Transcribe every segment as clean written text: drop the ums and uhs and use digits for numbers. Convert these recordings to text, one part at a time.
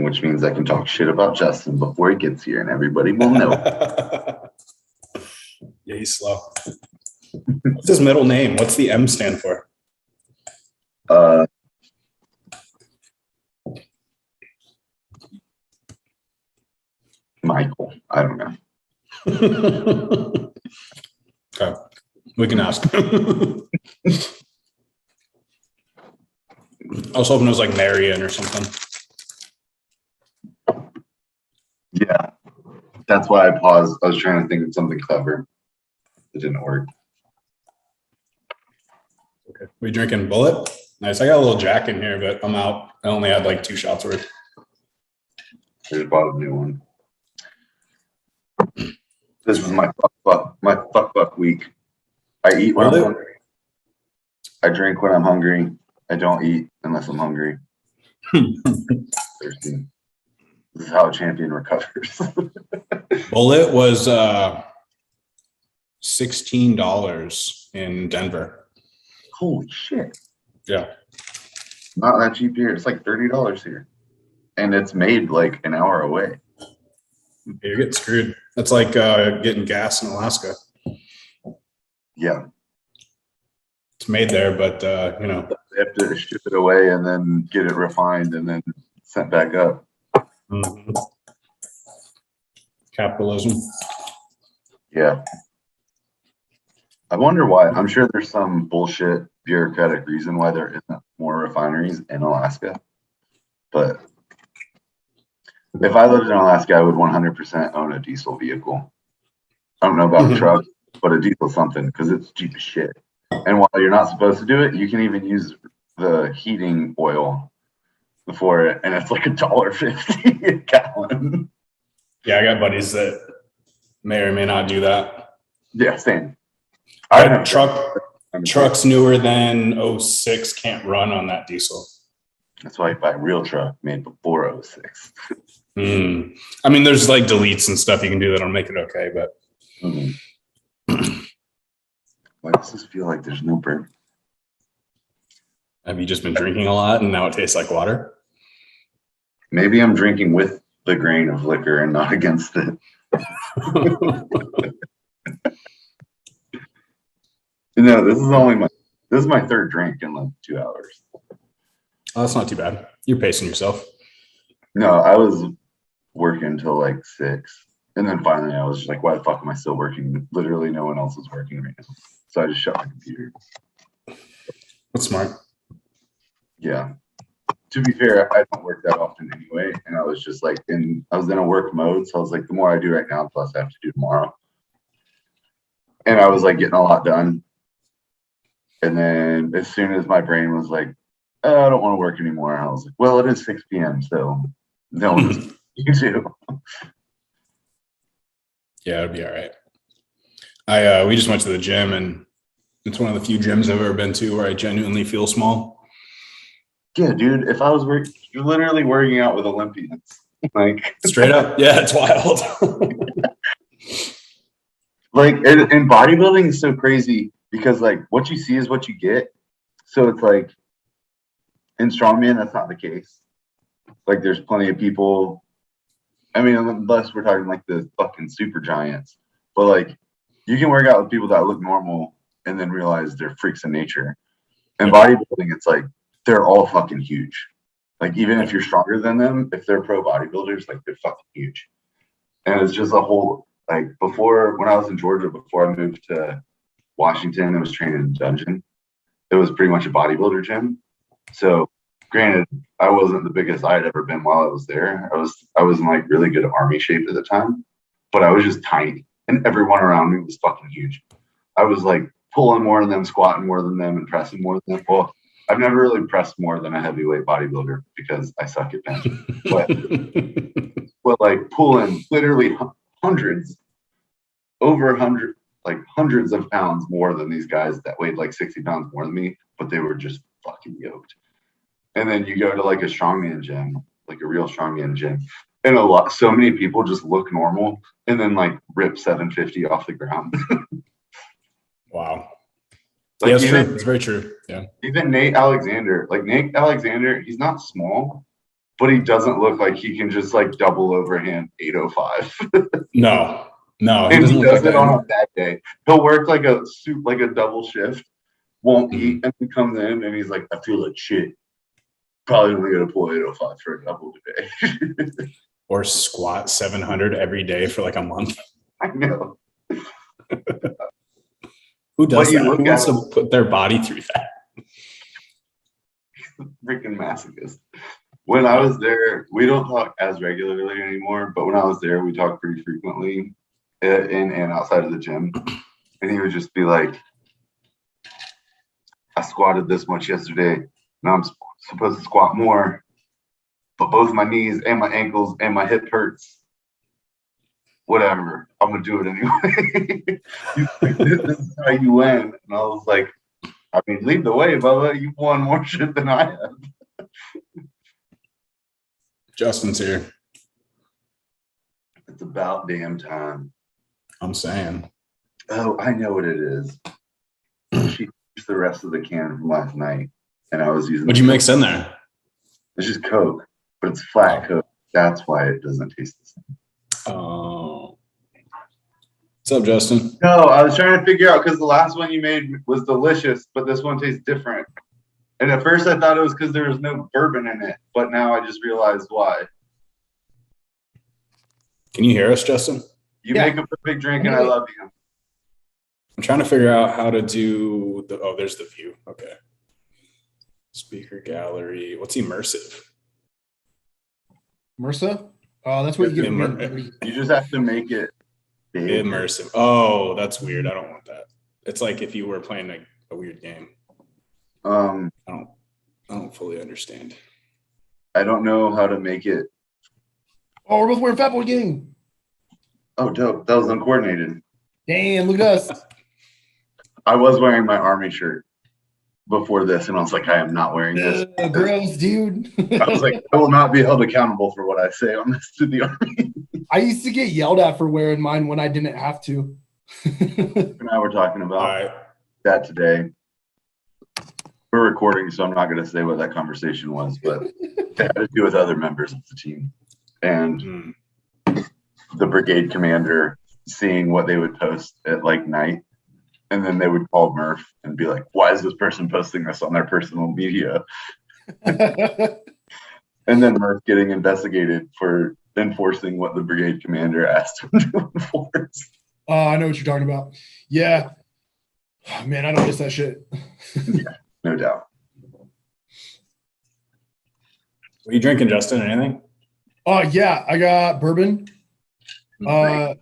which means I can talk shit about Justin before he gets here and everybody will know. Yeah, he's slow. What's his middle name? What's the M stand for? Michael. I don't know. Okay. We can ask. I was hoping it was like Marion or something. Yeah. That's why I paused. I was trying to think of something clever. It didn't work. Okay. We drinking Bullet? Nice. I got a little Jack in here, but I'm out. I only had like 2 shots worth. I just bought a new one. This is my fuck week. I eat when I'm hungry. I drink when I'm hungry. I don't eat unless I'm hungry. Thirsty. This is how a champion recovers. Bullet was $16 in Denver. Holy shit. Yeah. Not that cheap here. It's like $30 here. And it's made like an hour away. You're getting screwed. That's like getting gas in Alaska. Yeah. It's made there, but you know. They have to ship it away and then get it refined and then sent back up. Mm-hmm. Capitalism. Yeah. I wonder why. I'm sure there's some bullshit bureaucratic reason why there isn't more refineries in Alaska. But if I lived in Alaska, I would 100% own a diesel vehicle. I don't know about a truck, but a diesel something because it's cheap as shit. And while you're not supposed to do it, you can even use the heating oil for it, and it's like $1.50 a gallon. Yeah, I got buddies that may or may not do that. Yeah, same. Trucks newer than 06 can't run on that diesel. That's why you buy a real truck made before 06. I mean, there's like deletes and stuff you can do that'll make it okay, but. Why does this feel like there's no burn? Have you just been drinking a lot and now it tastes like water? Maybe I'm drinking with the grain of liquor and not against it. No, this is my third drink in like 2 hours. Oh, that's not too bad. You're pacing yourself. No, I was working till like 6. And then finally I was just like, why the fuck am I still working? Literally no one else is working right now. So I just shut my computer. That's smart. Yeah. To be fair, I don't work that often anyway. And I was just like, I was in a work mode. So I was like, the more I do right now, the less I have to do tomorrow. And I was like getting a lot done. And then as soon as my brain was like, oh, I don't want to work anymore, I was like, well, it is 6 p.m. So no one's you too. Yeah, it'll be all right. We just went to the gym, and it's one of the few gyms I've ever been to where I genuinely feel small. Yeah, dude. If I was you're literally working out with Olympians, like straight up. Yeah, it's wild. Like, and bodybuilding is so crazy because like what you see is what you get. So it's like in strongman, that's not the case. Like, there's plenty of people. I mean, unless we're talking like the fucking super giants, but like you can work out with people that look normal and then realize they're freaks of nature. And bodybuilding, it's like they're all fucking huge. Like, even if you're stronger than them, if they're pro bodybuilders, like they're fucking huge. And it's just a whole, like, before, when I was in Georgia, before I moved to Washington and was training in Dungeon, it was pretty much a bodybuilder gym. So granted, I wasn't the biggest I had ever been while I was there. I was in like really good army shape at the time, but I was just tiny and everyone around me was fucking huge. I was like pulling more than them, squatting more than them, and pressing more than them. Well, I've never really pressed more than a heavyweight bodybuilder because I suck at bench. But like pulling literally hundreds of pounds more than these guys that weighed like 60 pounds more than me, but they were just fucking yoked. And then you go to like a strongman gym, like a real strongman gym, and so many people just look normal and then like rip 750 off the ground. Wow. Like, yeah, it's true. It's very true. Yeah. Even Nate Alexander, he's not small, but he doesn't look like he can just like double overhand 805. No, he And doesn't he look does like it on that. a bad day. He'll work like a double shift, won't Mhm. eat, and he comes in and he's like, I feel like shit. Probably only gonna pull 805 for a double today. Or squat 700 every day for like a month. I know. Who does But you that? look Who wants at to put their body through that? freaking masochist. When I was there, we don't talk as regularly anymore, but when I was there, we talked pretty frequently in and outside of the gym. And he would just be like, I squatted this much yesterday. Now I'm supposed to squat more, but both my knees and my ankles and my hip hurts. Whatever, I'm gonna do it anyway. He's like, this is how you win. And I was like, I mean, lead the way, Bubba. You've won more shit than I have. Justin's here. It's about damn time. I'm saying. Oh, I know what it is. She used the rest of the can from last night, and I was using. What'd you mix in there? It's just Coke, but it's flat Coke. That's why it doesn't taste the same. Oh. What's up, Justin? No, I was trying to figure out because the last one you made was delicious, but this one tastes different. And at first I thought it was because there was no bourbon in it, but now I just realized why. Can you hear us, Justin? You make a perfect drink, and I love you. I'm trying to figure out how to do the. Oh, there's the view. Okay. Speaker gallery. What's immersive? MRSA? Oh, that's what you get. You just have to make it big. Immersive. Oh, that's weird. I don't want that. It's like if you were playing a weird game. I don't fully understand. I don't know how to make it. Oh, we're both wearing Fat Boy Gang. Oh, dope. That was uncoordinated. Damn, look at us. I was wearing my army shirt before this, and I was like, I am not wearing this. Gross, dude. I was like, I will not be held accountable for what I say on this to the army. I used to get yelled at for wearing mine when I didn't have to. And I were talking about that today. We're recording, so I'm not going to say what that conversation was, but it had to do with other members of the team. And the brigade commander seeing what they would post at like night. And then they would call Murph and be like, why is this person posting this on their personal media? And then Murph getting investigated for enforcing what the brigade commander asked him to enforce. Oh, I know what you're talking about. Yeah. Oh, man, I don't miss that shit. Yeah, no doubt. What are you drinking, Justin? Anything? Oh, yeah. I got bourbon. I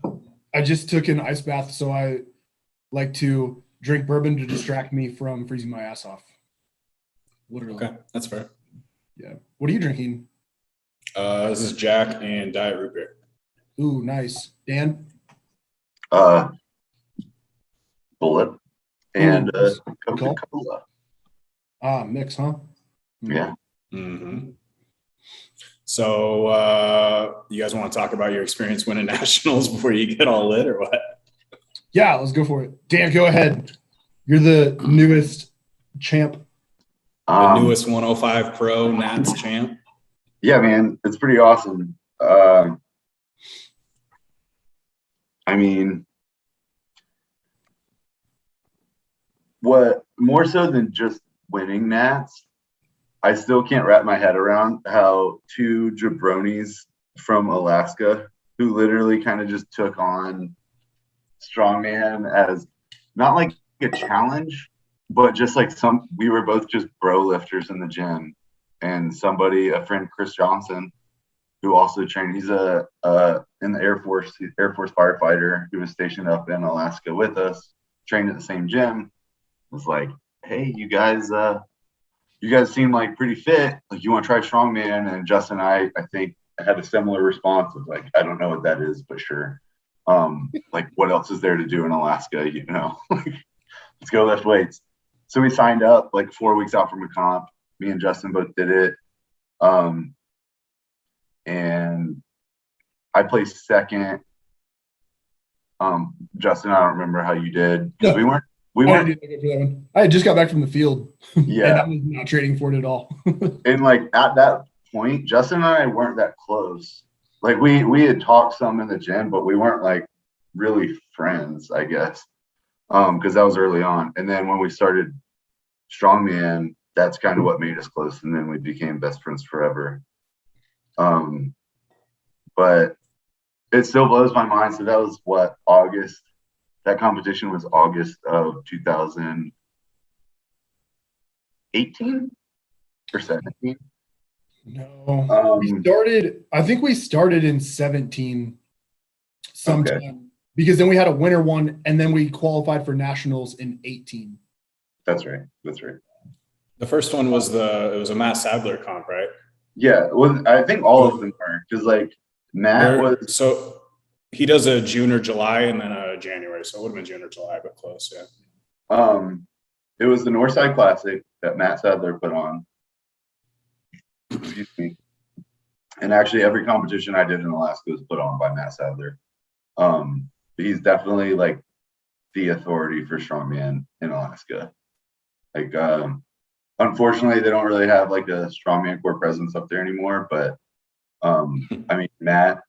just took an ice bath, so I like to drink bourbon to distract me from freezing my ass off. Literally. Okay, that's fair. Yeah. What are you drinking? This is Jack and Diet Root Beer. Ooh, nice. Dan? Bullet and Cool. Coca-Cola. Mix, huh? Yeah. Mm-hmm. So you guys want to talk about your experience winning nationals before you get all lit or what? Yeah, let's go for it. Dan, go ahead. You're the newest champ. The newest 105 Pro Nats champ. Yeah, man, it's pretty awesome. I mean, what more so than just winning Nats, I still can't wrap my head around how two jabronis from Alaska who literally kind of just took on strongman as not like a challenge, but just like we were both just bro lifters in the gym. And a friend, Chris Johnson, who also trained, he's in the Air Force, he's Air Force firefighter who was stationed up in Alaska with us, trained at the same gym, was like, hey, you guys seem like pretty fit. Like, you want to try strongman? And Justin and I think had a similar response of like, I don't know what that is, but sure. Like, what else is there to do in Alaska? You know, let's go lift weights. So we signed up like 4 weeks out from a comp. Me and Justin both did it. And I placed second. Justin, I don't remember how you did. No, we weren't. I had just got back from the field. Yeah. And I was not trading for it at all. And like at that point, Justin and I weren't that close. Like we had talked some in the gym, but we weren't like really friends, I guess. Because that was early on. And then when we started strongman, that's kind of what made us close, and then we became best friends forever. But it still blows my mind. So that was what, August? That competition was August of 2018 or 17. No, I think we started in 17 sometime. Okay. Because then we had a winter one, and then we qualified for nationals in 18. That's right. The first one was it was a Matt Sadler comp, right? Yeah, well, I think all of them are, because like Matt was. So he does a June or July and then a January, so it would have been June or July, but close, yeah. It was the Northside Classic that Matt Sadler put on. Excuse me. And actually, every competition I did in Alaska was put on by Matt Sadler. He's definitely like the authority for strongman in Alaska. Like, unfortunately, they don't really have like a strongman core presence up there anymore. But I mean, Matt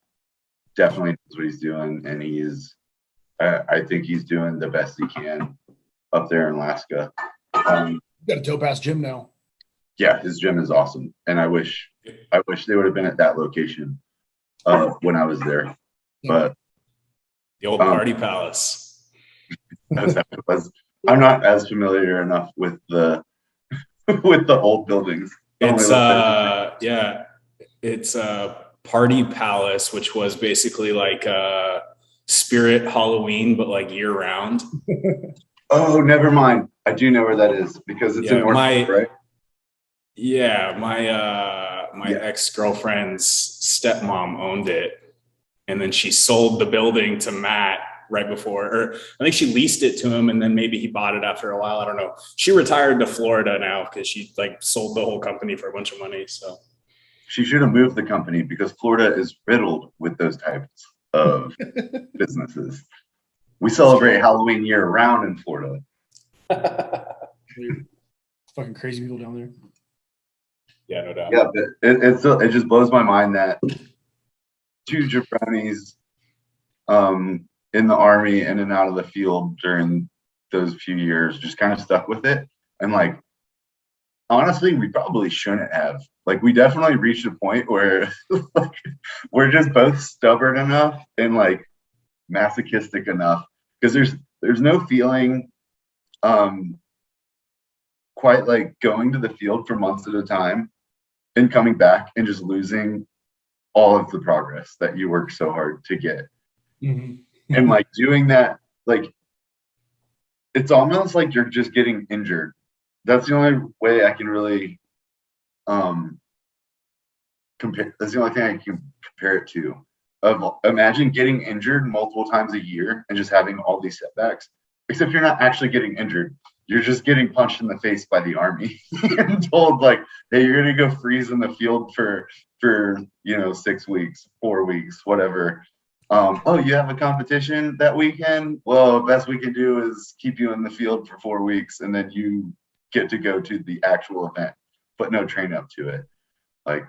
definitely knows what he's doing, and I think he's doing the best he can up there in Alaska. You got a dope ass gym now. Yeah, his gym is awesome, and I wish they would have been at that location when I was there. Yeah. But the old Party Palace. I'm not as familiar enough with the old buildings. It's it's Party Palace, which was basically like Spirit Halloween, but like year round. Oh, never mind. I do know where that is because it's in North, right? Yeah, my ex-girlfriend's stepmom owned it, and then she sold the building to Matt right before, or I think she leased it to him, and then maybe he bought it after a while. I don't know. She retired to Florida now because she like sold the whole company for a bunch of money. So she should have moved the company because Florida is riddled with those types of businesses. We celebrate Halloween year round in Florida. Fucking crazy people down there. Yeah, no doubt. Yeah, but it just blows my mind that two jabronis in the Army in and out of the field during those few years just kind of stuck with it. And like, honestly, we probably shouldn't have. Like, we definitely reached a point where like, we're just both stubborn enough and like masochistic enough, because there's no feeling quite like going to the field for months at a time and coming back and just losing all of the progress that you worked so hard to get. Mm-hmm. And like doing that, like it's almost like you're just getting injured. That's the only way I can really compare. That's the only thing I can compare it to. Imagine getting injured multiple times a year and just having all these setbacks, except you're not actually getting injured. You're just getting punched in the face by the Army and told like, hey, you're going to go freeze in the field for 6 weeks, 4 weeks, whatever. Oh, you have a competition that weekend? Well, the best we can do is keep you in the field for 4 weeks, and then you get to go to the actual event, but no train up to it. Like,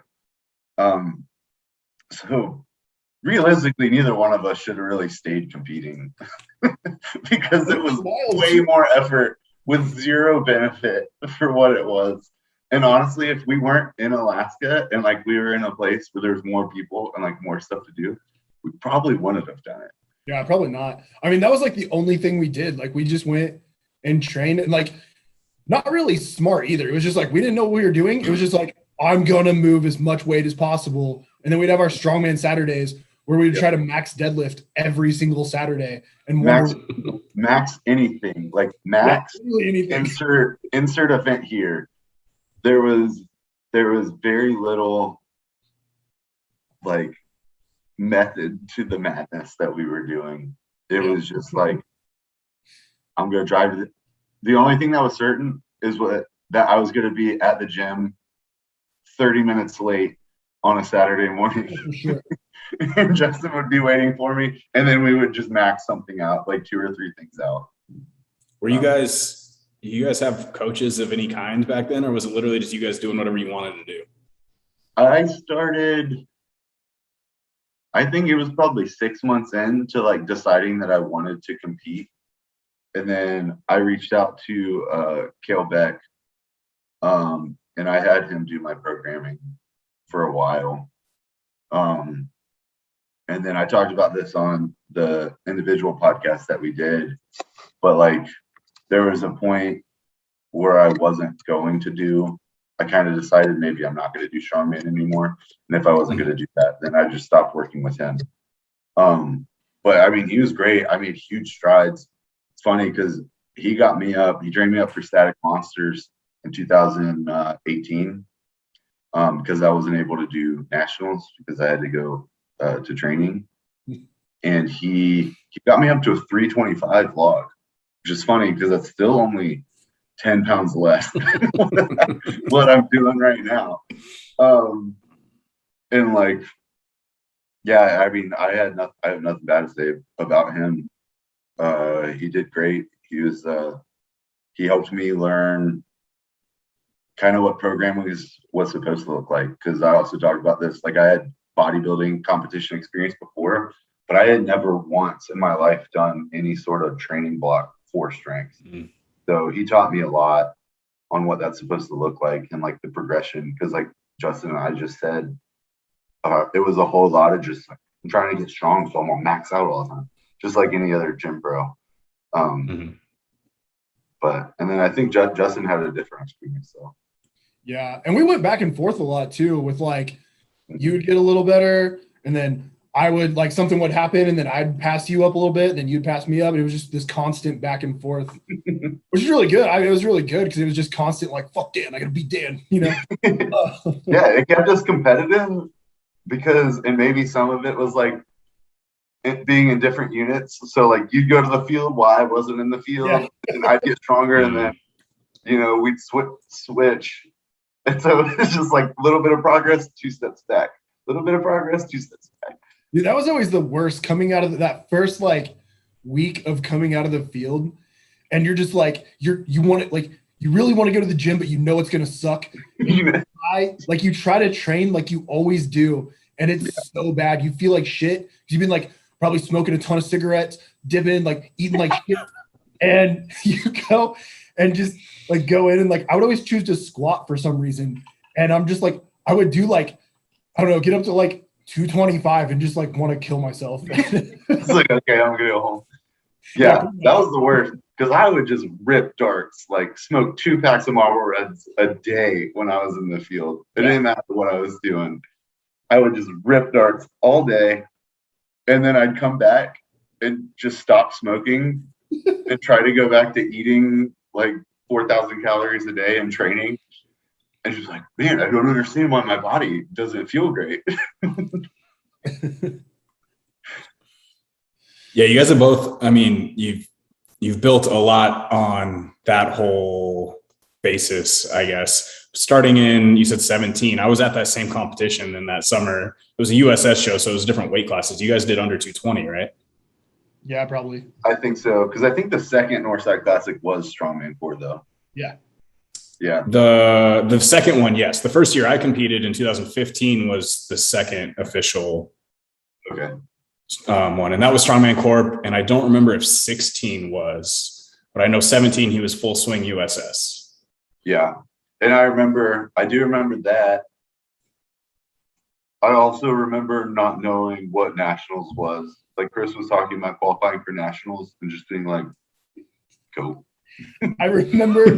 so realistically, neither one of us should have really stayed competing because it was way more effort with zero benefit for what it was. And honestly, if we weren't in Alaska and like we were in a place where there's more people and like more stuff to do, we probably wouldn't have done it. Yeah, probably not. I mean, that was like the only thing we did. Like we just went and trained, and like not really smart either. It was just like we didn't know what we were doing. It was just like, I'm gonna move as much weight as possible. And then we'd have our strongman Saturdays where we'd try to max deadlift every single Saturday and max anything, like max anything. Insert event here. There was very little like method to the madness that we were doing. It was just like, I'm gonna drive it. The only thing that was certain is that I was gonna be at the gym 30 minutes late on a Saturday morning. Sure. And Justin would be waiting for me, and then we would just max something out, like 2 or 3 things out. Were you guys have coaches of any kind back then, or was it literally just you guys doing whatever you wanted to do? I started, I think it was probably 6 months into like deciding that I wanted to compete. And then I reached out to Cale Beck, and I had him do my programming for a while. And then I talked about this on the individual podcast that we did, but like there was a point where I wasn't going to do, I kind of decided maybe I'm not going to do strongman anymore. And if I wasn't going to do that, then I just stopped working with him. But I mean, he was great. I made huge strides. It's funny because he got me up, he trained me up for static monsters in 2018, because I wasn't able to do nationals because I had to go to training. And he got me up to a 325 log, which is funny because that's still only 10 pounds less than what I'm doing right now. And like, yeah, I mean, I have nothing bad to say about him. He did great. He helped me learn kind of what programming was supposed to look like. Cause I also talked about this, like I had bodybuilding competition experience before, but I had never once in my life done any sort of training block for strength. Mm-hmm. So he taught me a lot on what that's supposed to look like and like the progression. Cause like Justin and I just said, it was a whole lot of just like, I'm trying to get strong, so I'm gonna max out all the time, just like any other gym bro. But and then I think Justin had a different experience. So yeah, and we went back and forth a lot too. With like, you would get a little better, and then I would like something would happen, and then I'd pass you up a little bit, and then you'd pass me up, and it was just this constant back and forth, which is really good. I mean, it was really good because it was just constant like, fuck Dan, I gotta beat Dan, you know. Yeah, it kept us competitive because, and maybe some of it was like it being in different units. So like you'd go to the field while I wasn't in the field, and I'd get stronger, and then we'd switch. And so it's just like a little bit of progress, 2 steps back. A little bit of progress, 2 steps back. Dude, that was always the worst coming out of that first like week of coming out of the field, and you're just like you want it, like you really want to go to the gym, but you know it's gonna suck. You try to train like you always do, and it's so bad. You feel like shit. You've been like probably smoking a ton of cigarettes, dipping, like eating like shit, and you go and just like go in and like I would always choose to squat for some reason, and I'm just like I would do like I don't know, get up to like 225 and just like want to kill myself. It's like, okay, I'm gonna go home. Yeah, that was the worst because I would just rip darts, like smoke 2 packs of Marlboro Reds a day when I was in the field. It didn't matter what I was doing. I would just rip darts all day, and then I'd come back and just stop smoking and try to go back to eating like 4,000 calories a day and training. And she's like, man, I don't understand why my body doesn't feel great. Yeah, you guys are both, I mean, you've built a lot on that whole basis, I guess. Starting in, you said 17, I was at that same competition in that summer. It was a USS show, so it was different weight classes. You guys did under 220, right? Yeah, probably. I think so, because I think the second Northside Classic was Strongman 4, though. Yeah. Yeah. The second one, yes. The first year I competed in 2015 was the second official one, and that was Strongman Corp. And I don't remember if 16 was, but I know 17 he was full swing USS. Yeah, and I do remember that. I also remember not knowing what nationals was. Like Chris was talking about qualifying for nationals and just being like, go. I remember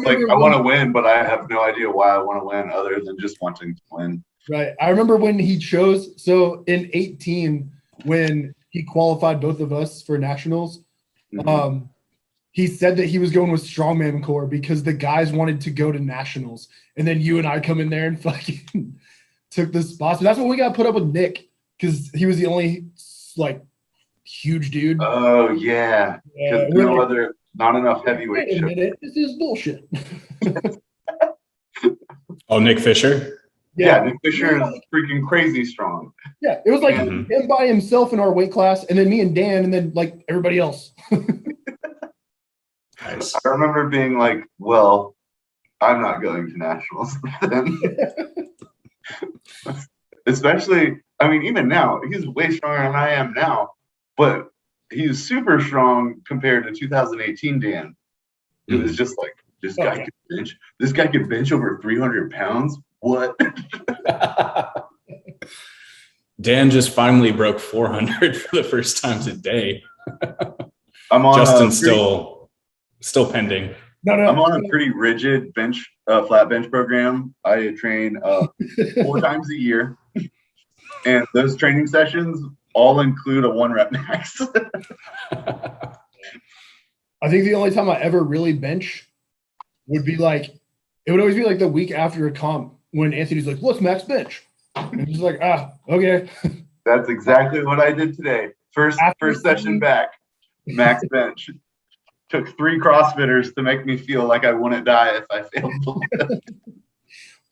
like I want to win, but I have no idea why I want to win other than just wanting to win. Right. I remember when he chose, so in 18, when he qualified both of us for nationals, he said that he was going with Strongman Corps because the guys wanted to go to nationals. And then you and I come in there and fucking took the spots. But that's when we got put up with Nick because he was the only like huge dude. Oh, yeah. Because not enough heavyweight. Wait a minute, this is bullshit. Oh, Nick Fisher? Yeah, Nick Fisher is freaking crazy strong. Yeah, it was like him by himself in our weight class, and then me and Dan, and then like everybody else. Nice. I remember being like, well, I'm not going to nationals then. Especially, I mean, even now, he's way stronger than I am now, but he's super strong compared to 2018 Dan. It was just like this guy could bench over 300 pounds. What? Dan just finally broke 400 for the first time today. I'm on Justin's still pending. No. I'm on a pretty rigid flat bench program. I train 4 times a year, and those training sessions all include a 1 rep max. I think the only time I ever really bench would be like, it would always be like the week after a comp when Anthony's like, let's max bench. And he's like, okay. That's exactly what I did today. First session back, max bench. Took 3 CrossFitters to make me feel like I wouldn't die if I failed to lift.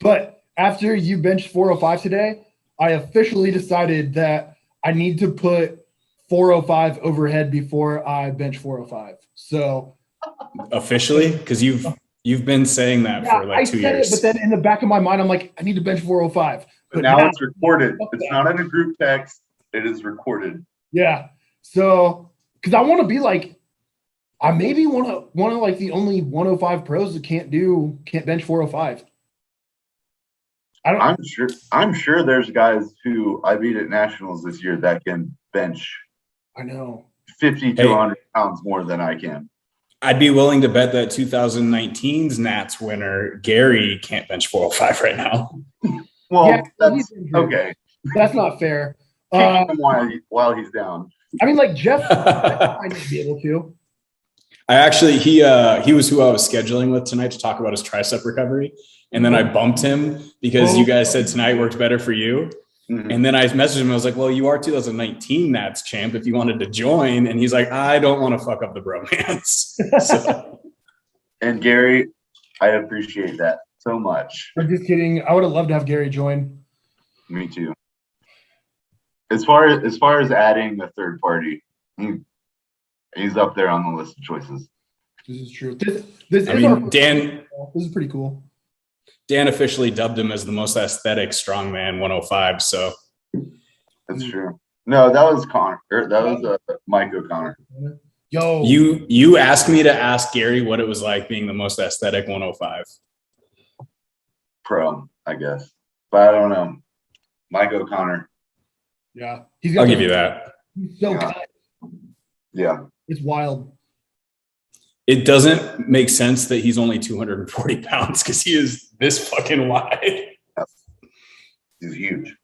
But after you benched 405 today, I officially decided that I need to put 405 overhead before I bench 405. So officially, because you've been saying that for like 2 years. But then in the back of my mind, I'm like, I need to bench 405. But now it's recorded. It's not in a group text. It is recorded. Yeah. So, because I want to be like, I maybe one of like the only 105 pros that can't bench 405. I'm sure there's guys who I beat at nationals this year that can bench. I know 50 to 100 pounds more than I can. I'd be willing to bet that 2019's Nats winner Gary can't bench 405 right now. Well, yeah, that's okay. That's not fair. While he's down. I mean, like Jeff might be able to. I actually he was who I was scheduling with tonight to talk about his tricep recovery, and then I bumped him because you guys said tonight worked better for you. Mm-hmm. And then I messaged him. I was like, "Well, you are 2019 Nats champ. If you wanted to join," and he's like, "I don't want to fuck up the bromance." So. And Gary, I appreciate that so much. I'm just kidding. I would have loved to have Gary join. Me too. As far as adding a third party, he's up there on the list of choices. This is true. Dan. This is pretty cool. Dan officially dubbed him as the most aesthetic strongman 105. So that's true. No, that was Connor. That was Mike O'Connor. Yo, you asked me to ask Gary what it was like being the most aesthetic 105. Pro, I guess, but I don't know. Mike O'Connor. Yeah, I'll give you that. He's so cut. Yeah, it's wild. It doesn't make sense that he's only 240 pounds because he is this fucking wide. He's huge.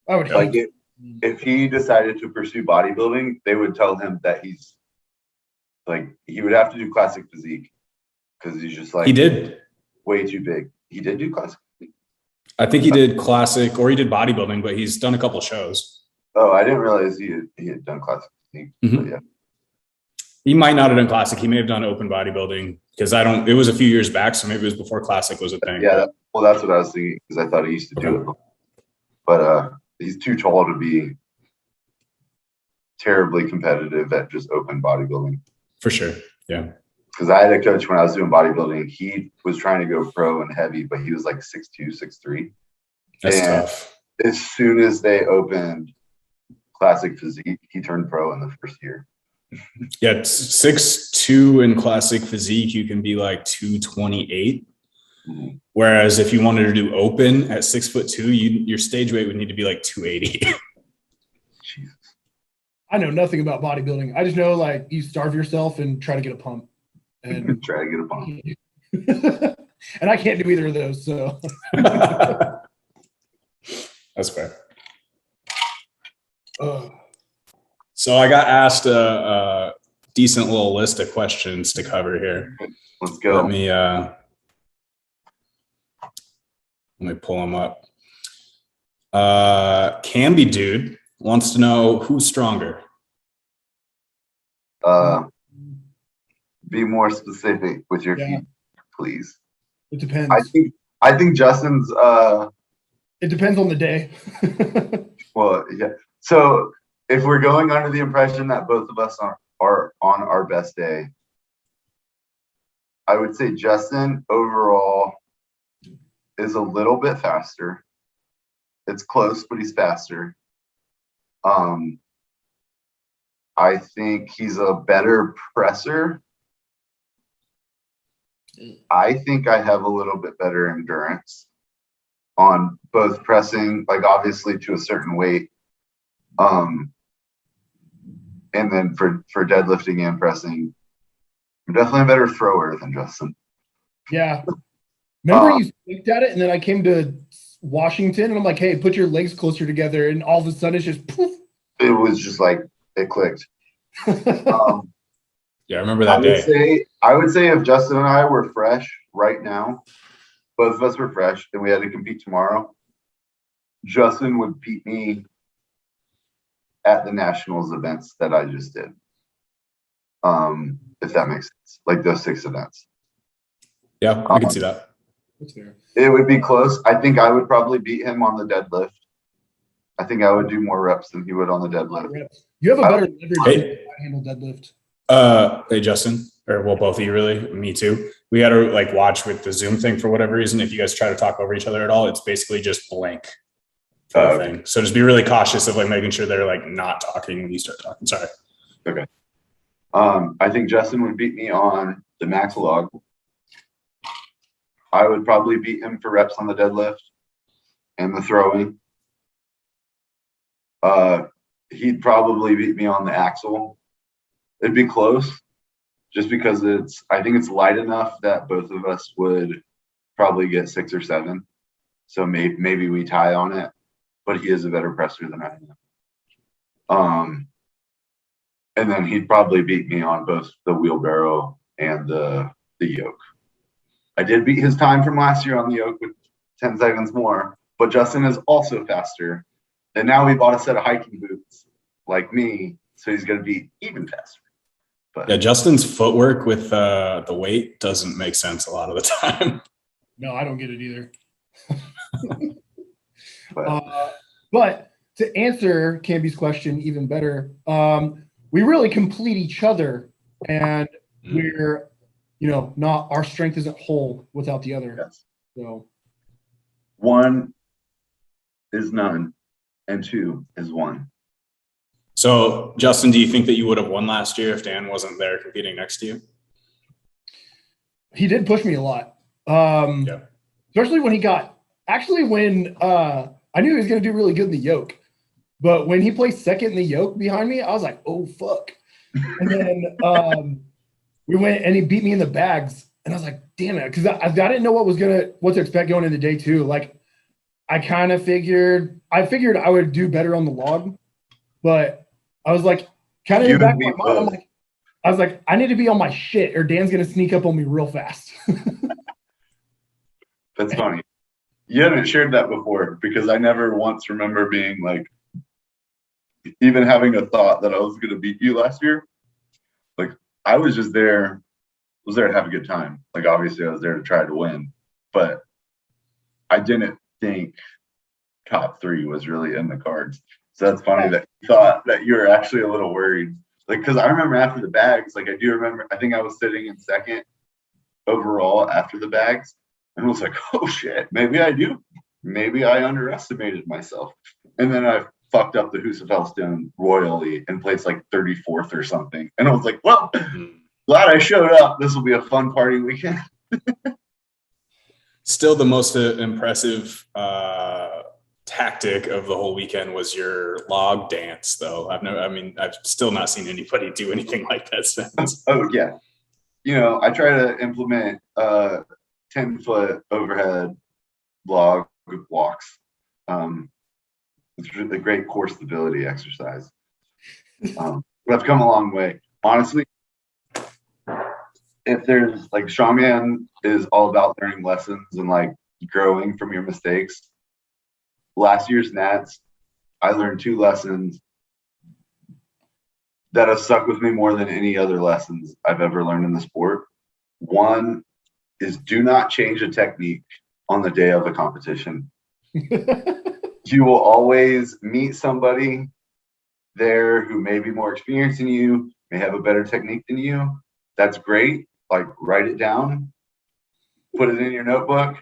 I would like if he decided to pursue bodybuilding, they would tell him that he's like he would have to do classic physique because he's just like he did way too big. He did do classic physique. I think he did classic or he did bodybuilding, but he's done a couple shows. Oh, I didn't realize he had done classic physique. Mm-hmm. But yeah. He might not have done classic. He may have done open bodybuilding because it was a few years back. So maybe it was before classic was a thing. Yeah. That's what I was thinking because I thought he used to do it. But he's too tall to be terribly competitive at just open bodybuilding. For sure. Yeah. Because I had a coach when I was doing bodybuilding. He was trying to go pro and heavy, but he was like 6'2", 6'3". That's tough. As soon as they opened classic physique, he turned pro in the first year. Yeah, 6'2" in classic physique, you can be like 228. Mm-hmm. Whereas if you wanted to do open at 6'2", your stage weight would need to be like 280. Jesus. I know nothing about bodybuilding. I just know like you starve yourself and try to get a pump. And try to get a pump. And I can't do either of those, so that's fair. So I got asked a decent little list of questions to cover here. Let's go. Let me pull them up. Camby dude wants to know who's stronger. Be more specific with your feet, please. It depends. I think Justin's. It depends on the day. Well, yeah. So if we're going under the impression that both of us are on our best day, I would say Justin overall is a little bit faster. It's close, but he's faster. I think he's a better presser. I think I have a little bit better endurance on both pressing, like obviously to a certain weight. And then for deadlifting and pressing, I'm definitely a better thrower than Justin. Yeah. Remember you looked at it, and then I came to Washington, and I'm like, hey, put your legs closer together, and all of a sudden it's just poof. It was just like it clicked. Yeah, I remember that day. I would say if Justin and I were fresh right now, both of us were fresh, and we had to compete tomorrow, Justin would beat me at the nationals events that I just did. If that makes sense, like those 6 events. Yeah, I can see that. That's fair. It would be close. I think I would probably beat him on the deadlift. I think I would do more reps than he would on the deadlift. You have a better leverage Hey. handle deadlift. Hey Justin, or well, both of you really, me too. We had to like watch with the Zoom thing for whatever reason. If you guys try to talk over each other at all, it's basically just blank for the thing. So just be really cautious of like making sure they're like not talking when you start talking. Sorry. Okay. I think Justin would beat me on the max log. I would probably beat him for reps on the deadlift and the throwing. He'd probably beat me on the axle. It'd be close just because I think it's light enough that both of us would probably get 6 or 7. So maybe we tie on it, but he is a better presser than I am. And then he'd probably beat me on both the wheelbarrow and the yoke. I did beat his time from last year on the yoke with 10 seconds more, but Justin is also faster. And now we bought a set of hiking boots like me, so he's going to be even faster. But yeah, Justin's footwork with the weight doesn't make sense a lot of the time. No, I don't get it either. but But to answer Camby's question even better, we really complete each other, and we're, not, our strength isn't whole without the other. yes. So One is none, and 2 is 1. So, Justin, do you think that you would have won last year if Dan wasn't there competing next to you? he did push me a lot. Yeah. Especially when when I knew he was going to do really good in the yoke, but when he placed second in the yoke behind me, I was like, oh, fuck. And then we went and he beat me in the bags, and I was like, damn it. Cause I didn't know what to expect going into day 2. Like I kind of figured I would do better on the log, but I was like, kind of in the back of my mind, I was like, I need to be on my shit or Dan's going to sneak up on me real fast. That's funny. You haven't shared that before because I never once remember being like, even having a thought that I was going to beat you last year. Like I was just there, to have a good time. Like obviously I was there to try to win, but I didn't think top 3 was really in the cards. So that's funny that you thought that you were actually a little worried. Like, because I remember after the bags, like I do remember, I think I was sitting in second overall after the bags. And I was like, oh shit, maybe I do. Maybe I underestimated myself. And then I fucked up the Husafell Stone royally and placed like 34th or something. And I was like, well, glad I showed up. This will be a fun party weekend. Still the most impressive tactic of the whole weekend was your log dance, though. I've still not seen anybody do anything like that since. Oh yeah. I try to implement 10-foot overhead log walks. It's really a great core stability exercise. But I've come a long way. Honestly, if there's like strongman is all about learning lessons and like growing from your mistakes. Last year's Nats, I learned 2 lessons that have stuck with me more than any other lessons I've ever learned in the sport. One is do not change a technique on the day of a competition. You will always meet somebody there who may be more experienced than you, may have a better technique than you. That's great. Like write it down, put it in your notebook,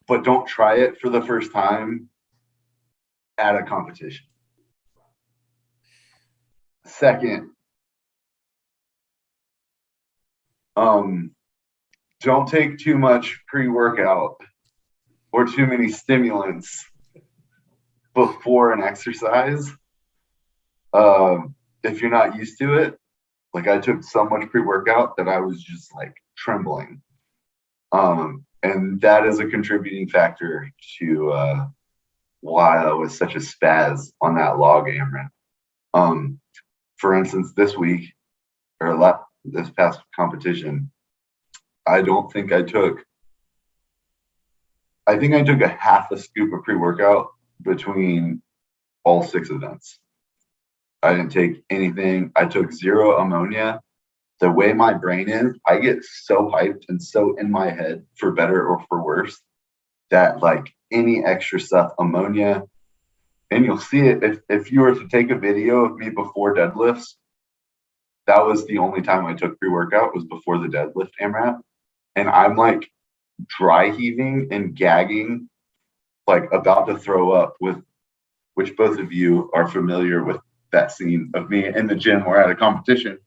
but don't try it for the first time at a competition. Second, don't take too much pre-workout or too many stimulants before an exercise. If you're not used to it, like I took so much pre-workout that I was just like trembling. And that is a contributing factor to why I was such a spaz on that log AMRAP. For instance, this week or this past competition, I think I took a half a scoop of pre-workout between all 6 events. I didn't take anything. I took 0 ammonia. The way my brain is, I get so hyped and so in my head, for better or for worse, that like any extra stuff, ammonia, and you'll see it if you were to take a video of me before deadlifts. That was the only time I took pre-workout, was before the deadlift AMRAP. And I'm like dry heaving and gagging, like about to throw up, which both of you are familiar with that scene of me in the gym or at a competition.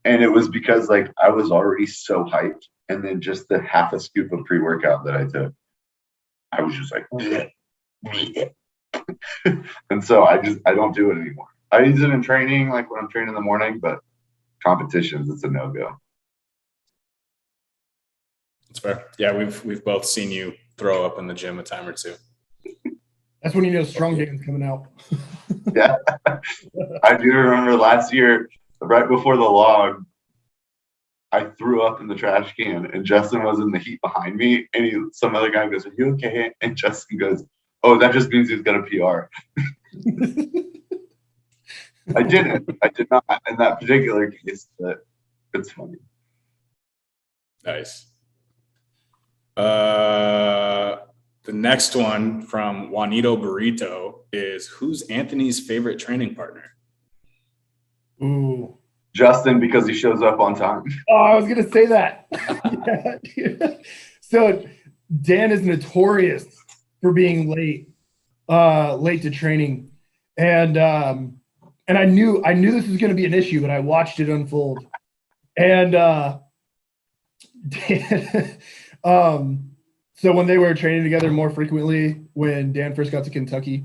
And it was because like I was already so hyped, and then just the half a scoop of pre-workout that I took, I was just like, and so I don't do it anymore. I use it in training, like when I'm training in the morning, but competitions, it's a no-go. That's fair. Yeah, we've both seen you throw up in the gym a time or two. That's when you know strongman's coming out. Yeah. I do remember last year, right before the log, I threw up in the trash can, and Justin was in the heat behind me, and some other guy goes, "Are you okay?" And Justin goes, "Oh, that just means he's gonna PR." I didn't. I did not in that particular case, but it's funny. Nice. The next one from Juanito Burrito is, who's Anthony's favorite training partner? Ooh. Justin, because he shows up on time. Oh, I was gonna say that. Yeah. So Dan is notorious for being late to training, and I knew this was gonna be an issue, but I watched it unfold. And Dan, so when they were training together more frequently, when Dan first got to Kentucky,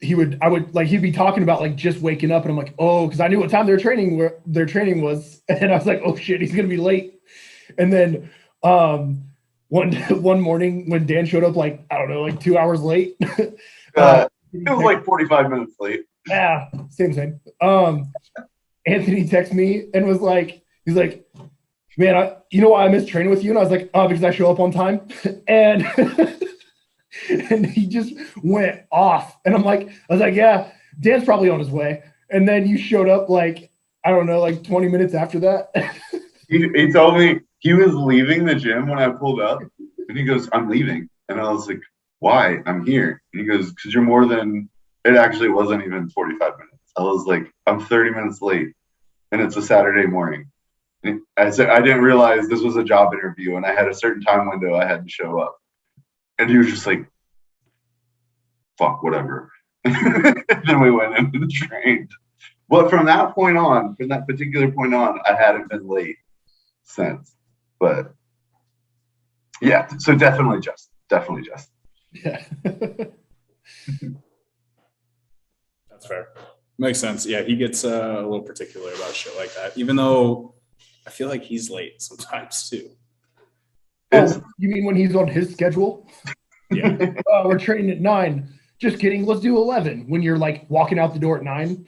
he'd be talking about like just waking up, and I'm like, oh, because I knew what time their training was, and I was like, oh shit, he's gonna be late. And then one morning when Dan showed up, like, I don't know, like 2 hours late. It was like 45 minutes late. Yeah, same. Anthony texted me and was like, he's like, man, you know why I miss training with you? And I was like, oh, because I show up on time. And and he just went off. And I was like, yeah, Dan's probably on his way. And then you showed up like, I don't know, like 20 minutes after that. He told me he was leaving the gym when I pulled up, and he goes, "I'm leaving." And I was like, "Why? I'm here." And he goes, "Because you're more than," it actually wasn't even 45 minutes. I was like, "I'm 30 minutes late, and it's a Saturday morning." And I said, "I didn't realize this was a job interview, and I had a certain time window I had to show up." And he was just like, "Fuck, whatever." And then we went into the train. But from that particular point on, I hadn't been late since. But yeah, so definitely Justin. Yeah. That's fair. Makes sense. Yeah, he gets a little particular about shit like that, even though I feel like he's late sometimes too. Oh, you mean when he's on his schedule? Yeah. We're training at 9. Just kidding. Let's do 11 when you're like walking out the door at 9.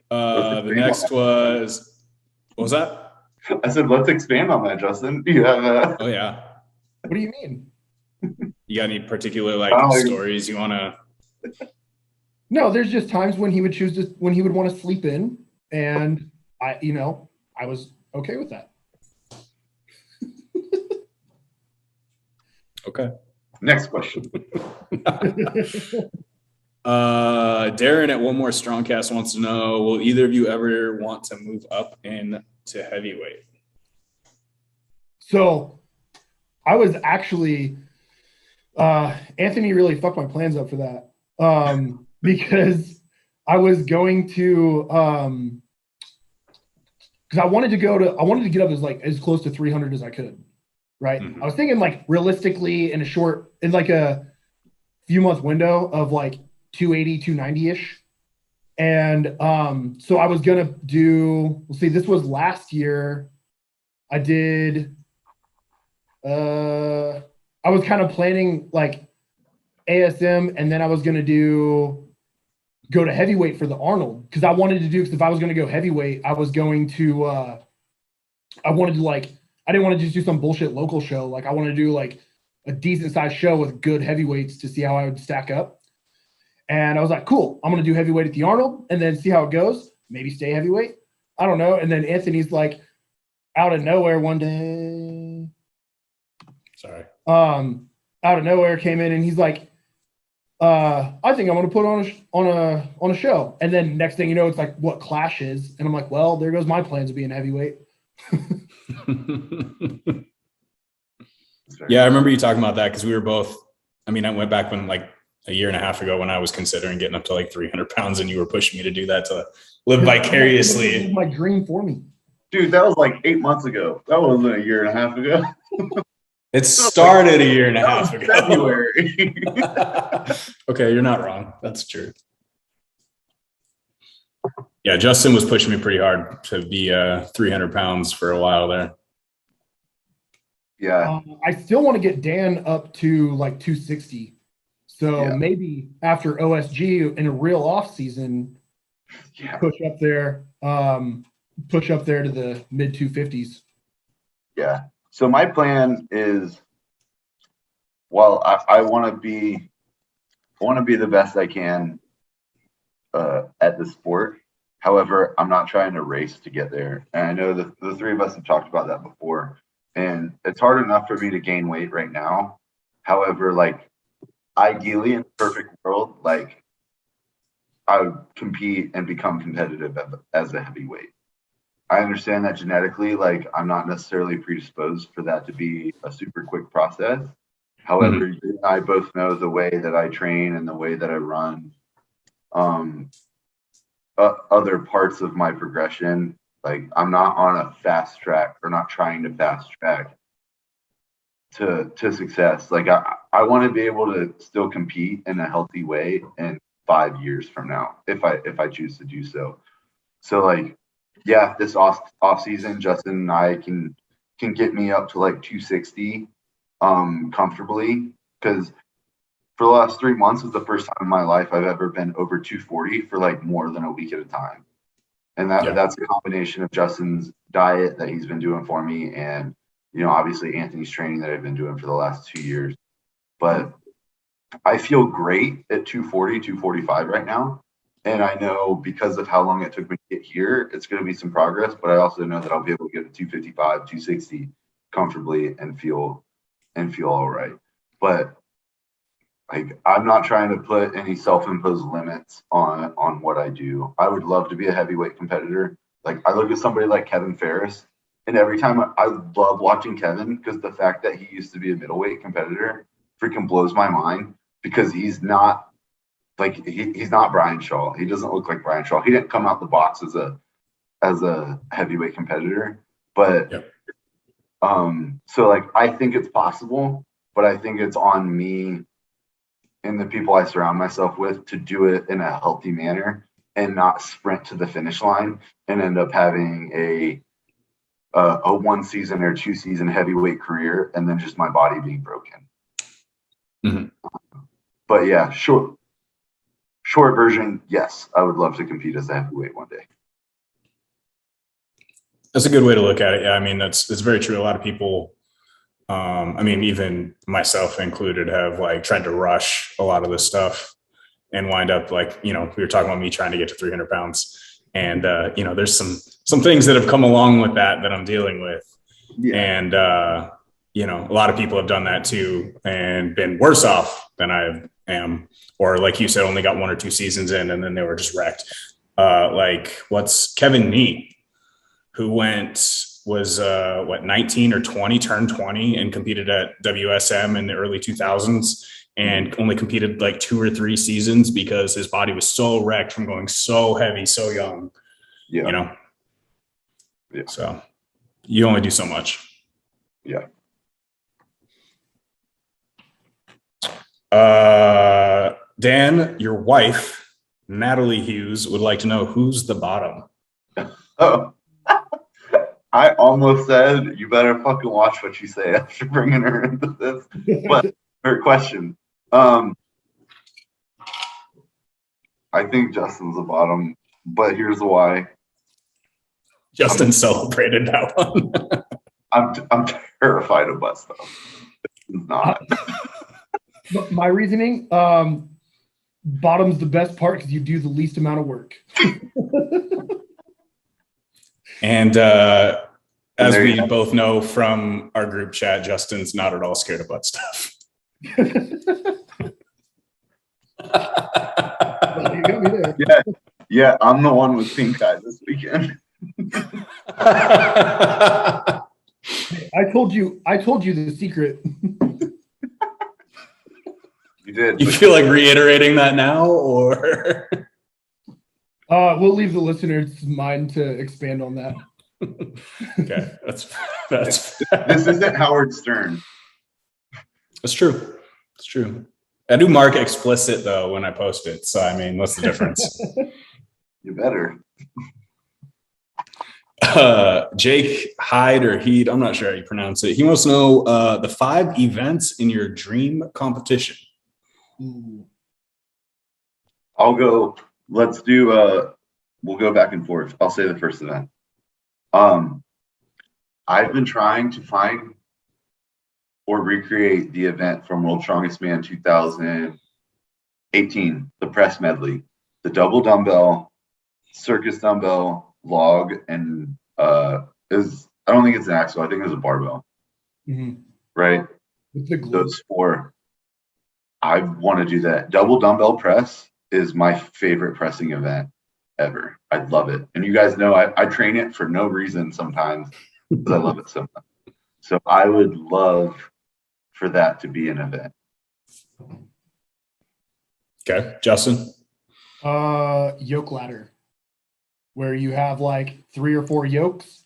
The next was, what was that? I said, let's expand on that, Justin. You have Oh yeah. What do you mean? You got any particular stories you want to? No, there's just times when he would when he would want to sleep in, and I was okay with that. Okay. Next question. Darren at One More Strongcast wants to know, will either of you ever want to move up into heavyweight? So I was actually Anthony really fucked my plans up for that. Because I was going to because I wanted to get up as close to 300 as I could. Right. Mhm. I was thinking like realistically in like a few month window of like 280, 290 ish. And so I was gonna this was last year. I did I was kind of planning like ASM, and then I was gonna go to heavyweight for the Arnold, because I wanted to do, because if I was gonna go heavyweight, I was going to I wanted to like, I didn't want to just do some bullshit local show. Like I wanted to do like a decent sized show with good heavyweights to see how I would stack up. And I was like, cool, I'm going to do heavyweight at the Arnold and then see how it goes. Maybe stay heavyweight. I don't know. And then Anthony's like out of nowhere one day. Sorry. Out of nowhere came in and he's like, I think I'm going to put on a show. And then next thing you know, it's like what Clash is. And I'm like, well, there goes my plans of being heavyweight. Yeah, I remember you talking about that, because we were both, I mean, I went back when like a year and a half ago when I was considering getting up to like 300 pounds, and you were pushing me to do that, to live vicariously. It was my dream for me. Dude, that was like 8 months ago. That wasn't a year and a half ago. It started a year and a half ago. February. Okay, you're not wrong. That's true. Yeah, Justin was pushing me pretty hard to be 300 pounds for a while there. Yeah. I still want to get Dan up to like 260. So maybe after OSG in a real off season, push up there to the mid 250s. Yeah. So my plan is, well, I want to be the best I can at the sport. However, I'm not trying to race to get there. And I know that the three of us have talked about that before. And it's hard enough for me to gain weight right now. However, like ideally in the perfect world, like I would compete and become competitive as a heavyweight. I understand that genetically, like I'm not necessarily predisposed for that to be a super quick process. However, you and I both know the way that I train and the way that I run other parts of my progression. Like I'm not on a fast track, or not trying to fast track to success. Like I want to be able to still compete in a healthy way in 5 years from now, if I choose to do so. So like, yeah, this off season, Justin and I can get me up to like 260 comfortably, because for the last 3 months was the first time in my life I've ever been over 240 for like more than a week at a time. And that's a combination of Justin's diet that he's been doing for me, and obviously Anthony's training that I've been doing for the last 2 years. But I feel great at 240, 245 right now. And I know because of how long it took me to get here, it's going to be some progress, but I also know that I'll be able to get to 255, 260 comfortably and feel all right. But like, I'm not trying to put any self-imposed limits on what I do. I would love to be a heavyweight competitor. Like I look at somebody like Kevin Ferris, and every time I love watching Kevin, because the fact that he used to be a middleweight competitor freaking blows my mind, because he's not like he's not Brian Shaw. He doesn't look like Brian Shaw. He didn't come out the box as a heavyweight competitor, but so like I think it's possible, but I think it's on me and the people I surround myself with to do it in a healthy manner and not sprint to the finish line and end up having a 1 season or 2 season heavyweight career and then just my body being broken. But yeah, short version, yes, I would love to compete as a heavyweight one day. That's a good way to look at it. Yeah, I mean, that's very true. A lot of people, I mean, even myself included, have like tried to rush a lot of this stuff and wind up like, we were talking about me trying to get to 300 pounds. And, there's some things that have come along with that I'm dealing with. Yeah. And, a lot of people have done that too and been worse off than I am. Or like you said, only got 1 or 2 seasons in and then they were just wrecked. Like what's Kevin Nee, who went was 19 or 20, turned 20, and competed at WSM in the early 2000s, and only competed like 2 or 3 seasons because his body was so wrecked from going so heavy so young. Yeah. You know. Yeah. So you only do so much. Yeah. Dan, your wife, Natalie Hughes, would like to know who's the bottom. Oh, I almost said you better fucking watch what you say after bringing her into this. But her question, I think Justin's the bottom, but here's why. Justin celebrated that one. I'm terrified of butt stuff. It's not. My reasoning, bottom's the best part because you do the least amount of work. And as we both know from our group chat, Justin's not at all scared of butt stuff. Well, you got me there. Yeah, I'm the one with pink eye this weekend. I told you the secret. You did. You feel like reiterating that now, or? We'll leave the listeners' mind to expand on that. Okay, that's This isn't Howard Stern. That's true. It's true. I do mark explicit though when I post it. So I mean, what's the difference? You better. Jake Hyde or Heed, I'm not sure how you pronounce it. He wants to know the 5 events in your dream competition. Ooh. I'll go. Let's do. We'll go back and forth. I'll say the first event. I've been trying to find or recreate the event from World's Strongest Man 2018, the press medley, the double dumbbell, circus dumbbell, log, and I don't think it's an axle. I think it's a barbell. Mm-hmm. Right? With the glue. Those 4. I want to do that. Double dumbbell press is my favorite pressing event ever. I love it. And you guys know I train it for no reason sometimes because I love it so much. So I would love for that to be an event. Okay, Justin? Yoke ladder, where you have like 3 or 4 yokes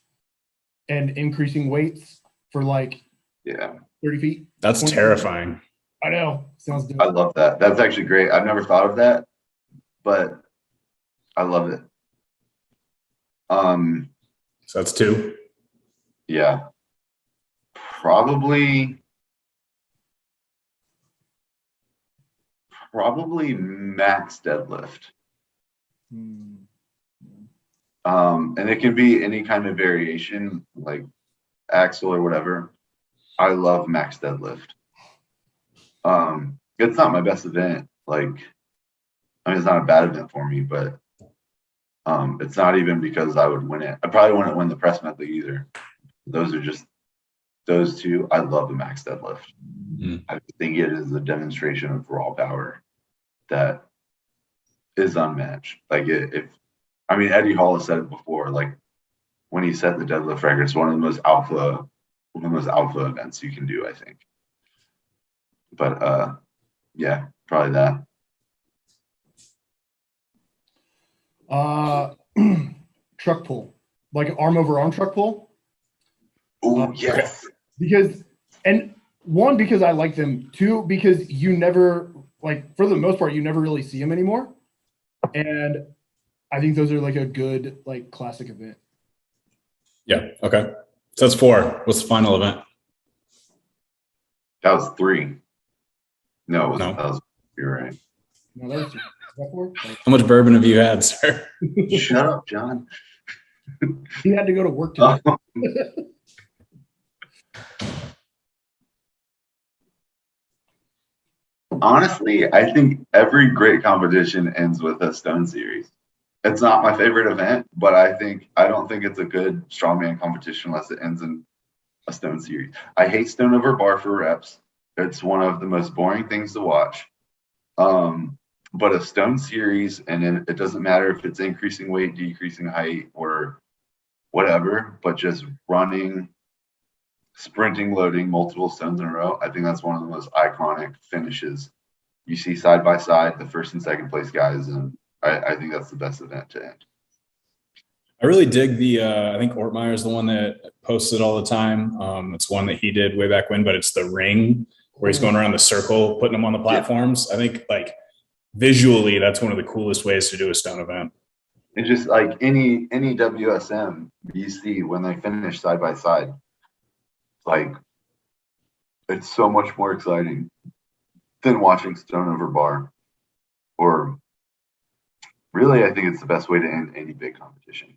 and increasing weights for like 30 feet. That's terrifying. I know. Sounds dope. I love that. That's actually great. I've never thought of that, but I love it. So that's 2. Yeah. Probably max deadlift. And it can be any kind of variation, like axle or whatever. I love max deadlift. It's not my best event. Like, I mean, it's not a bad event for me, but it's not even because I would win it. I probably wouldn't win the press medley either. Those are just those 2. I love the max deadlift. I think it is a demonstration of raw power that is unmatched. Like Eddie Hall has said it before. Like when he set the deadlift record, it's one of the most alpha events you can do, I think. But yeah, probably that. Truck pull, like arm over arm truck pull. Oh yes. Because I like them. 2, because you never, like, for the most part, you never really see them anymore. And I think those are like a good, like, classic event. Yeah. Okay. So that's 4. What's the final event? That was 3. No. That was, you're right. No, that was 2. That 4? How much bourbon have you had, sir? Shut up, John. He had to go to work today. Honestly, I think every great competition ends with a stone series. It's not my favorite event, but I don't think it's a good strongman competition unless it ends in a stone series. I hate stone over bar for reps. It's one of the most boring things to watch. But a stone series, and it doesn't matter if it's increasing weight, decreasing height, or whatever, but just running, sprinting, loading multiple stones in a row. I think that's one of the most iconic finishes you see side by side, the first and second place guys, and I think that's the best event to end. I really dig the, I think Ortmeyer is the one that posts it all the time. It's one that he did way back when, but it's the ring where he's going around the circle, putting them on the platforms. Yeah. I think like visually, that's one of the coolest ways to do a stone event. And just like any WSM you see when they finish side by side, like it's so much more exciting than watching stone over bar. Or really, I think it's the best way to end any big competition.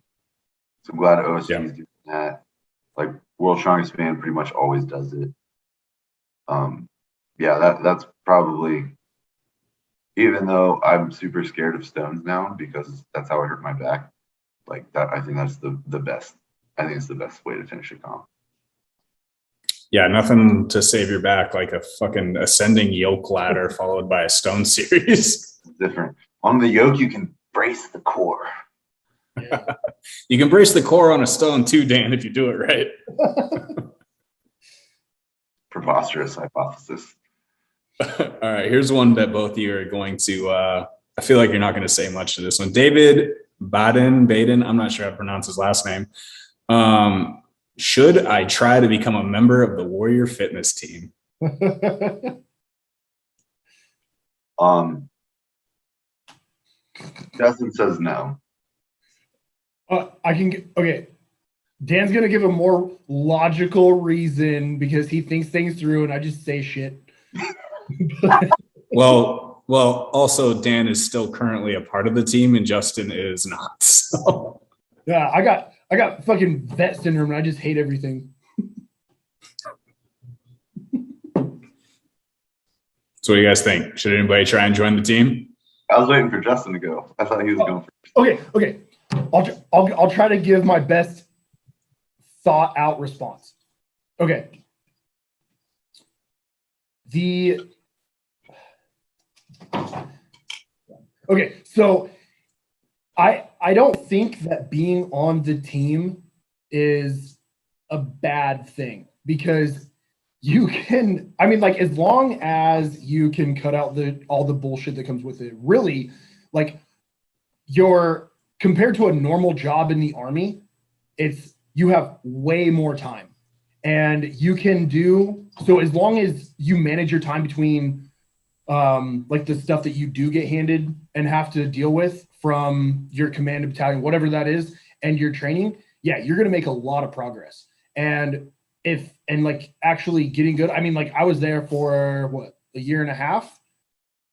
So I'm glad OSG is doing that. Like World Strongest Man pretty much always does it. That's probably, even though I'm super scared of stones now because that's how I hurt my back. Like that, I think that's the best. I think it's the best way to finish a comp. Yeah, nothing to save your back like a fucking ascending yoke ladder followed by a stone series. It's different. On the yoke, you can brace the core. Yeah. You can brace the core on a stone too, Dan, if you do it right. Preposterous hypothesis. All right, here's one that both of you are going to, I feel like you're not going to say much to this one. David Baden, I'm not sure how to pronounce his last name. Should I try to become a member of the Warrior Fitness team? Justin says no. Okay. Dan's going to give a more logical reason because he thinks things through and I just say shit. Well, also Dan is still currently a part of the team and Justin is not. So. Yeah, I got fucking vet syndrome and I just hate everything. So what do you guys think? Should anybody try and join the team? I was waiting for Justin to go. I thought he was going first. Okay. I'll try to give my best thought out response. Okay. So I don't think that being on the team is a bad thing because you can, I mean, like, as long as you can cut out all the bullshit that comes with it, really, like, you're compared to a normal job in the Army, you have way more time. And you can do, so as long as you manage your time between like the stuff that you do get handed and have to deal with from your command battalion, whatever that is, and your training, yeah, you're going to make a lot of progress. And like actually getting good. I mean, like I was there for what, a year and a half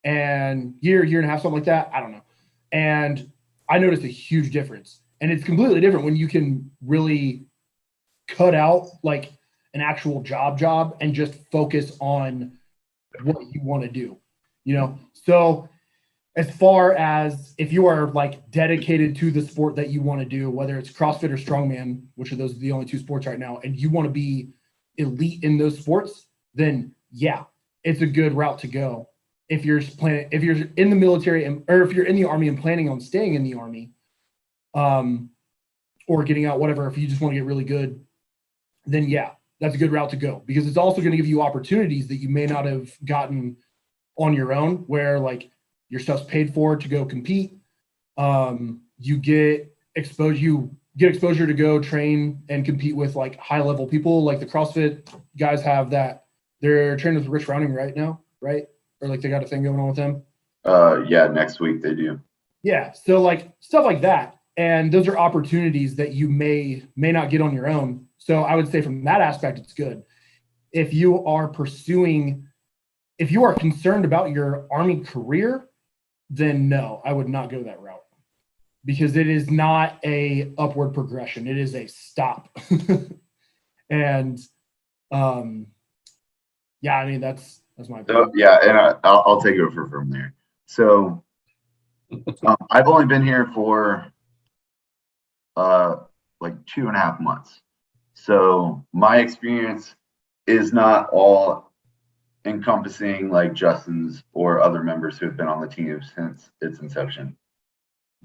and year and a half, something like that. I don't know. And I noticed a huge difference. And it's completely different when you can really cut out like an actual job and just focus on what you want to do, you know? So as far as if you are like dedicated to the sport that you want to do, whether it's CrossFit or strongman, which are the only two sports right now, and you want to be elite in those sports, then yeah, it's a good route to go. If you're in the military or if you're in the Army and planning on staying in the Army, or getting out, whatever, if you just want to get really good, then yeah, that's a good route to go because it's also going to give you opportunities that you may not have gotten on your own, where like your stuff's paid for to go compete. You get exposure to go train and compete with like high level people. Like the CrossFit guys have that. They're training with Rich Rounding right now, right? Or like they got a thing going on with them. Yeah, next week they do. Yeah. So like stuff like that. And those are opportunities that you may not get on your own. So I would say from that aspect, it's good. If you are concerned about your Army career, then no, I would not go that route because it is not a upward progression. It is a stop. And yeah, I mean, that's my opinion. So, yeah, and I'll take over from there. So I've only been here for like 2.5 months. So my experience is not all encompassing like Justin's or other members who have been on the team since its inception.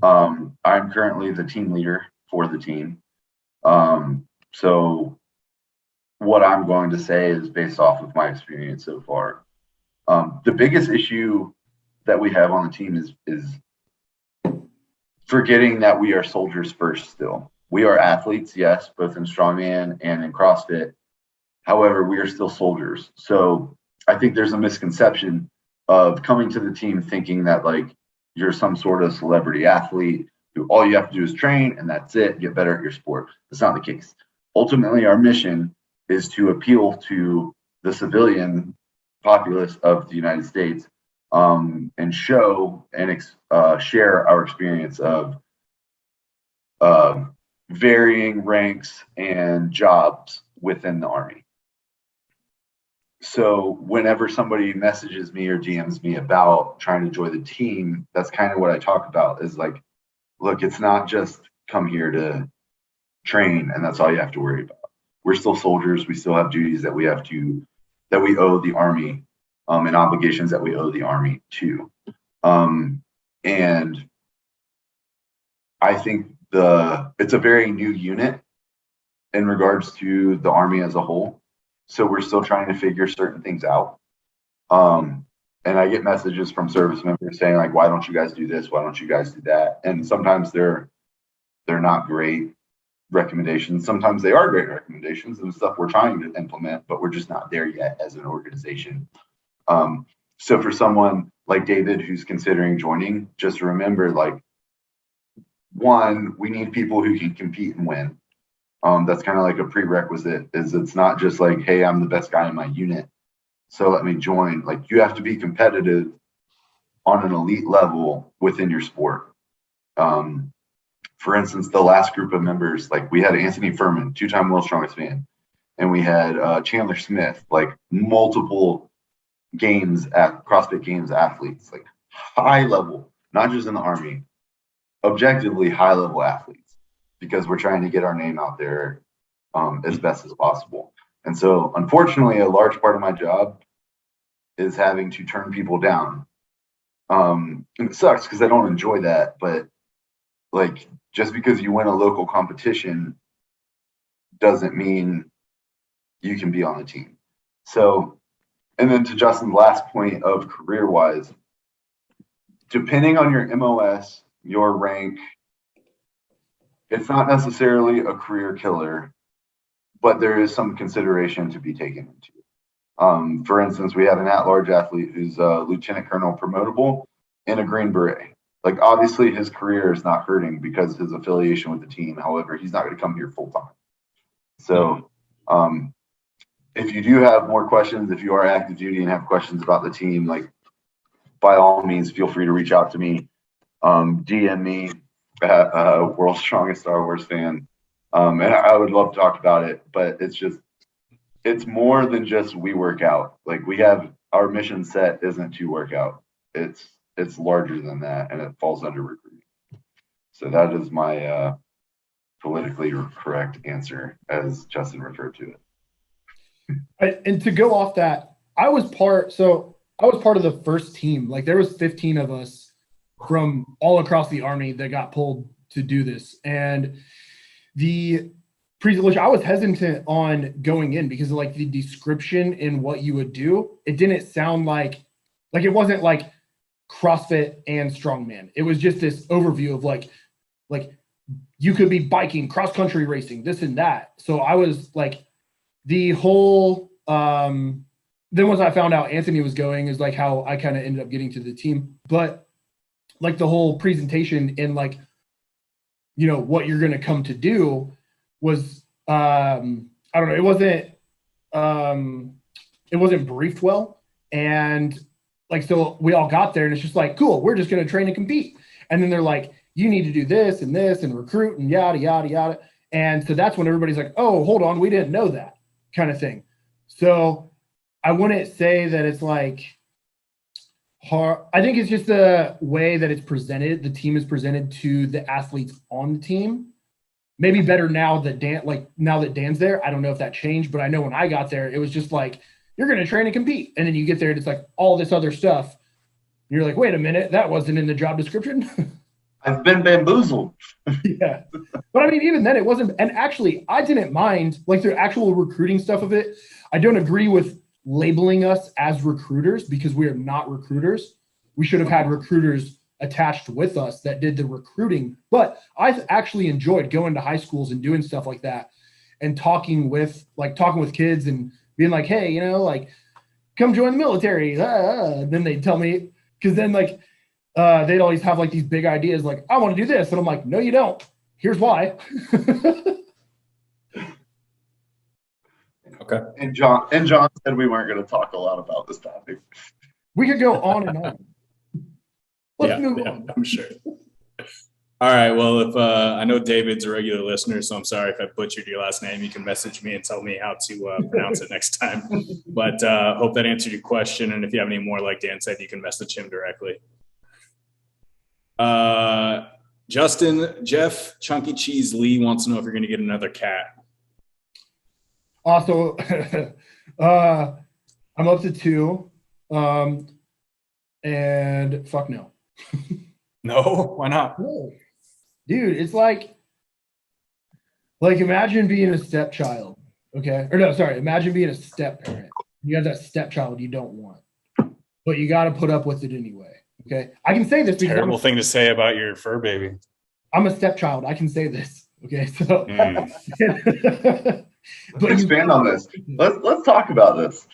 I'm currently the team leader for the team. So what I'm going to say is based off of my experience so far. The biggest issue that we have on the team is forgetting that we are soldiers first still. We are athletes, yes, both in strongman and in CrossFit. However, we are still soldiers. So I think there's a misconception of coming to the team thinking that like you're some sort of celebrity athlete who all you have to do is train and that's it, get better at your sport. That's not the case. Ultimately, our mission is to appeal to the civilian populace of the United States and show and share our experience of varying ranks and jobs within the Army. So whenever somebody messages me or DMs me about trying to join the team, that's kind of what I talk about is like, look, it's not just come here to train and that's all you have to worry about. We're still soldiers. We still have duties that we owe the Army and obligations that we owe the Army to. And I think it's a very new unit in regards to the Army as a whole. So we're still trying to figure certain things out. And I get messages from service members saying like, why don't you guys do this? Why don't you guys do that? And sometimes they're not great recommendations. Sometimes they are great recommendations and stuff we're trying to implement, but we're just not there yet as an organization. So for someone like David who's considering joining, just remember like, one, we need people who can compete and win. That's kind of like a prerequisite is it's not just like, hey, I'm the best guy in my unit, so let me join. Like you have to be competitive on an elite level within your sport. For instance, the last group of members, like we had Anthony Furman, 2-time world's strongest man, and we had Chandler Smith, like multiple games at CrossFit Games athletes, like high level, not just in the Army, objectively high level athletes, because we're trying to get our name out there as best as possible. And so, unfortunately, a large part of my job is having to turn people down. And it sucks because I don't enjoy that, but like just because you win a local competition doesn't mean you can be on the team. So, and then to Justin's last point of career-wise, depending on your MOS, your rank, it's not necessarily a career killer, but there is some consideration to be taken into. For instance, we have an at-large athlete who's a lieutenant colonel promotable and a Green Beret. Like, obviously, his career is not hurting because of his affiliation with the team. However, he's not going to come here full-time. So if you do have more questions, if you are active duty and have questions about the team, like, by all means, feel free to reach out to me. DM me at World's Strongest Star Wars Fan. And I would love to talk about it, but it's more than just we work out. Like, we have our mission set isn't to work out. It's larger than that, and it falls under recruiting. So that is my politically correct answer, as Justin referred to it. And to go off that, I was part of the first team. Like there was 15 of us from all across the Army that got pulled to do this. And the pre-selection, I was hesitant on going in because of like the description in what you would do. It didn't sound like it wasn't like CrossFit and strongman. It was just this overview of like you could be biking, cross-country racing, this and that. So I was like, the whole then once I found out Anthony was going is like how I kind of ended up getting to the team. But like the whole presentation and like, you know, what you're going to come to do was I don't know, it wasn't briefed well. And like, so we all got there and it's just like, cool, we're just going to train and compete. And then they're like, you need to do this and recruit and yada, yada, yada. And so that's when everybody's like, oh, hold on, we didn't know that kind of thing. So I wouldn't say that it's like hard. I think it's just the way that it's presented. The team is presented to the athletes on the team. Maybe better now that Dan's there. I don't know if that changed, but I know when I got there, it was just like, you're going to train and compete. And then you get there and it's like all this other stuff. And you're like, wait a minute, that wasn't in the job description. I've been bamboozled. Yeah. But I mean, even then it wasn't, and actually I didn't mind like the actual recruiting stuff of it. I don't agree with labeling us as recruiters because we are not recruiters. We should have had recruiters attached with us that did the recruiting. But I actually enjoyed going to high schools and doing stuff like that and talking with kids and being like, hey, you know, like come join the military. And then they'd tell me, because then like they'd always have like these big ideas like, I want to do this. And I'm like, no, you don't. Here's why. Okay. And John said we weren't going to talk a lot about this topic. We could go on and on. Let's move on. I'm sure. All right. Well, if I know David's a regular listener, so I'm sorry if I butchered your last name. You can message me and tell me how to pronounce it next time. But hope that answered your question. And if you have any more, like Dan said, you can message him directly. Justin, Jeff, Chunky Cheese Lee wants to know if you're going to get another cat. Also, I'm up to 2. And fuck no. No, why not? No. Dude, it's like imagine being a stepchild, okay? Or no, sorry, imagine being a step parent. You have that stepchild you don't want, but you got to put up with it anyway, okay? I can say this because Terrible thing to say about your fur baby. I'm a stepchild. I can say this, okay? So, Let's expand on this. Let's talk about this.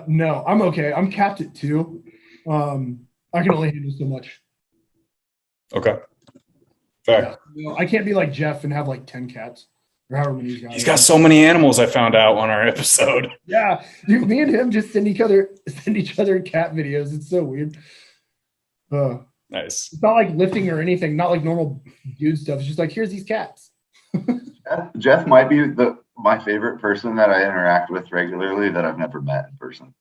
No, I'm okay. I'm capped at 2. I can only handle so much. Okay. Fair. Yeah. I can't be like Jeff and have like 10 cats or however many he's got. He's got so many animals, I found out on our episode. Yeah, dude, me and him just send each other cat videos. It's so weird. Nice. It's not like lifting or anything, not like normal dude stuff. It's just like, here's these cats. Jeff might be my favorite person that I interact with regularly that I've never met in person.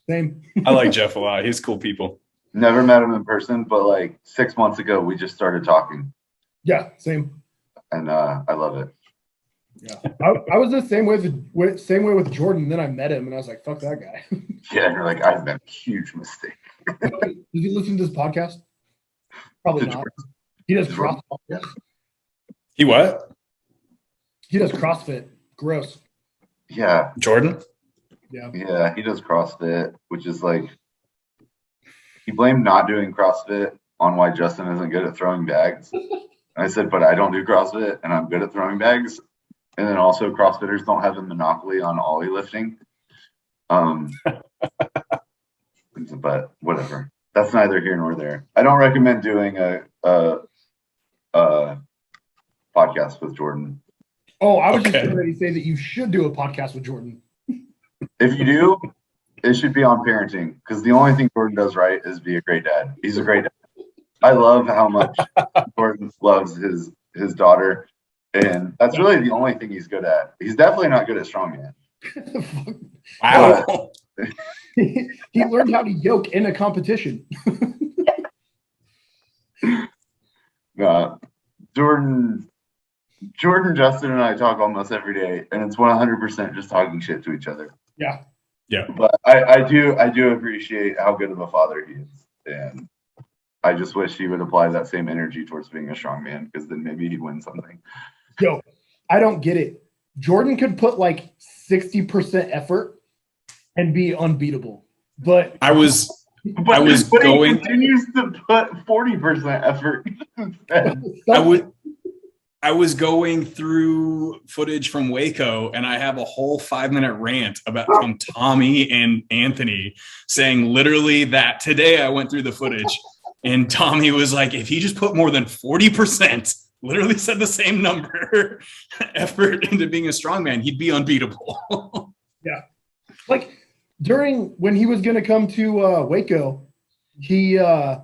Same. I like Jeff a lot. He's cool people. Never met him in person, but like 6 months ago, we just started talking. Yeah, same. And I love it. Yeah, I was the same way with Jordan. Then I met him, and I was like, "Fuck that guy." Yeah, you're like, I've made a huge mistake. Did you listen to this podcast? Probably not. He does CrossFit. He what? He does CrossFit. Gross. Yeah. Jordan? Yeah. Yeah, he does CrossFit, which is like, he blamed not doing CrossFit on why Justin isn't good at throwing bags. And I said, but I don't do CrossFit and I'm good at throwing bags. And then also CrossFitters don't have a monopoly on ollie lifting. But whatever. That's neither here nor there. I don't recommend doing a podcast with Jordan. Oh, I was just ready to say that you should do a podcast with Jordan. If you do, it should be on parenting, because the only thing Jordan does right is be a great dad. He's a great dad. I love how much Jordan loves his daughter, and that's really the only thing he's good at. He's definitely not good at strongman. Wow. He learned how to yoke in a competition. Jordan, Justin, and I talk almost every day, and it's 100% just talking shit to each other. Yeah. Yeah. But I do appreciate how good of a father he is, and I just wish he would apply that same energy towards being a strongman, because then maybe he'd win something. Yo, I don't get it. Jordan could put like 60% effort and be unbeatable, but I was but going. He continues to put 40% effort. I was going through footage from Waco, and I have a whole 5-minute rant from Tommy and Anthony saying literally that today. I went through the footage, and Tommy was like, "If he just put more than 40%." Literally said the same number effort into being a strongman, he'd be unbeatable. Yeah. Like when he was going to come to Waco, he I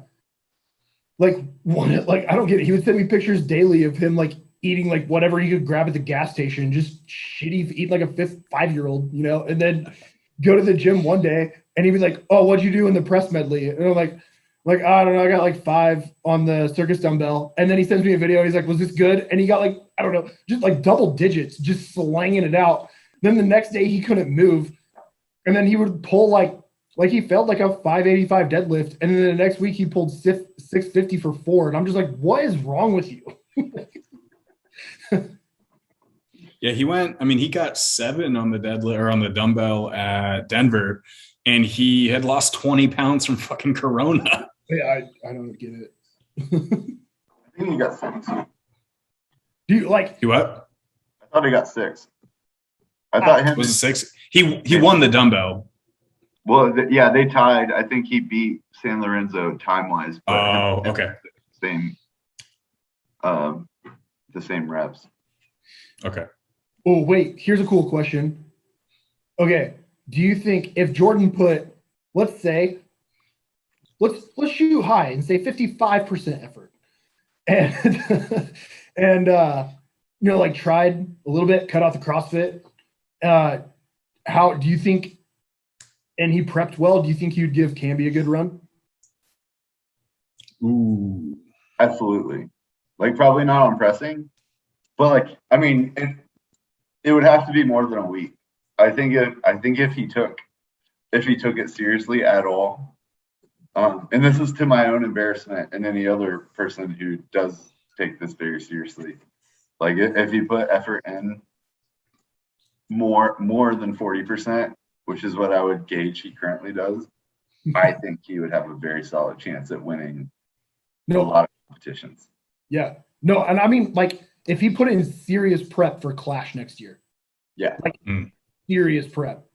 don't get it. He would send me pictures daily of him like eating like whatever he could grab at the gas station, just eat like a 5-year-old, you know, and then go to the gym one day and he'd be like, "Oh, what'd you do in the press medley?" And I'm like, I don't know, I got like 5 on the circus dumbbell. And then he sends me a video. He's like, "Was this good?" And he got like, I don't know, just like double digits, just slanging it out. Then the next day he couldn't move. And then he would pull like Like he failed like a 585 deadlift, and then the next week he pulled 650 for 4, and I'm just like, what is wrong with you? Yeah, he went. I mean, he got 7 on the deadlift or on the dumbbell at Denver, and he had lost 20 pounds from fucking Corona. Yeah, I don't get it. I think he got 6. Do you like? You what? I thought he got 6. I thought him. Was it 6? He won the dumbbell. Well, yeah, they tied. I think he beat San Lorenzo time wise. Oh, okay. Same, the same reps. Okay. Oh, wait, here's a cool question. Okay, do you think if Jordan put, let's shoot high and say 55% effort, and and like tried a little bit, cut out the CrossFit, how do you think? And he prepped well. Do you think you'd give Camby a good run? Ooh. Absolutely. Like probably not on pressing, but like I mean, it would have to be more than a week. I think if he took it seriously at all, and this is to my own embarrassment and any other person who does take this very seriously. Like if he put effort in more than 40%, which is what I would gauge he currently does, I think he would have a very solid chance at winning a lot of competitions. Yeah. No, and I mean, like, if he put in serious prep for Clash next year, Yeah. like serious prep,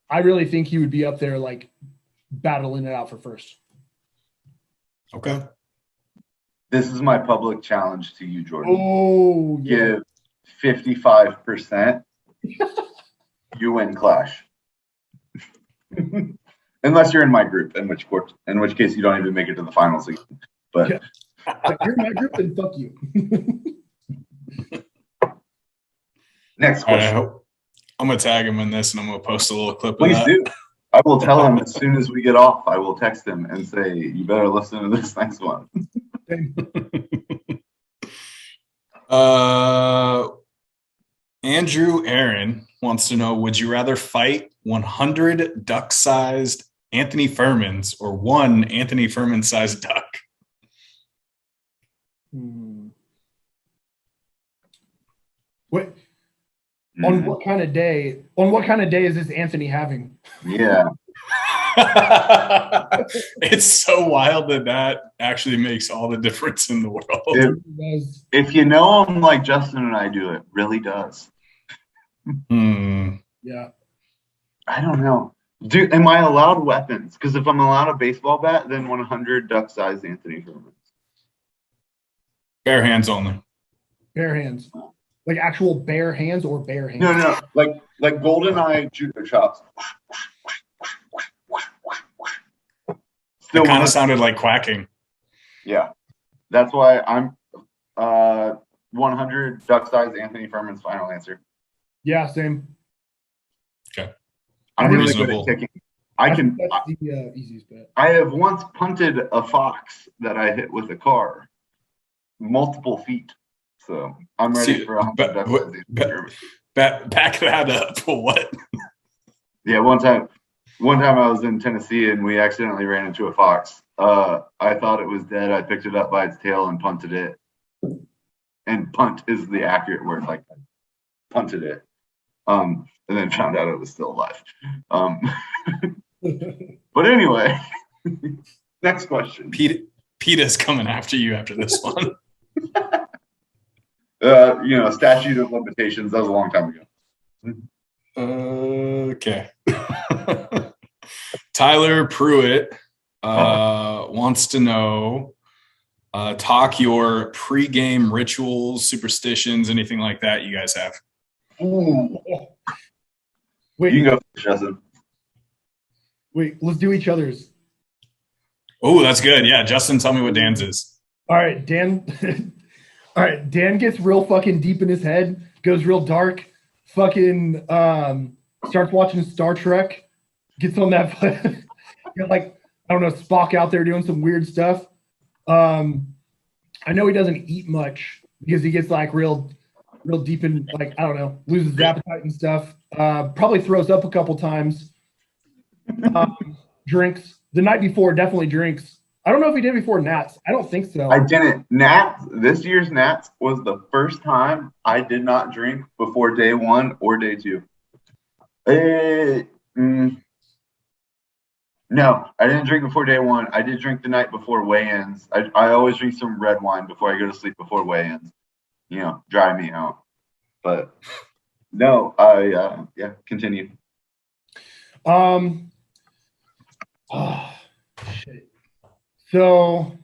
I really think he would be up there, like, battling it out for first. Okay. This is my public challenge to you, Jordan. Oh, yeah. Give 55%, you win Clash. Unless you're in my group, in which case you don't even make it to the finals again. But Yeah. If you're in my group, then fuck you. Next question. I'm gonna tag him in this, and I'm gonna post a little clip. Please of that. do. I will tell him as soon as we get off. I will text him and say, "You better listen to this next one." Andrew Aaron wants to know: would you rather fight 100 duck-sized Anthony Furmans or 1 Anthony Furman-sized duck? What? On what kind of day? On what kind of day is this Anthony having? Yeah. It's so wild that actually makes all the difference in the world. If you know him like Justin and I do, it really does. Yeah. I don't know. Am I allowed weapons? Because if I'm allowed a baseball bat, then 100 duck-sized Anthony Furman. Bare hands only. Bare hands. Like actual bare hands or bare hands? No. Like GoldenEye judo chops. It kind of sounded like quacking. Yeah. That's why I'm 100 duck-sized Anthony Furman's final answer. Yeah, same. Okay. I'm really good at kicking. That's the easiest bet. I have once punted a fox that I hit with a car multiple feet. So I'm ready for 100 duck-sized. Back that up. What? Yeah, one time I was in Tennessee and we accidentally ran into a fox. I thought it was dead. I picked it up by its tail and punted it. And punt is the accurate word, like punted it. And then found out it was still alive. But anyway, next question. PETA's coming after you after this one. Statute of limitations. That was a long time ago. Okay. Tyler Pruitt wants to know, talk your pre-game rituals, superstitions, anything like that you guys have. Ooh. Wait, you can go first, Justin. Wait, let's do each other's. Oh, that's good. Yeah, Justin, tell me what Dan's is. All right, Dan. All right, Dan gets real fucking deep in his head, goes real dark, fucking starts watching Star Trek, gets on that, like, I don't know, Spock out there doing some weird stuff. I know he doesn't eat much because he gets like real deep in, like, I don't know, loses his appetite and stuff. Probably throws up a couple times. Drinks. The night before, definitely drinks. I don't know if he did before Nats. I don't think so. I didn't. Nats, this year's Nats was the first time I did not drink before day 1 or day 2. No, I didn't drink before day 1. I did drink the night before weigh-ins. I always drink some red wine before I go to sleep before weigh-ins. Dry me out. But no, continue. Oh, shit. So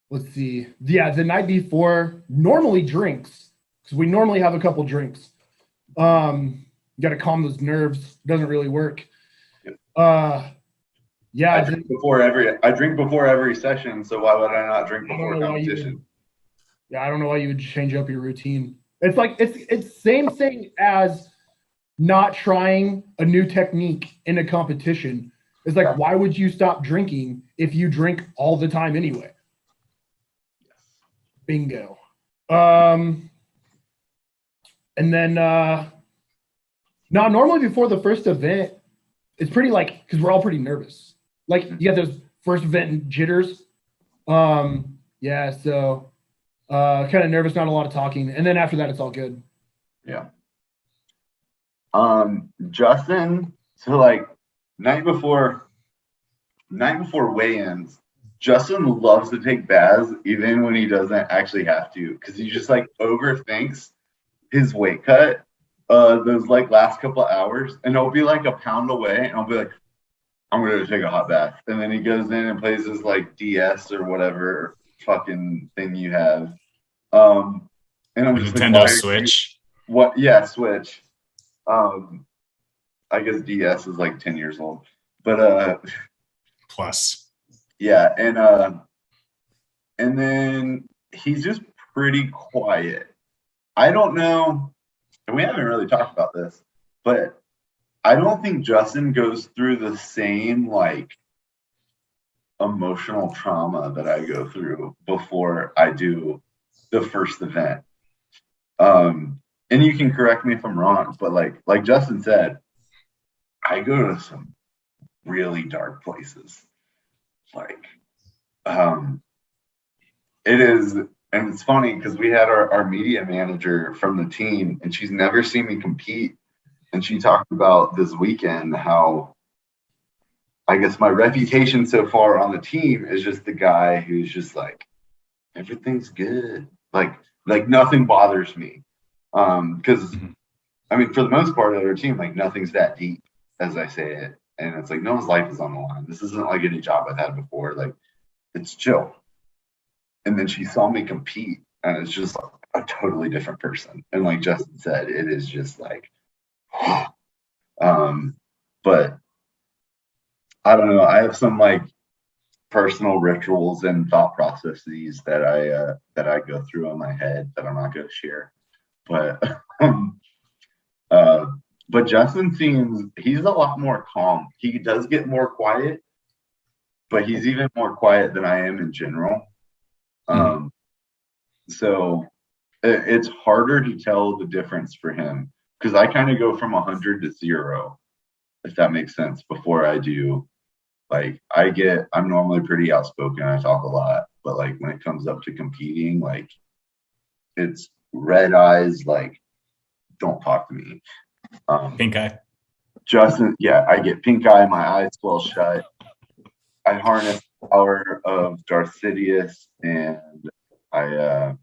let's see. Yeah, the night before, normally drinks, because we normally have a couple drinks. You got to calm those nerves. Doesn't really work. Yeah. I drink before every session, so why would I not drink before competition? I don't know why you would change up your routine. It's like it's same thing as not trying a new technique in a competition. It's like, why would you stop drinking if you drink all the time anyway? Bingo. And then normally before the first event, it's pretty because we're all pretty nervous. You get those first event jitters. So kind of nervous, not a lot of talking. And then after that, it's all good. Yeah. Justin, so night before weigh-ins, Justin loves to take baths even when he doesn't actually have to, because he just overthinks his weight cut those last couple of hours, and it'll be a pound away, and I'll be like, I'm gonna take a hot bath, and then he goes in and plays his DS or whatever fucking thing you have, and I'm just Nintendo Switch. What? Yeah, Switch. I guess DS is 10 years old, but plus. Yeah, and then he's just pretty quiet. I don't know, and we haven't really talked about this, but I don't think Justin goes through the same emotional trauma that I go through before I do the first event. And you can correct me if I'm wrong, but like Justin said, I go to some really dark places. It is, and it's funny because we had our media manager from the team, and she's never seen me compete. And she talked about this weekend how, I guess, my reputation so far on the team is just the guy who's just everything's good. Nothing bothers me. Because I mean, for the most part of our team, nothing's that deep, as I say it. And it's no one's life is on the line. This isn't any job I've had before. It's chill. And then she saw me compete, and it's just a totally different person. And like Justin said, it is just but I don't know. I have some personal rituals and thought processes that I go through in my head that I'm not going to share. But Justin he's a lot more calm. He does get more quiet, but he's even more quiet than I am in general. So it's harder to tell the difference for him, because I kind of go from 100 to 0, if that makes sense, before I do. I'm normally pretty outspoken. I talk a lot, but when it comes up to competing, it's red eyes, don't talk to me. Pink eye. Justin, yeah, I get pink eye, my eyes swell shut. I harness the power of Darth Sidious, and I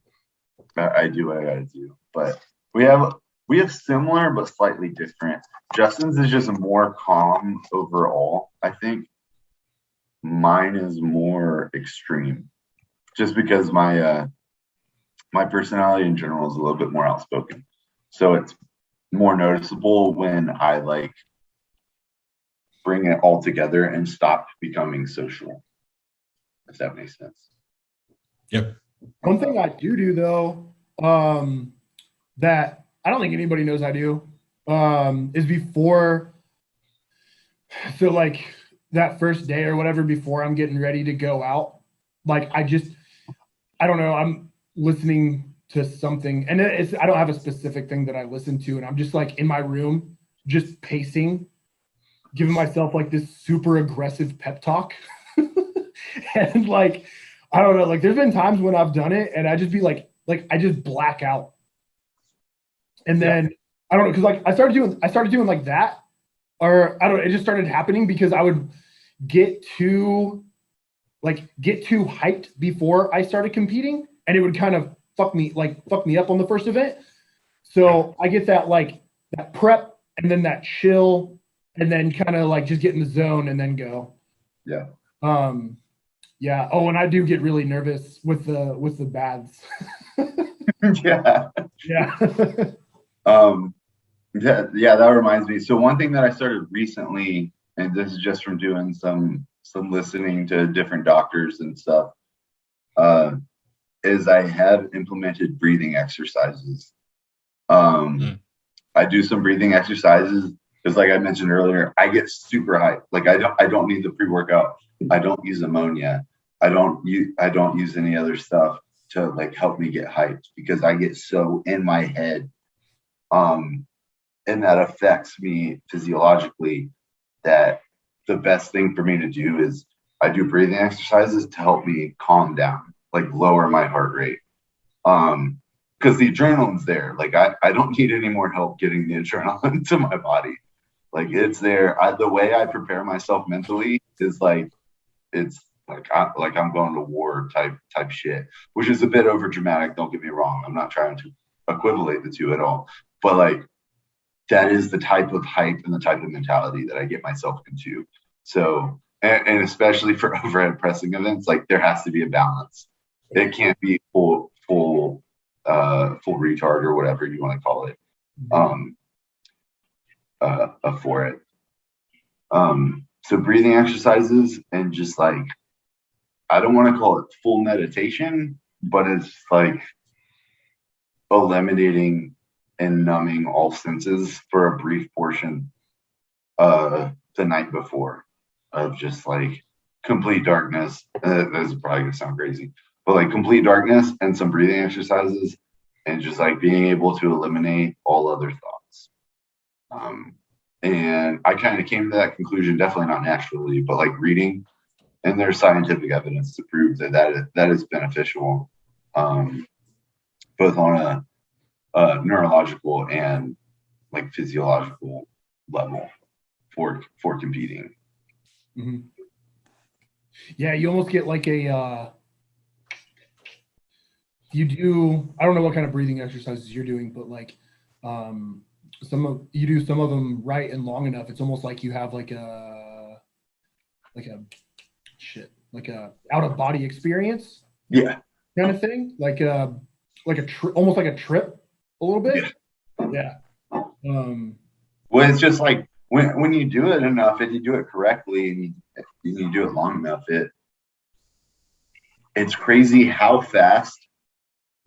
do what I gotta do. But we have similar but slightly different. Justin's is just more calm overall. I think mine is more extreme, just because my personality in general is a little bit more outspoken. So it's more noticeable when I bring it all together and stop becoming social, if that makes sense. Yep. One thing I do though, that I don't think anybody knows I do, is before, so that first day or whatever, before I'm getting ready to go out, I don't know, I'm listening to something, and I don't have a specific thing that I listen to, and I'm just in my room, just pacing, giving myself like this super aggressive pep talk. And like, I don't know, like there's been times when I've done it and I just be like I just black out. And then I don't know, because like I started doing like that, or I don't know, it just started happening because I would get too hyped before I started competing, and it would kind of fuck me up on the first event. So I get that prep and then that chill and then kind of like just get in the zone and then go. Yeah. Yeah. Oh, and I do get really nervous with the baths. Yeah. Yeah. That reminds me. So one thing that I started recently, and this is just from doing some listening to different doctors and stuff, is I have implemented breathing exercises. I do some breathing exercises because, like I mentioned earlier, I get super hyped. Like I don't need the pre-workout. I don't use ammonia. I don't use any other stuff to like help me get hyped because I get so in my head. And that affects me physiologically that the best thing for me to do is I do breathing exercises to help me calm down, like lower my heart rate. Because the adrenaline's there. Like I don't need any more help getting the adrenaline to my body. Like it's there. The way I prepare myself mentally is like it's like I'm going to war type shit, which is a bit over dramatic. Don't get me wrong. I'm not trying to equivalate the two at all, but like that is the type of hype and the type of mentality that I get myself into. So, and especially for overhead pressing events, like there has to be a balance. It can't be full retard or whatever you want to call it. For it. So breathing exercises and just like, I don't want to call it full meditation, but it's like eliminating and numbing all senses for a brief portion the night before of just like complete darkness. This is probably gonna sound crazy, but like complete darkness and some breathing exercises and just like being able to eliminate all other thoughts. And I kind of came to that conclusion, definitely not naturally, but like reading, and there's scientific evidence to prove that is beneficial, both on a neurological and like physiological level for competing. Mm-hmm. Yeah, you almost get like a you do, I don't know what kind of breathing exercises you're doing, but like you do some of them right and long enough, it's almost like you have like a out of body experience. Yeah. Kind of thing, like almost like a trip a little bit. Yeah. Well, it's just like when you do it enough and you do it correctly and you do it long enough, it's crazy how fast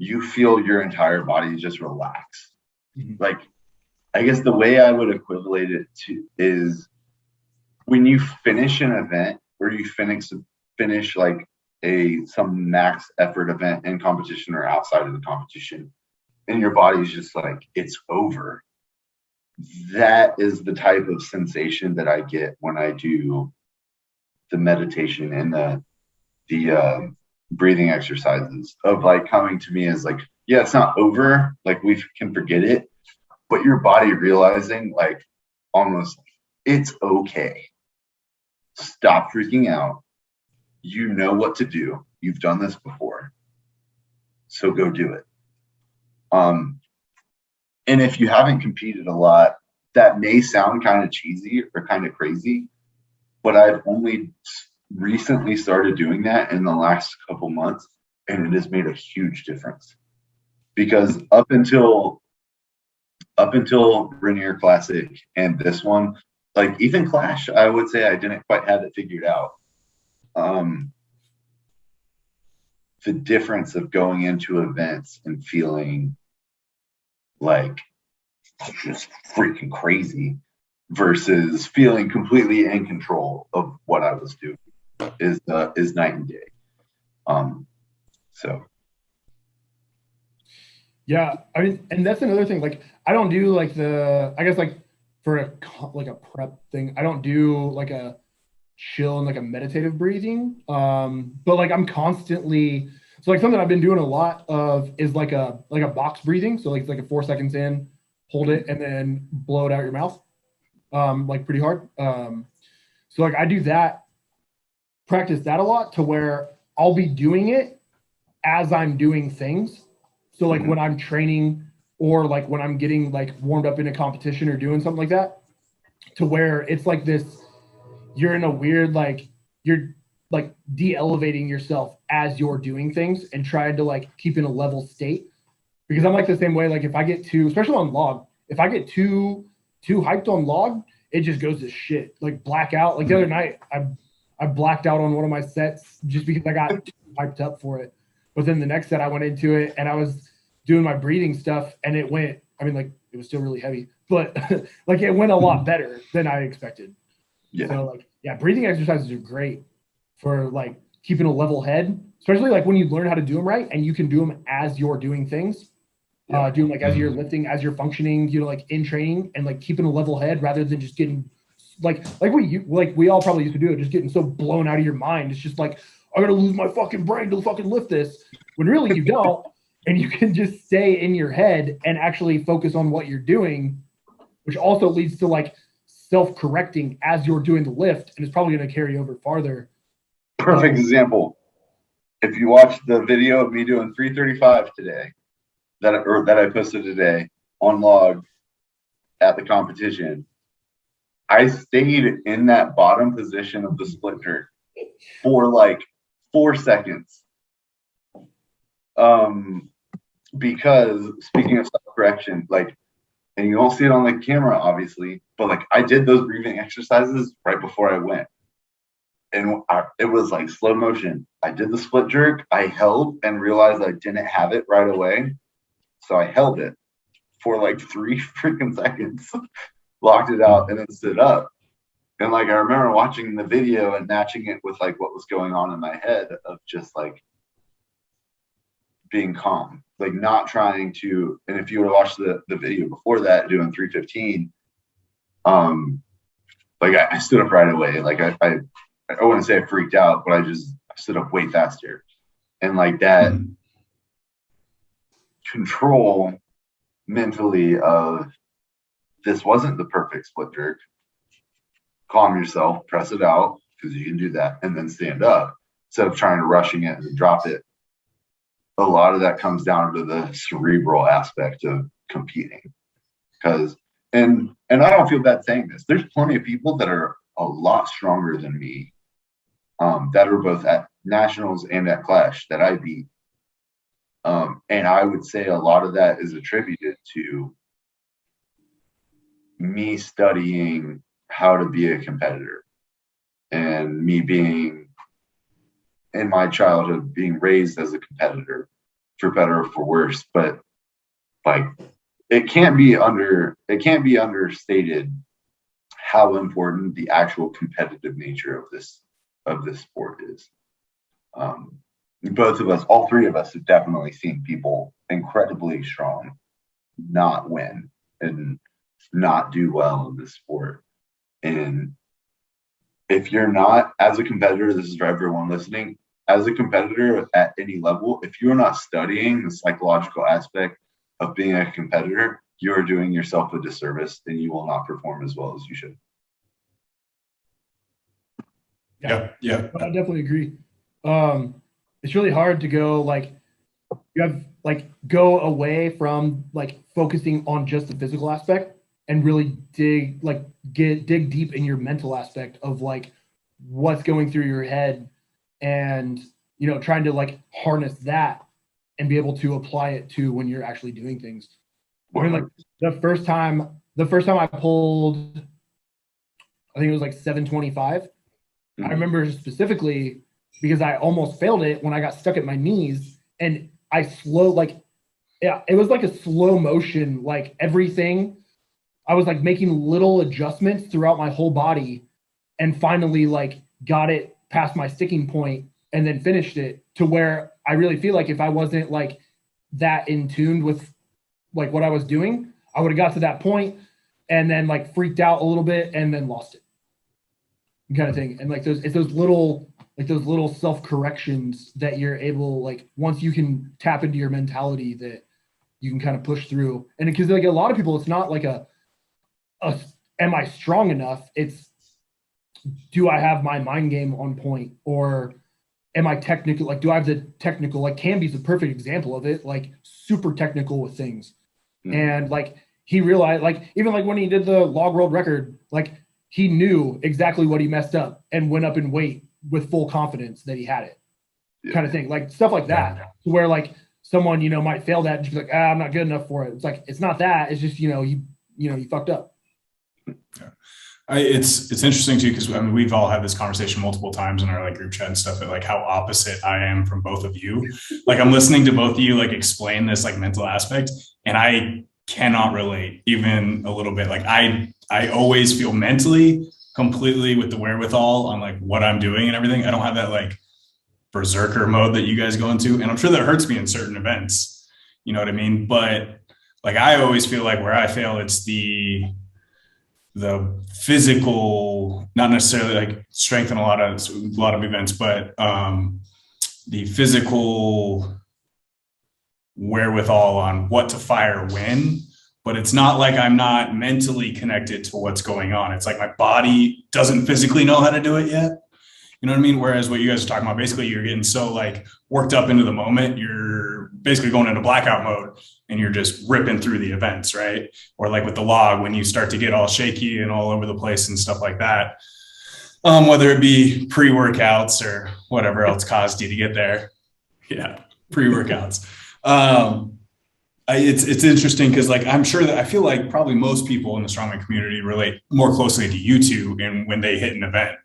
you feel your entire body just relax. Mm-hmm. Like, I guess the way I would equivalent it to is when you finish an event or you finish like some max effort event in competition or outside of the competition, and your body's just like, it's over. That is the type of sensation that I get when I do the meditation and the breathing exercises of like coming to me as like, yeah, it's not over, like we can forget it, but your body realizing like almost it's okay. Stop freaking out. You know what to do. You've done this before. So go do it. And if you haven't competed a lot, that may sound kind of cheesy or kind of crazy, but I've only recently started doing that in the last couple months, and it has made a huge difference. Because up until Rainier Classic and this one, like even Clash, I would say I didn't quite have it figured out. The difference of going into events and feeling like just freaking crazy versus feeling completely in control of what I was doing is night and day. So yeah, I mean, and that's another thing. Like, I don't do like I guess like like a prep thing. I don't do like a chill and like a meditative breathing. But like I'm constantly, so like something I've been doing a lot of is like a box breathing. So like it's like a 4 seconds in, hold it, and then blow it out your mouth. Like pretty hard. So like I do that, practice that a lot to where I'll be doing it as I'm doing things. So like when I'm training or like when I'm getting like warmed up in a competition or doing something like that, to where it's like this, you're in a weird, like you're like de-elevating yourself as you're doing things and trying to like keep in a level state. Because I'm like the same way, like if I get too, especially on log, if I get too hyped on log, it just goes to shit, like blackout. Like the other night, I blacked out on one of my sets just because I got too hyped up for it. But then the next set I went into it and I was doing my breathing stuff and it went, I mean, like it was still really heavy, but like it went a lot better than I expected. Yeah. So like, yeah, breathing exercises are great for like keeping a level head, especially like when you learn how to do them right and you can do them as you're doing things. Do them like as you're lifting, as you're functioning, you know, like in training and like keeping a level head rather than just getting like we all probably used to do it, just getting so blown out of your mind. It's just like, I gotta lose my fucking brain to fucking lift this. When really you don't, and you can just stay in your head and actually focus on what you're doing, which also leads to like self-correcting as you're doing the lift, and it's probably going to carry over farther. Perfect example. If you watch the video of me doing 335 today, that I posted today on log at the competition, I stayed in that bottom position of the split jerk for like 4 seconds. Because speaking of self-correction, like, and you don't see it on the camera, obviously, but like I did those breathing exercises right before I went. And it was like slow motion. I did the split jerk. I held and realized I didn't have it right away. So I held it for like 3 freaking seconds, locked it out, and then stood up. And like I remember watching the video and matching it with like what was going on in my head of just like being calm, like not trying to. And if you would have watched the video before that, doing 315, like I stood up right away. Like I wouldn't say I freaked out, but I stood up way faster. And like that control mentally of this wasn't the perfect split jerk. Calm yourself, press it out, because you can do that, and then stand up instead of trying to rushing it and drop it. A lot of that comes down to the cerebral aspect of competing. Because and I don't feel bad saying this. There's plenty of people that are a lot stronger than me, that are both at nationals and at Clash that I beat. And I would say a lot of that is attributed to me studying how to be a competitor and me being, in my childhood, being raised as a competitor, for better or for worse. But like, it can't be understated how important the actual competitive nature of this sport is. Both of us, all three of us, have definitely seen people incredibly strong not win and not do well in this sport. And if you're not, as a competitor, this is for everyone listening, as a competitor at any level, if you're not studying the psychological aspect of being a competitor, you are doing yourself a disservice and you will not perform as well as you should. Yeah. I definitely agree. It's really hard to go like, you have like go away from like focusing on just the physical aspect and really dig deep in your mental aspect of like what's going through your head, and you know, trying to like harness that and be able to apply it to when you're actually doing things. I mean, like the first time I pulled, I think it was like 725. I remember specifically because I almost failed it when I got stuck at my knees, and I it was like a slow motion, like everything. I was like making little adjustments throughout my whole body, and finally like got it past my sticking point and then finished it, to where I really feel like if I wasn't like that in tune with like what I was doing, I would have got to that point and then like freaked out a little bit and then lost it, kind of thing. And like it's those little self corrections that you're able, like once you can tap into your mentality, that you can kind of push through. And because like a lot of people, it's not like a am I strong enough? It's, do I have my mind game on point, or am I technical? Like, do I have the technical? Like Camby's a perfect example of it. Like super technical with things, and like he realized, like even like when he did the log world record, like he knew exactly what he messed up and went up in weight with full confidence that he had it, kind of thing. Like stuff like that, where like someone might fail that and just be like, I'm not good enough for it. It's like it's not that. It's just you fucked up. Yeah. It's interesting too, because I mean we've all had this conversation multiple times in our like group chat and stuff, that like how opposite I am from both of you. Like I'm listening to both of you like explain this like mental aspect, and I cannot relate even a little bit. Like I always feel mentally completely with the wherewithal on like what I'm doing and everything. I don't have that like berserker mode that you guys go into, and I'm sure that hurts me in certain events. You know what I mean? But like I always feel like where I fail, it's the physical, not necessarily like strength in a lot of events, but the physical wherewithal on what to fire when. But it's not like I'm not mentally connected to what's going on. It's like my body doesn't physically know how to do it yet. You know what I mean? Whereas what you guys are talking about, basically you're getting so like worked up into the moment, you're basically going into blackout mode and you're just ripping through the events, right? Or like with the log, when you start to get all shaky and all over the place and stuff like that, whether it be pre-workouts or whatever else caused you to get there. Yeah, pre-workouts. It's interesting because like I'm sure that I feel like probably most people in the strongman community relate more closely to you two and when they hit an event.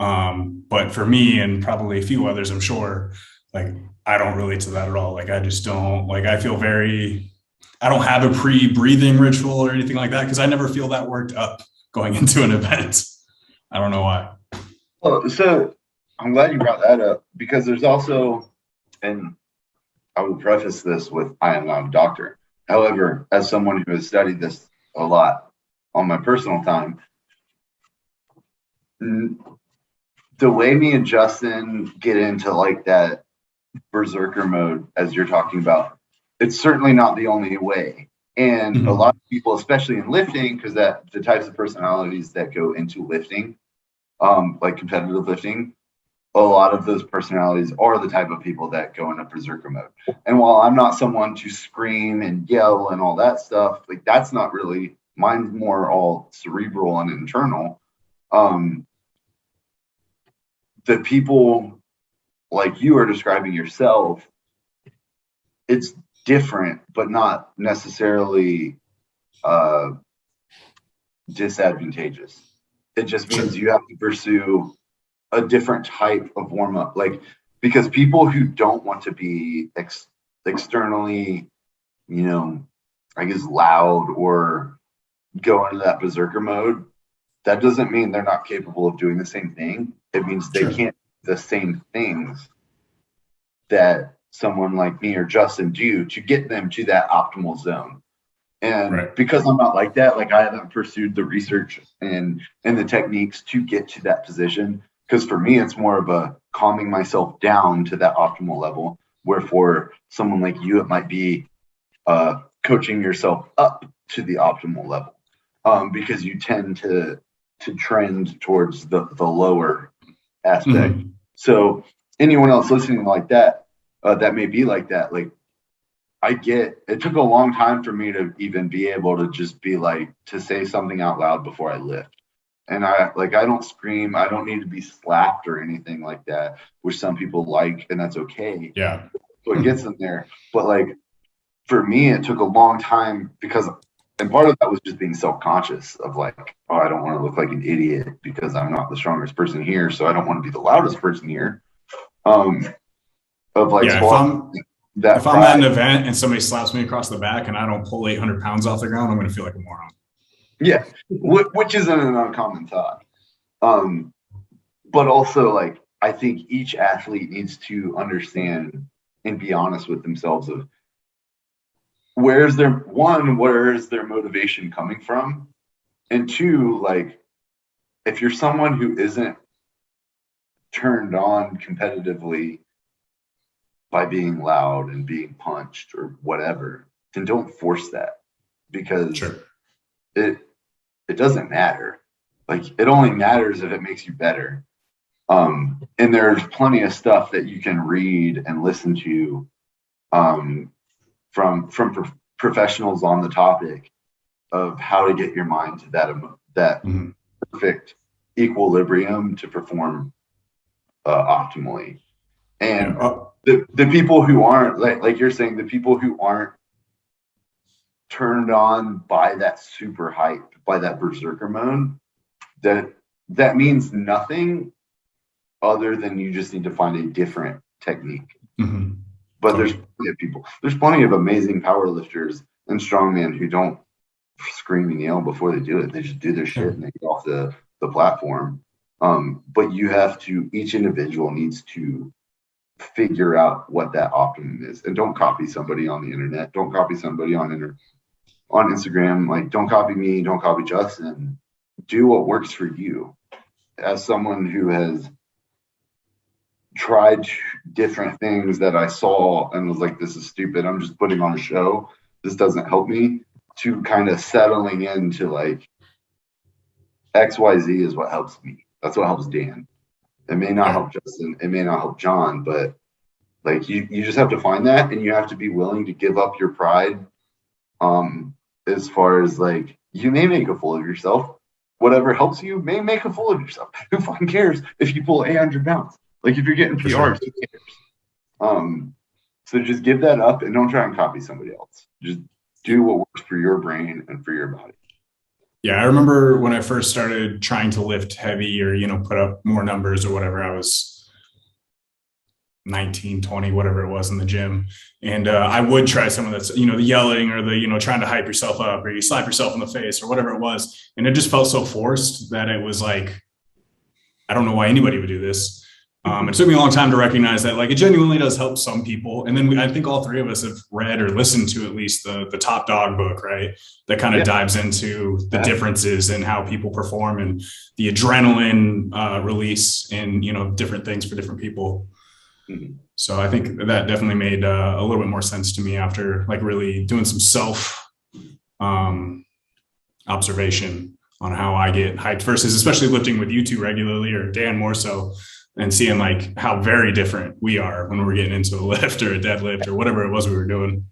But for me and probably a few others, I'm sure, like I don't relate to that at all. Like I just don't, like I feel I don't have a pre-breathing ritual or anything like that because I never feel that worked up going into an event. I don't know why. Well, so I'm glad you brought that up, because there's also, and I will preface this with I am not a doctor. However, as someone who has studied this a lot on my personal time, the way me and Justin get into like that berserker mode, as you're talking about, it's certainly not the only way. And a lot of people, especially in lifting, because that the types of personalities that go into lifting, like competitive lifting, a lot of those personalities are the type of people that go into berserker mode. And while I'm not someone to scream and yell and all that stuff, like that's not really, mine's more all cerebral and internal. The people like you are describing yourself, it's different, but not necessarily disadvantageous. It just means you have to pursue a different type of warm-up, like, because people who don't want to be externally, I guess loud or go into that berserker mode, that doesn't mean they're not capable of doing the same thing. It means they can't do the same things that someone like me or Justin do to get them to that optimal zone. And because I'm not like that, like I haven't pursued the research and the techniques to get to that position. Because for me, it's more of a calming myself down to that optimal level. Where for someone like you, it might be coaching yourself up to the optimal level, because you tend to trend towards the lower aspect. So anyone else listening like that, that may be like that, like I get, it took a long time for me to even be able to just be like, to say something out loud before I lift. And I don't scream. I don't need to be slapped or anything like that, which some people like, and that's okay. Yeah. So it gets them there. But like, for me, it took a long time because, and part of that was just being self-conscious of like, oh, I don't want to look like an idiot because I'm not the strongest person here. So I don't want to be the loudest person here. Of like, yeah, if I'm at an event and somebody slaps me across the back and I don't pull 800 pounds off the ground, I'm going to feel like a moron. Yeah, which isn't an uncommon thought. But also, like, I think each athlete needs to understand and be honest with themselves of where is their motivation coming from? And two, like, if you're someone who isn't turned on competitively by being loud and being punched or whatever, then don't force that, because Sure. it doesn't matter. Like, it only matters if it makes you better. And there's plenty of stuff that you can read and listen to from professionals on the topic of how to get your mind to that Mm-hmm. perfect equilibrium to perform optimally. And the people who aren't, like you're saying, the people who aren't turned on by that super hype, by that berserker mode, that means nothing other than you just need to find a different technique. Mm-hmm. But there's plenty of amazing power lifters and strongmen who don't scream and yell before they do it. They just do their shit and they get off the platform. But each individual needs to figure out what that optimum is, and don't copy somebody on the internet. Don't copy somebody on Instagram. Like, don't copy me. Don't copy Justin. Do what works for you. As someone who has tried different things that I saw and was like, this is stupid, I'm just putting on a show, this doesn't help me, to kind of settling into like XYZ is what helps me. That's what helps Dan. It may not help Justin, it may not help John, but like you just have to find that, and you have to be willing to give up your pride. As far as like, you may make a fool of yourself. Whatever helps you may make a fool of yourself. Who fucking cares if you pull 800 pounds? Like, if you're getting PRs, who cares? So just give that up and don't try and copy somebody else. Just do what works for your brain and for your body. Yeah, I remember when I first started trying to lift heavy or, put up more numbers or whatever, I was 19, 20, whatever it was in the gym. And I would try some of that's, the yelling or the, trying to hype yourself up, or you slap yourself in the face or whatever it was. And it just felt so forced that it was like, I don't know why anybody would do this. It took me a long time to recognize that, like, it genuinely does help some people. And then I think all three of us have read or listened to at least the Top Dog book, right? That kind of dives into the differences in how people perform and the adrenaline release and, different things for different people. Mm-hmm. So I think that definitely made a little bit more sense to me after like really doing some self observation on how I get hyped versus especially lifting with you two regularly, or Dan more so, and seeing like how very different we are when we're getting into a lift or a deadlift or whatever it was we were doing.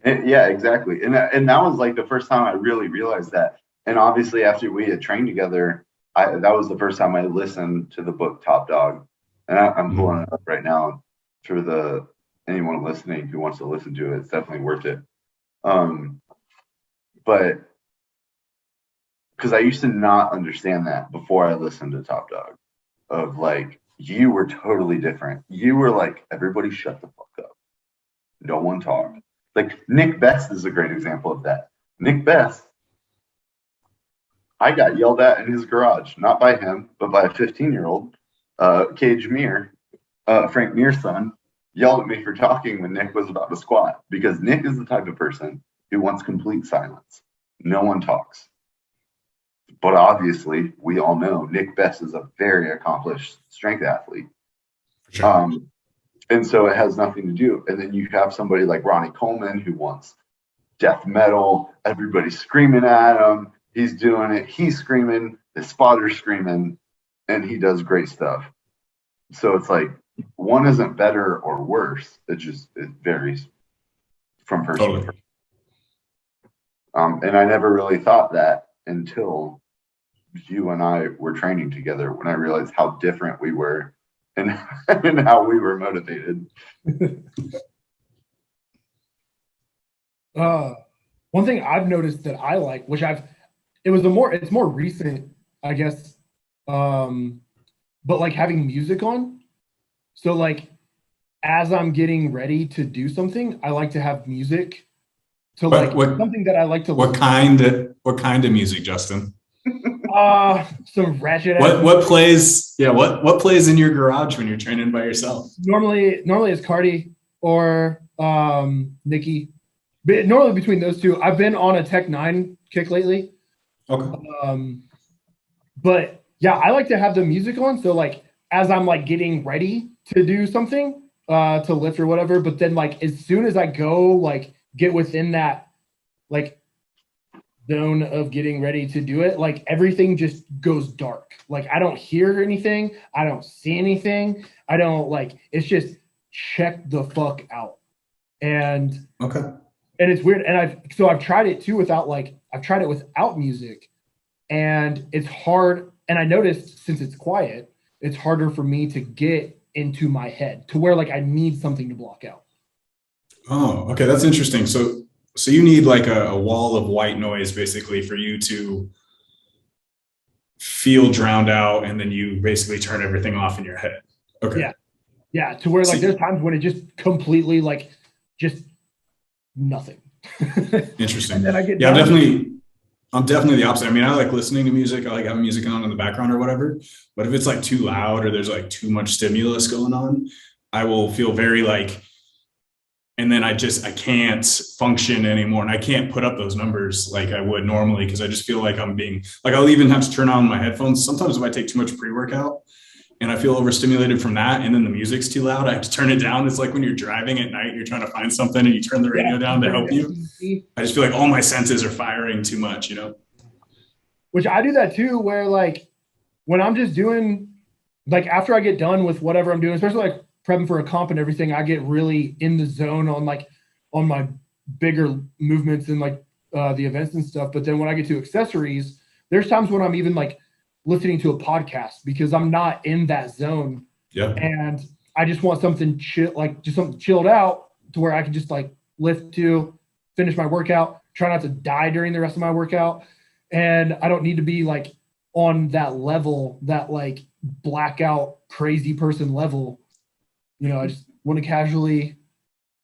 Yeah, exactly. And that was like the first time I really realized that. And obviously after we had trained together, that was the first time I listened to the book Top Dog. And I'm pulling it up right now for anyone listening who wants to listen to it. It's definitely worth it. But because I used to not understand that before I listened to Top Dog, of like, you were totally different. You were like, everybody shut the fuck up. No one talk. Like, Nick Best is a great example of that. Nick Best, I got yelled at in his garage, not by him, but by a 15-year-old. Cage Meir, Frank Meir's son, yelled at me for talking when Nick was about to squat, because Nick is the type of person who wants complete silence. No one talks. But obviously, we all know Nick Best is a very accomplished strength athlete. Sure. And so it has nothing to do. And then you have somebody like Ronnie Coleman who wants death metal, everybody's screaming at him, he's doing it, he's screaming, his spotter's screaming, and he does great stuff. So it's like, one isn't better or worse. It varies from person to person. And I never really thought that until you and I were training together, when I realized how different we were and how we were motivated. One thing I've noticed that I like, it's more recent, I guess. But like having music on. So like, as I'm getting ready to do something, I like to have music to something that I like to listen to. What kind of music, Justin? Some ratchet. What plays? Yeah, what plays in your garage when you're training by yourself? Normally it's Cardi or Nikki. But normally between those two, I've been on a Tech 9 kick lately. Okay. But yeah, I like to have the music on. So like as I'm like getting ready to do something, to lift or whatever, but then like as soon as I go like get within that like zone of getting ready to do it, like everything just goes dark. Like I don't hear anything, I don't see anything, I don't like it's just check the fuck out. And Okay. and it's weird. And I've tried it too without like I've tried it without music, and it's hard. And I noticed since it's quiet, it's harder for me to get into my head to where like I need something to block out. Oh, okay. That's interesting. So you need like a wall of white noise basically for you to feel drowned out, and then you basically turn everything off in your head. Okay. Yeah. Yeah. To where like there's times when it just completely like just nothing. Interesting. And then I get Yeah, down I'm definitely the opposite. I mean, I like listening to music. I like having music on in the background or whatever. But if it's like too loud or there's like too much stimulus going on, I will feel very like, and then I can't function anymore. And I can't put up those numbers like I would normally because I just feel like I'm being like, I'll even have to turn on my headphones. Sometimes if I take too much pre-workout and I feel overstimulated from that, and then the music's too loud, I have to turn it down. It's like when you're driving at night, you're trying to find something and you turn the radio down to help you. I just feel like all my senses are firing too much, you know? which I do that too, where like when I'm just doing like after I get done with whatever I'm doing, especially like prepping for a comp and everything, I get really in the zone on like on my bigger movements and like the events and stuff. But then when I get to accessories, there's times when I'm even like listening to a podcast because I'm not in that zone. Yeah. And I just want something chill, like just something chilled out to where I can just like lift to finish my workout, try not to die during the rest of my workout. And I don't need to be like on that level, that like blackout crazy person level. You know, I just want to casually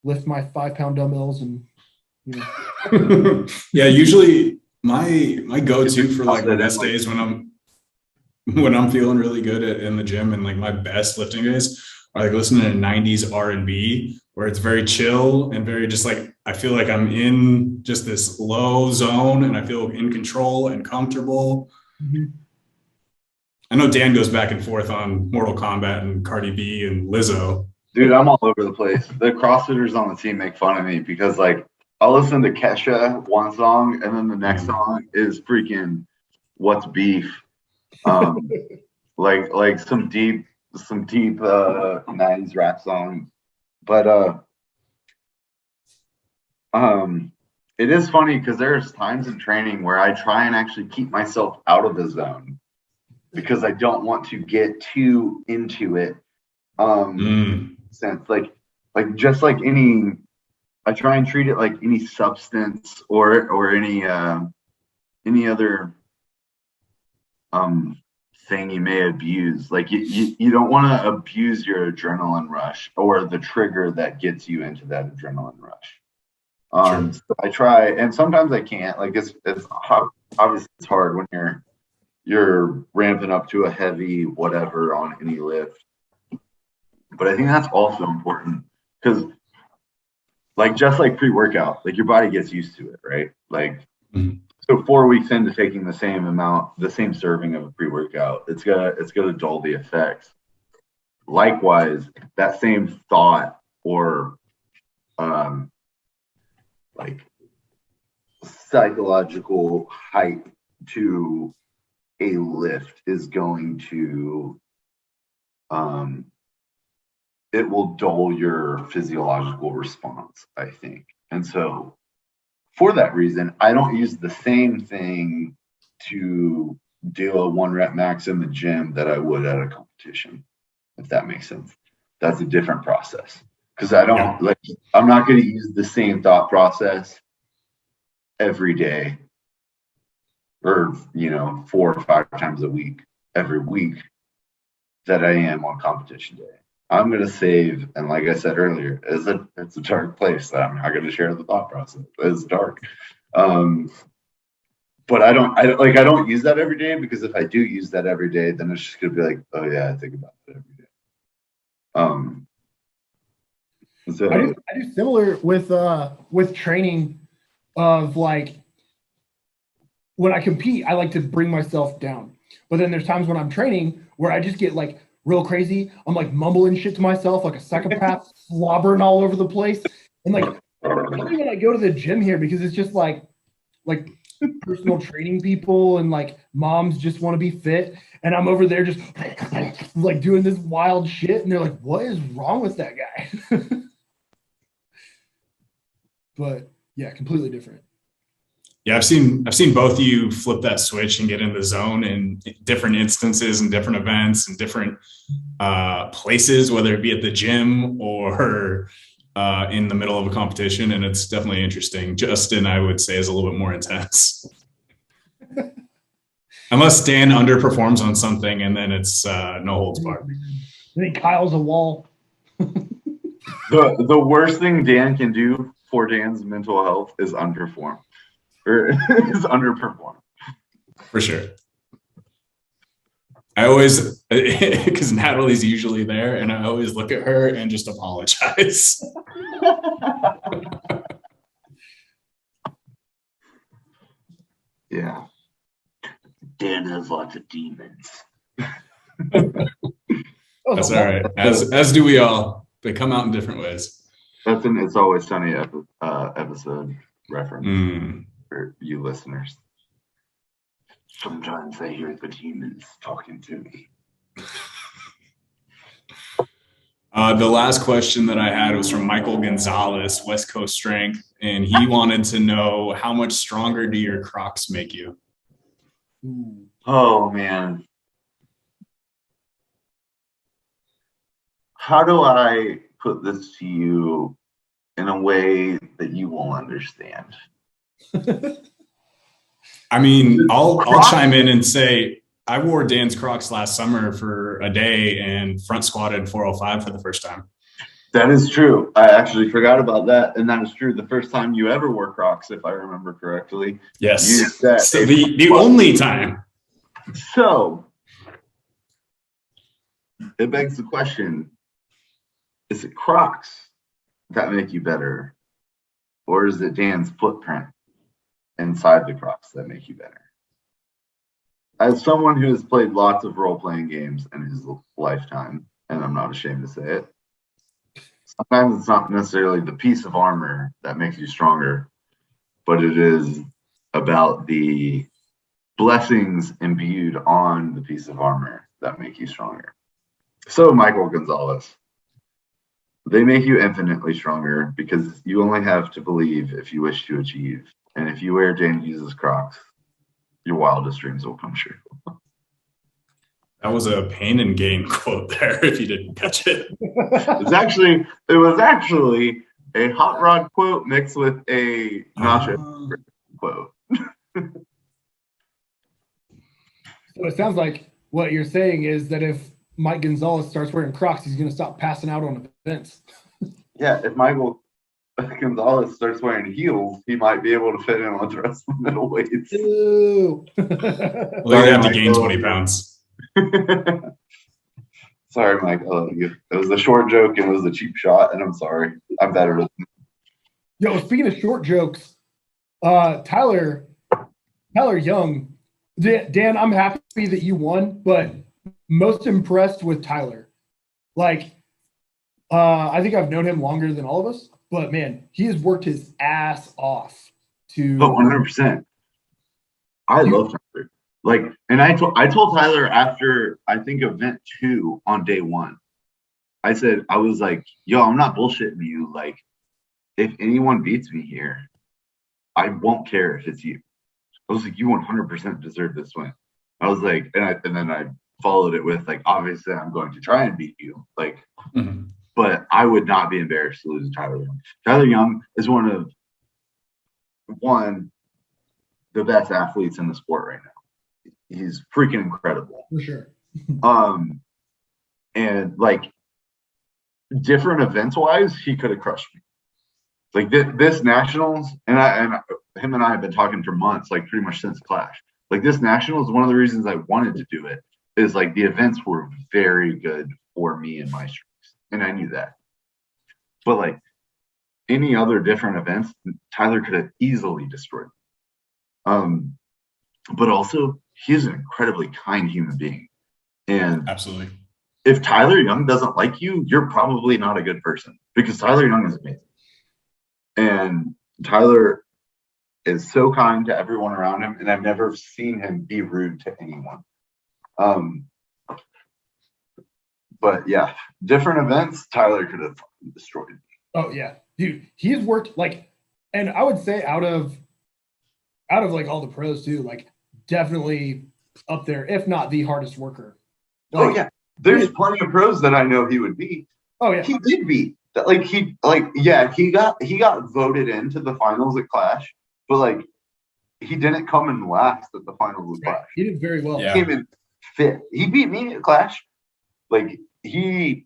lift my 5-pound dumbbells and, you know. Yeah, usually my go-to for like rest days when I'm feeling really good in the gym and like my best lifting days are like listening to 90s R&B where it's very chill and very just like I feel like I'm in just this low zone and I feel in control and comfortable. Mhm. I know Dan goes back and forth on Mortal Kombat and Cardi B and Lizzo. Dude, I'm all over the place. The CrossFitters on the team make fun of me because like I'll listen to Kesha one song and then the next song is freaking What's Beef. Like some deep 90s rap song. But it is funny because there's times in training where I try and actually keep myself out of the zone because I don't want to get too into it. Sense like just like any, I try and treat it like any substance or any other thing you may abuse. Like you don't want to abuse your adrenaline rush or the trigger that gets you into that adrenaline rush. Sure. So I try, and sometimes I can't. Like it's obviously it's hard when you're ramping up to a heavy whatever on any lift. But I think that's also important because, like, just like pre-workout, like your body gets used to it, right? Like, so 4 weeks into taking the same serving of a pre-workout, it's gonna dull the effects. Likewise, that same thought or like psychological hype to a lift is going to it will dull your physiological response, I think. And so for that reason, I don't use the same thing to do a 1 rep max in the gym that I would at a competition, if that makes sense. That's a different process because I'm not going to use the same thought process every day or, 4 or 5 times a week, every week that I am on competition day. I'm going to save, and like I said earlier, it's a dark place that I'm not going to share the thought process. It's dark. But I don't use that every day because if I do use that every day, then it's just going to be like, oh yeah, I think about that every day. So I do similar with training of like when I compete, I like to bring myself down. But then there's times when I'm training where I just get like real crazy. I'm like mumbling shit to myself like a psychopath, slobbering all over the place. And like funny when I go to the gym here because it's just like personal training people and like moms just want to be fit. And I'm over there just like doing this wild shit. And they're like, what is wrong with that guy? But yeah, completely different. Yeah, I've seen both of you flip that switch and get in the zone in different instances and different events and different places, whether it be at the gym or in the middle of a competition, and it's definitely interesting. Justin, I would say, is a little bit more intense. Unless Dan underperforms on something, and then it's no holds barred. I think Kyle's a wall. the worst thing Dan can do for Dan's mental health is underperform. Or is underperform. For sure. I always, because Natalie's usually there, and I always look at her and just apologize. Yeah. Dan has lots of demons. That's all right. As do we all. They come out in different ways. That's an It's Always Sunny episode reference for you listeners. Sometimes I hear the demons talking to me. The last question that I had was from Michael Gonzalez, West Coast Strength, and he wanted to know, how much stronger do your Crocs make you? Oh, man. How do I put this to you in a way that you will understand? I mean, I'll chime in and say I wore Dan's Crocs last summer for a day and front squatted 405 for the first time. That is true. I actually forgot about that, and that is true. The first time you ever wore Crocs, if I remember correctly. Yes. So the only time. So it begs the question: is it Crocs that make you better, or is it Dan's footprint inside the Crocs that make you better? As someone who has played lots of role-playing games in his lifetime, and I'm not ashamed to say it, sometimes it's not necessarily the piece of armor that makes you stronger, but it is about the blessings imbued on the piece of armor that make you stronger. So, Michael Gonzalez, they make you infinitely stronger because you only have to believe if you wish to achieve. And if you wear Dan Hughes' Crocs, your wildest dreams will come true. That was a pain and gain quote there, if you didn't catch it. It was actually a hot rod quote mixed with a nacho quote. So it sounds like what you're saying is that if Mike Gonzalez starts wearing Crocs, he's going to stop passing out on events. Yeah, if Michael Gonzalez starts wearing heels, he might be able to fit in with the rest of the middleweights. Ew. Well, you'd have to gain 20 pounds. Sorry, Mike. I love you. It was a short joke and it was a cheap shot, and I'm sorry. I'm better with it. Yo, speaking of short jokes, Tyler Young, Dan, I'm happy that you won, but most impressed with Tyler. Like, I think I've known him longer than all of us, but man, he has worked his ass off to. Oh, 100%. I love Tyler. Like, and I told Tyler after, I think, event 2 on day 1, I was like, yo, I'm not bullshitting you. Like, if anyone beats me here, I won't care if it's you. I was like, you 100% deserve this win. I was like, and then I followed it with, like, obviously I'm going to try and beat you. Like, but I would not be embarrassed to lose to Tyler Young. Tyler Young is one of the best athletes in the sport right now. He's freaking incredible. For sure. And like different events wise, he could have crushed me. Like this nationals, and him and I have been talking for months, like pretty much since Clash. Like this nationals, one of the reasons I wanted to do it is like the events were very good for me and my strengths, and I knew that. But like any other different events, Tyler could have easily destroyed. But also he is an incredibly kind human being. And Absolutely. if Tyler Young doesn't like you, you're probably not a good person, because Tyler Young is amazing. And Tyler is so kind to everyone around him, and I've never seen him be rude to anyone. But yeah, different events, Tyler could have destroyed. Oh yeah, dude, he's worked like, and I would say out of like all the pros too, like definitely up there, if not the hardest worker. Like, Oh yeah, there's plenty of pros that I know he would beat. Oh yeah, he did beat. Like he got voted into the finals at Clash, but like he didn't come in last at the finals of Clash. He did very well. Yeah. He came in fifth. He beat me at Clash. Like he's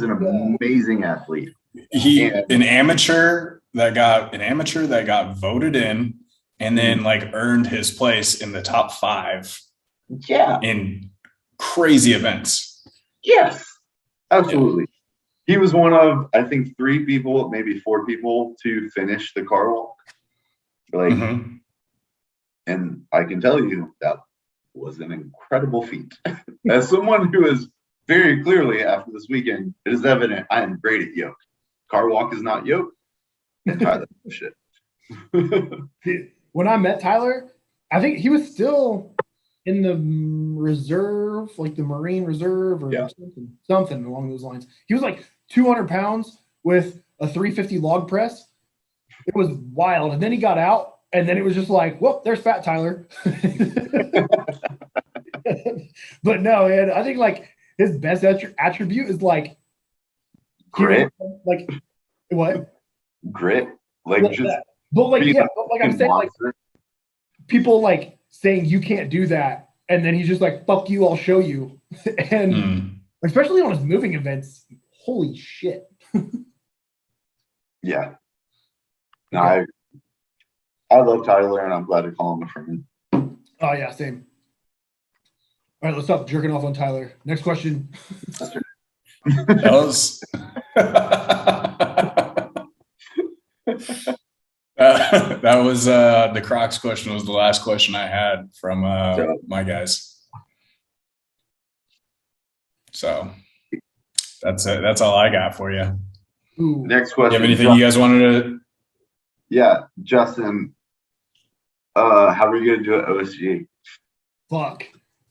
an amazing athlete. An amateur that got voted in and then like earned his place in the top 5. Yeah. In crazy events. Yes. Absolutely. Yeah. He was one of, I think, 3 people, maybe 4 people to finish the car walk. Like, and I can tell you that was an incredible feat. As someone who is very clearly, after this weekend, it is evident I am great at yoke. Car walk is not yoke, and Tyler shit. When I met Tyler, I think he was still in the reserve, like the Marine Reserve or something along those lines. He was like 200 pounds with a 350 log press. It was wild. And then he got out, and then it was just like, well, there's Fat Tyler. But no, man, I think like his best attribute is like grit. Like what? Grit. Like well, just. But like but like I'm saying, like people like saying you can't do that, and then he's just like, fuck you, I'll show you. And especially on his moving events, holy shit. Yeah. No, I love Tyler, and I'm glad to call him a friend. Oh yeah, same. All right, let's stop jerking off on Tyler. Next question. That was that was the Crocs question was the last question I had from my guys. So that's it. That's all I got for you. Ooh. Next question. You have anything you guys wanted to? Yeah, Justin. How are you gonna do at OSG? Fuck.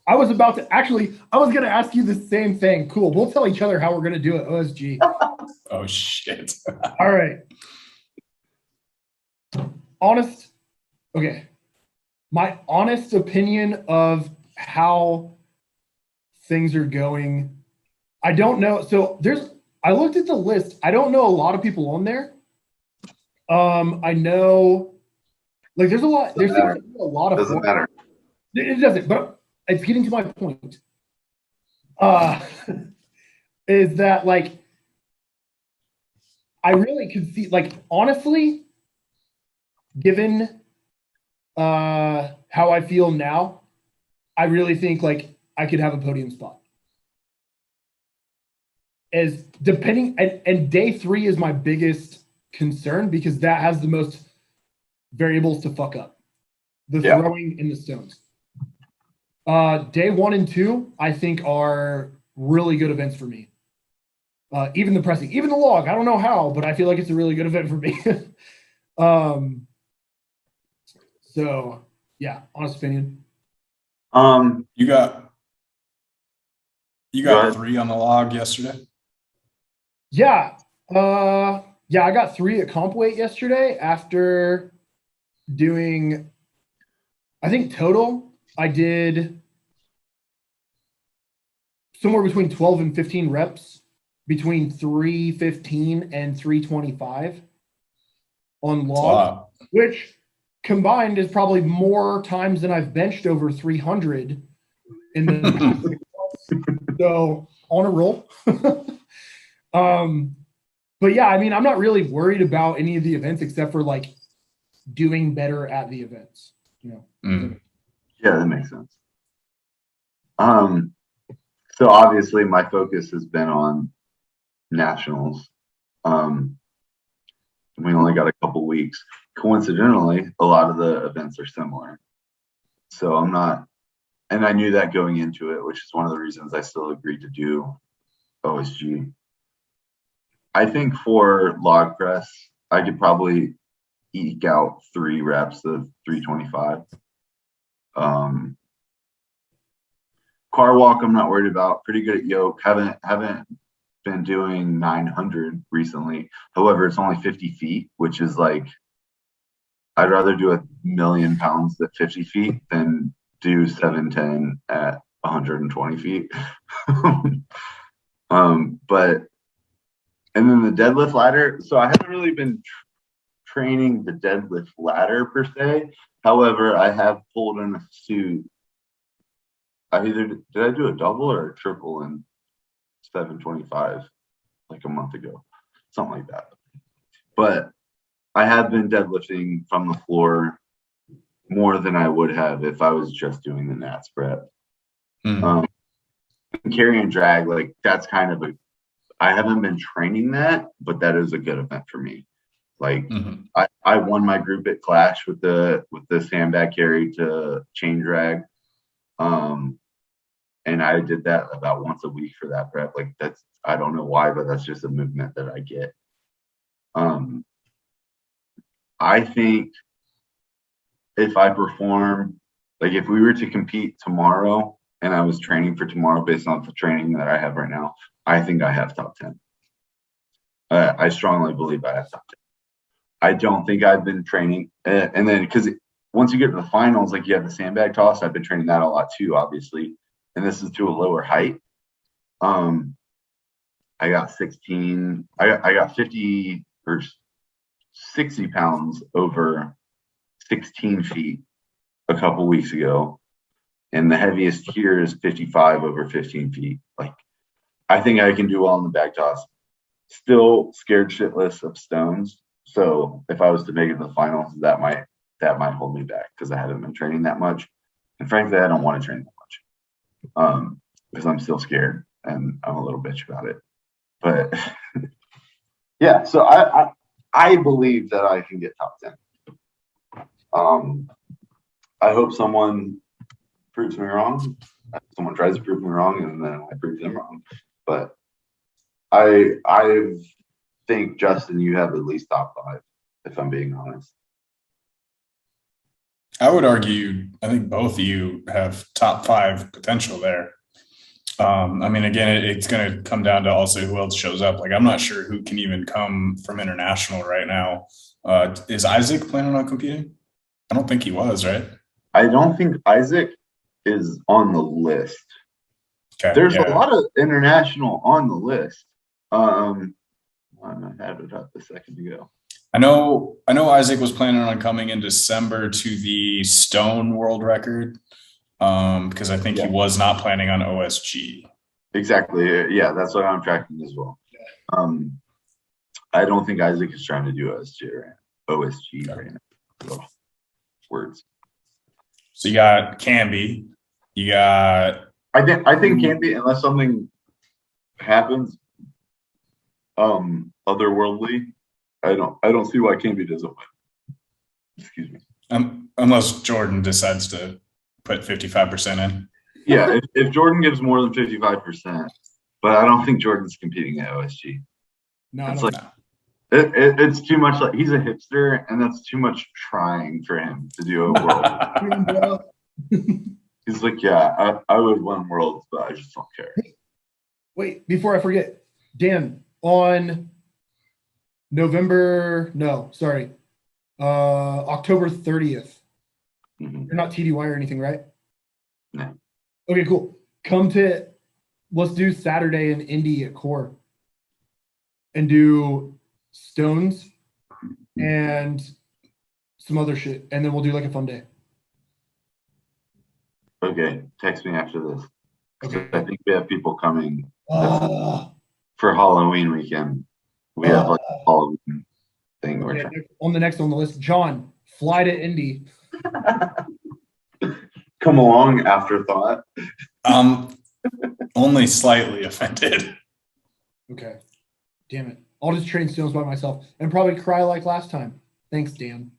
I was going to ask you the same thing. Cool. We'll tell each other how we're going to do it. OSG. Oh, shit. All right. Okay. My honest opinion of how things are going. I don't know. So I looked at the list. I don't know a lot of people on there. I know like there's a lot. There seems to be a lot of. Doesn't matter. It doesn't, but it's getting to my point. Is that like I really could see, like, honestly, given how I feel now, I really think like I could have a podium spot. As depending, and day 3 is my biggest concern because that has the most variables to fuck up. The throwing and the stones. Day 1 and 2, I think, are really good events for me. Even the pressing, even the log. I don't know how, but I feel like it's a really good event for me. So yeah, honest opinion. You got 3 on the log yesterday? Yeah. Yeah, I got 3 at comp weight yesterday after doing, I think total, I did somewhere between 12 and 15 reps, between 315 and 325 on log, which combined is probably more times than I've benched over 300 in the past 6 months. So on a roll. But yeah, I mean, I'm not really worried about any of the events except for like doing better at the events, you know. Yeah, that makes sense. So obviously my focus has been on nationals. We only got a couple weeks. Coincidentally, a lot of the events are similar. So I'm not, and I knew that going into it, which is one of the reasons I still agreed to do OSG. I think for log press, I could probably eke out 3 reps of 325. Car walk, I'm not worried about. Pretty good at yoke. Haven't been doing 900 recently. However, it's only 50 feet, which is like, I'd rather do 1,000,000 pounds at 50 feet than do 710 at 120 feet. But, and then the deadlift ladder. So I haven't really been training the deadlift ladder per se. However, I have pulled in a suit. Did I do a double or a triple in 725 like a month ago, something like that. But I have been deadlifting from the floor more than I would have if I was just doing the Nats prep. Carry and drag, like that's kind of I haven't been training that, but that is a good event for me. Like I won my group at Clash with the sandbag carry to chain drag. And I did that about once a week for that prep. Like that's, I don't know why, but that's just a movement that I get. I think if I perform, like if we were to compete tomorrow and I was training for tomorrow based on the training that I have right now, I think I have top 10. I strongly believe I have top 10. I don't think I've been training. And then because once you get to the finals, like you have the sandbag toss, I've been training that a lot too, obviously. And this is to a lower height. I got 16, I got 50 or 60 pounds over 16 feet a couple weeks ago. And the heaviest here is 55 over 15 feet. Like, I think I can do well in the bag toss. Still scared shitless of stones. So if I was to make it to the finals, that might hold me back because I haven't been training that much. And frankly, I don't want to train that much. Because I'm still scared and I'm a little bitch about it. But yeah, so I believe that I can get top 10. I hope someone proves me wrong. Someone tries to prove me wrong, and then I prove them wrong. But I think, Justin, you have at least top 5, if I'm being honest. I would argue, I think both of you have top 5 potential there. I mean, again, it's going to come down to also who else shows up. Like, I'm not sure who can even come from international right now. Is Isaac planning on competing? I don't think he was, right? I don't think Isaac is on the list. Okay, there's a lot of international on the list. I had it up a second ago. I know Isaac was planning on coming in December to the Stone World Record. Because I think he was not planning on OSG. Exactly. Yeah, that's what I'm tracking as well. I don't think Isaac is trying to do OSG right now. Oh, words. So you got Canby. You got. I think Canby, unless something happens, otherworldly, I don't see why Canby doesn't win. Excuse me. Unless Jordan decides to put 55% in. Yeah, if Jordan gives more than 55%, but I don't think Jordan's competing at OSG. No, it's like it's too much. Like he's a hipster, and that's too much trying for him to do a world. He's like, yeah, I would win worlds, but I just don't care. Wait, before I forget, Dan, on October 30th. You're not TDY or anything, right? No. Okay, cool. Let's do Saturday in Indy at Core and do stones and some other shit. And then we'll do like a fun day. Okay. Text me after this. Okay. I think we have people coming for Halloween weekend. We have like a Halloween thing. Okay, on the next on the list, John, fly to Indy. Come along, afterthought. Only slightly offended. Okay. Damn it. I'll just train stones by myself and probably cry like last time. Thanks, Dan.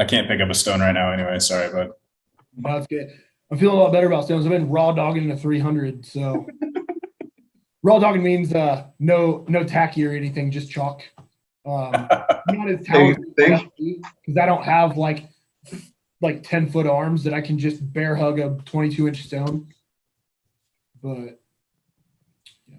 I can't pick up a stone right now anyway. Sorry, but That's good. I'm feeling a lot better about stones. I've been raw dogging a 300. So raw dogging means no tacky or anything, just chalk. Not as talented because I don't have like 10-foot arms that I can just bear hug a 22-inch stone. But yeah.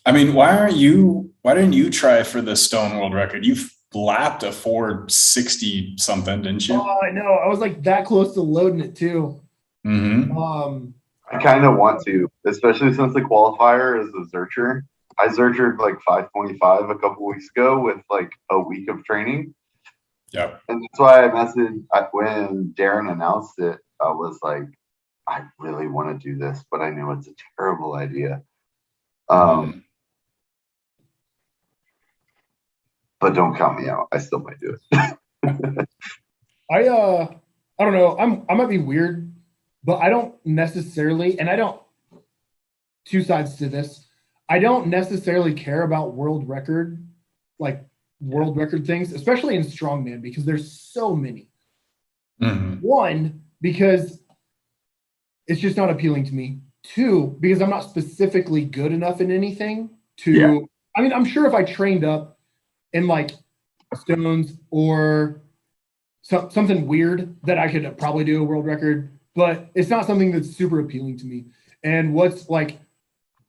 I mean, why didn't you try for the stone world record? You've lapped a 460 something, didn't you? Oh, I know. I was like that close to loading it too. Mm-hmm. I kind of want to, especially since the qualifier is a Zercher. I Zerchered like 525 a couple weeks ago with like a week of training. Yep. And that's why I messaged when Darren announced it. I was like, I really want to do this, but I know it's a terrible idea. But don't count me out. I still might do it. I don't know. I might be weird, but I don't necessarily, and I don't. Two sides to this. I don't necessarily care about world record things, especially in strongman, because there's so many. Mm-hmm. One, because it's just not appealing to me. Two, because I'm not specifically good enough in anything to. I mean, I'm sure if I trained up in like stones or something weird that I could probably do a world record, but it's not something that's super appealing to me. And what's like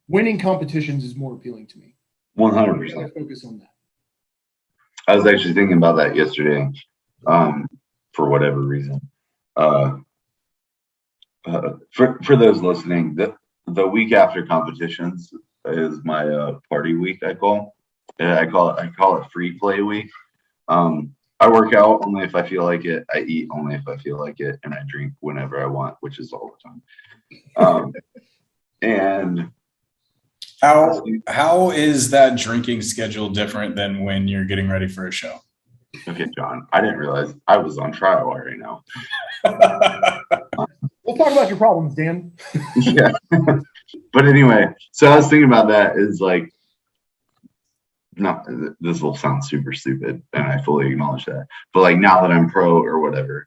winning competitions is more appealing to me. 100%. Focus on that. I was actually thinking about that yesterday, for whatever reason. For those listening, the week after competitions is my party week. I call it free play week. I work out only if I feel like it. I eat only if I feel like it, and I drink whenever I want, which is all the time. And how is that drinking schedule different than when you're getting ready for a show? Okay, John, I didn't realize I was on trial right now. We'll talk about your problems, Dan. Yeah. But anyway, so I was thinking about that is like, no, this will sound super stupid, and I fully acknowledge that. But like now that I'm pro or whatever,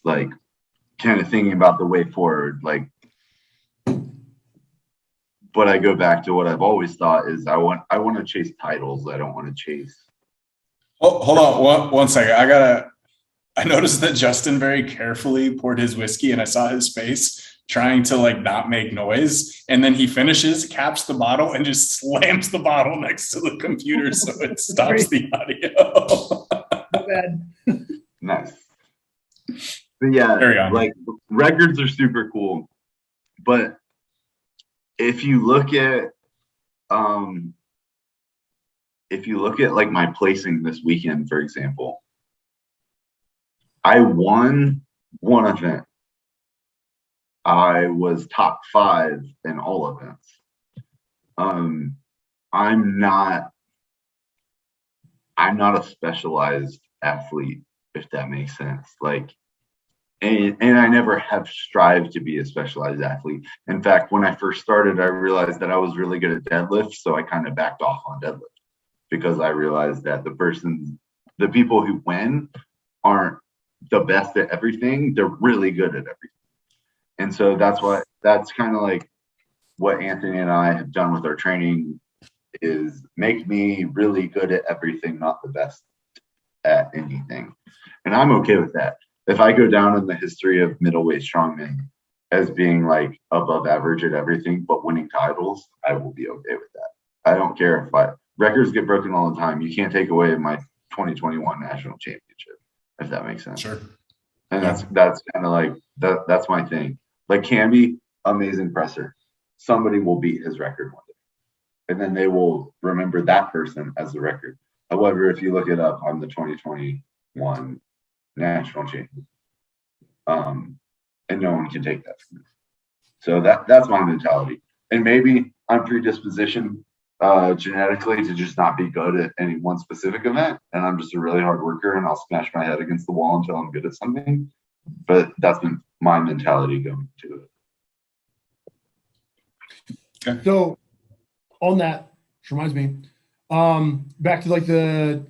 like kind of thinking about the way forward, like, but I go back to what I've always thought is I want to chase titles. I don't want to chase. Oh, hold on one second. I noticed that Justin very carefully poured his whiskey, and I saw his face trying to like not make noise. And then he finishes, caps the bottle, and just slams the bottle next to the computer so it stops the audio. Not bad. Nice. But yeah, like records are super cool. But if you look at like my placing this weekend, for example, I won one event. I was top 5 in all events. I'm not a specialized athlete, if that makes sense. Like, and I never have strived to be a specialized athlete. In fact, when I first started, I realized that I was really good at deadlift, so I kind of backed off on deadlift because I realized that the people who win aren't the best at everything. They're really good at everything. And so that's kind of like what Anthony and I have done with our training is make me really good at everything, not the best at anything. And I'm okay with that. If I go down in the history of middleweight strongman as being like above average at everything, but winning titles, I will be okay with that. I don't care if records get broken all the time. You can't take away my 2021 national championship, if that makes sense. Sure. And that's kind of like that's my thing. Like Camby, amazing presser. Somebody will beat his record one day. And then they will remember that person as the record. However, if you look it up, I'm the 2021 national champion. And no one can take that from me. So that's my mentality. And maybe I'm predispositioned genetically to just not be good at any one specific event. And I'm just a really hard worker and I'll smash my head against the wall until I'm good at something. But that's been my mentality going to it. Okay. So on that, which reminds me, back to like the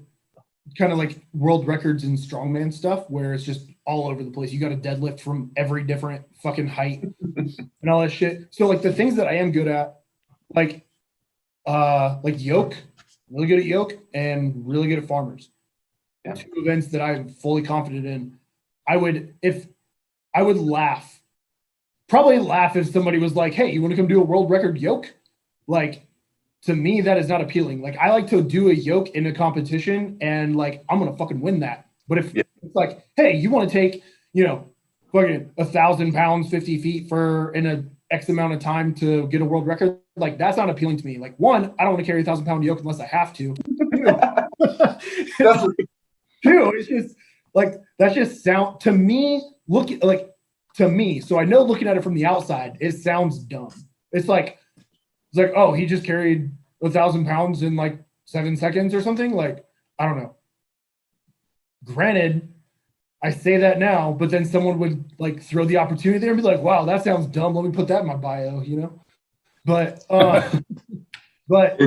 kind of like world records in strongman stuff where it's just all over the place. You got to deadlift from every different fucking height and all that shit. So like the things that I am good at, like yoke, really good at yoke and really good at farmers. Yeah. Two events that I'm fully confident in. I would laugh, probably laugh if somebody was like, "Hey, you want to come do a world record yoke?" Like, to me, that is not appealing. Like, I like to do a yoke in a competition, and like, I'm gonna fucking win that. But if it's like, "Hey, you want to take, fucking 1,000 pounds, 50 feet for in a X amount of time to get a world record," like that's not appealing to me. Like, one, I don't want to carry 1,000-pound yoke unless I have to. Two, it's just like that's just sound to me. To me, so I know looking at it from the outside, it sounds dumb. It's like oh, he just carried 1,000 pounds in like 7 seconds or something. Like, I don't know. Granted, I say that now, but then someone would like throw the opportunity there and be like, "Wow, that sounds dumb. Let me put that in my bio," But but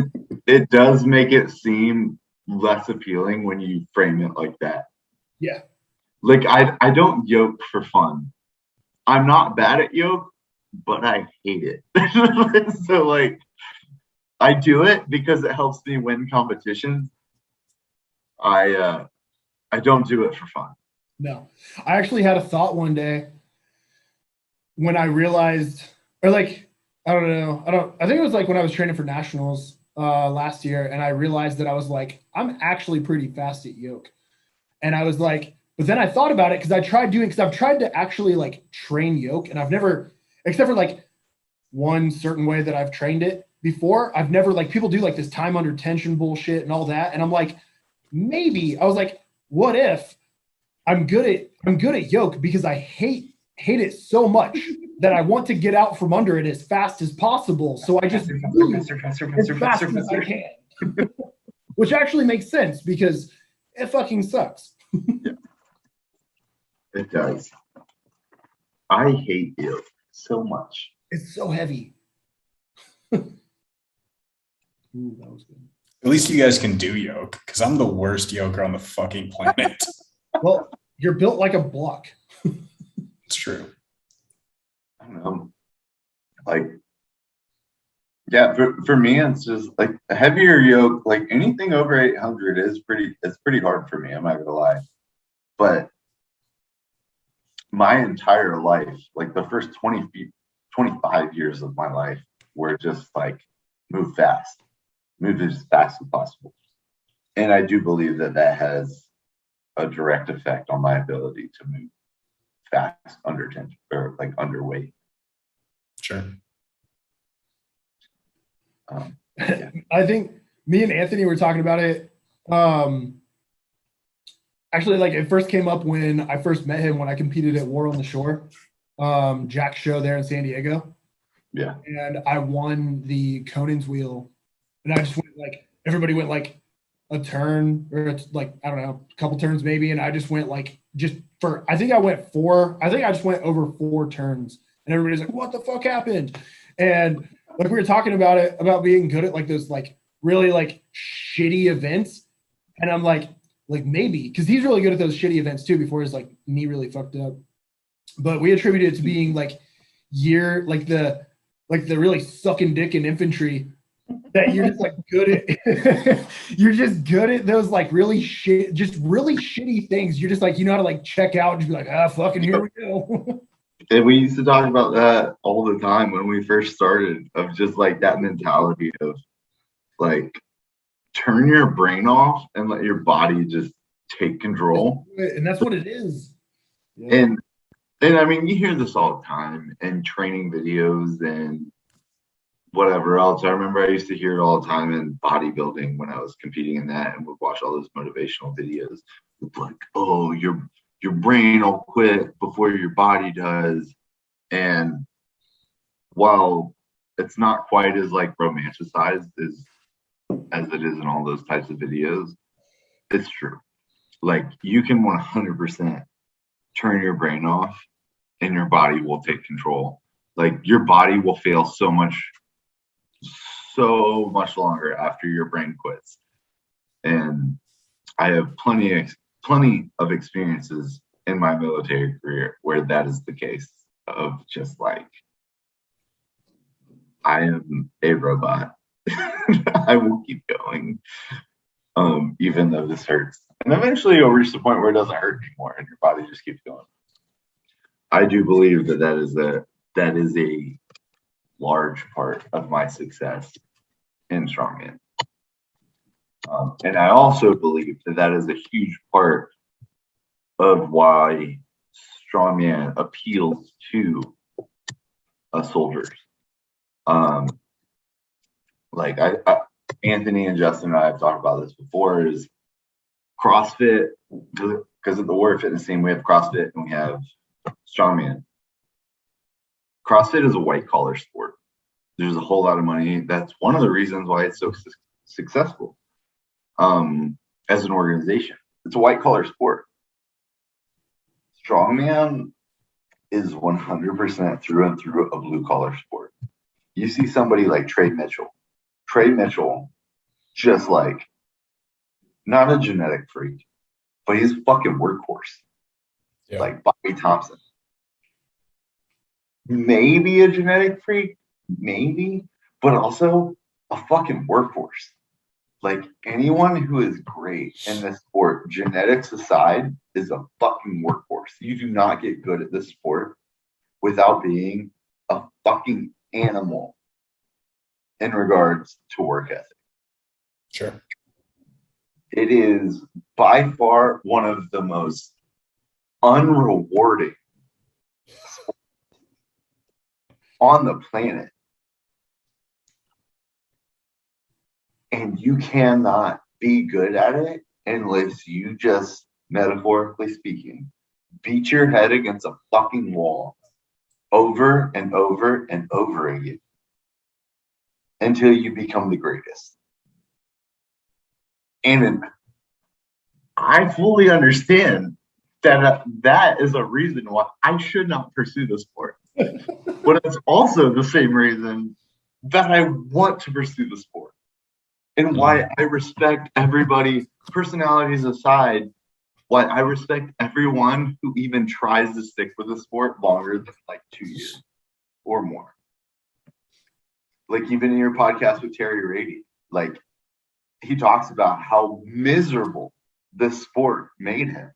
it does make it seem less appealing when you frame it like that. Yeah. Like I don't yoke for fun. I'm not bad at yoke, but I hate it. So like I do it because it helps me win competitions. I don't do it for fun. No. I actually had a thought one day when I realized, or like, I don't know. I think it was like when I was training for nationals last year, and I realized that I was like, I'm actually pretty fast at yoke. And I was like, but then I thought about it because I've tried to actually like train yoke, and I've never, except for like one certain way that I've trained it before, I've never like people do like this time under tension bullshit and all that. And I'm like, maybe I was like, what if I'm good at yoke because I hate it so much that I want to get out from under it as fast as possible. So I just move as fast as I can, which actually makes sense because it fucking sucks. Yeah. It does. I hate yoke so much. It's so heavy. Ooh, that was good. At least you guys can do yoke, because I'm the worst yoker on the fucking planet. Well, you're built like a block. It's true. I don't know. Like, yeah, for me, it's just like a heavier yoke, like anything over 800 it's pretty hard for me. I'm not gonna lie. But my entire life, like the first 25 years of my life were just like move fast, move as fast as possible. And I do believe that has a direct effect on my ability to move fast under tension or like underweight. Sure. Yeah. I think me and Anthony were talking about it. Actually, like it first came up when I first met him when I competed at War on the Shore, Jack's show there in San Diego. Yeah. And I won the Conan's wheel, and I just went like everybody went like a turn or like I don't know, a couple turns maybe, and I just went like I think I just went over 4 turns, and everybody's like, "What the fuck happened?" And like we were talking about it about being good at like those like really like shitty events, and I'm like maybe because he's really good at those shitty events too before his like knee really fucked up. But we attributed it to being like the really sucking dick in infantry that you're just like good at. You're just good at those like really shitty things. You're just like you know how to like check out and just be like fucking here we go. And we used to talk about that all the time when we first started, of just like that mentality of like turn your brain off and let your body just take control. And that's what it is. Yeah. And I mean, you hear this all the time in training videos and whatever else. I remember I used to hear it all the time in bodybuilding when I was competing in that, and would watch all those motivational videos. It's like, oh, your brain will quit before your body does. And while it's not quite as like romanticized as it is in all those types of videos, it's true. Like you can 100% turn your brain off and your body will take control. Like your body will fail so much so much longer after your brain quits. And I have plenty of experiences in my military career where that is the case of just like, I am a robot. I will keep going, even though this hurts. And eventually you'll reach the point where it doesn't hurt anymore and your body just keeps going. I do believe that is a large part of my success in strongman. And I also believe that is a huge part of why strongman appeals to soldiers. Like Anthony and Justin and I have talked about this before, is CrossFit, because of the Warrior Fitness team, we have CrossFit and we have strongman. CrossFit is a white collar sport. There's a whole lot of money. That's one of the reasons why it's so successful as an organization. It's a white collar sport. Strongman is 100% through and through a blue collar sport. You see somebody like Trey Mitchell. Trey Mitchell, just like, not a genetic freak, but he's a fucking workhorse. Yeah. Like Bobby Thompson. Maybe a genetic freak, maybe, but also a fucking workhorse. Like, anyone who is great in this sport, genetics aside, is a fucking workhorse. You do not get good at this sport without being a fucking animal in regards to work ethic. Sure. It is by far one of the most unrewarding sports on the planet. And you cannot be good at it unless you just, metaphorically speaking, beat your head against a fucking wall over and over and over again until you become the greatest. And I fully understand that that is a reason why I should not pursue the sport. But it's also the same reason that I want to pursue the sport. And why I respect everybody, personalities aside, why I respect everyone who even tries to stick with the sport longer than like 2 years or more. Like, even in your podcast with Terry Rady, like, he talks about how miserable this sport made him.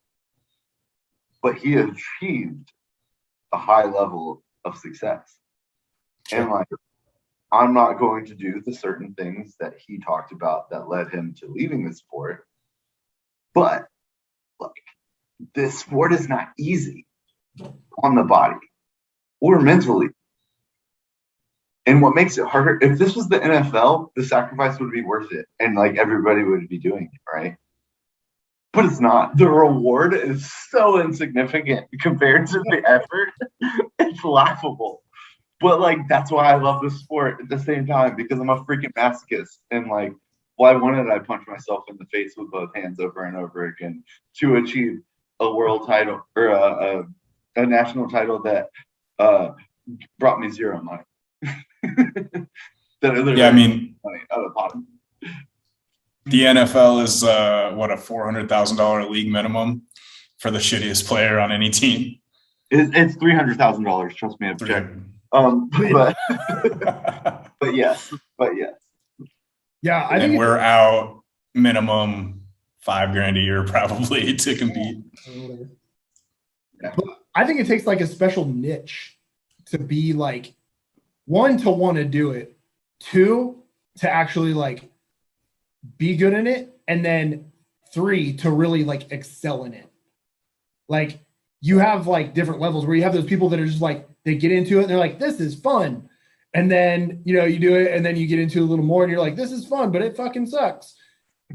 But he achieved a high level of success. Sure. And like, I'm not going to do the certain things that he talked about that led him to leaving the sport. But like, this sport is not easy on the body or mentally. And what makes it harder, if this was the NFL, the sacrifice would be worth it. And like, everybody would be doing it, right? But it's not. The reward is so insignificant compared to the effort. It's laughable. But like, that's why I love this sport at the same time, because I'm a freaking masochist. And like, why wouldn't I punch myself in the face with both hands over and over again to achieve a world title or a national title that brought me zero money? Yeah, I mean, money out of the bottom. The NFL is what, a $400,000 league minimum for the shittiest player on any team. It's $300,000. Trust me, I've checked. But yes. Yeah, I think we're out minimum $5,000 a year probably to compete. Yeah. I think it takes like a special niche to be like, one, to want to do it, two, to actually like be good in it, and then three, to really like excel in it. Like, you have like different levels where you have those people that are just like, they get into it and they're like, this is fun. And then, you know, you do it and then you get into it a little more and you're like, this is fun, but it fucking sucks.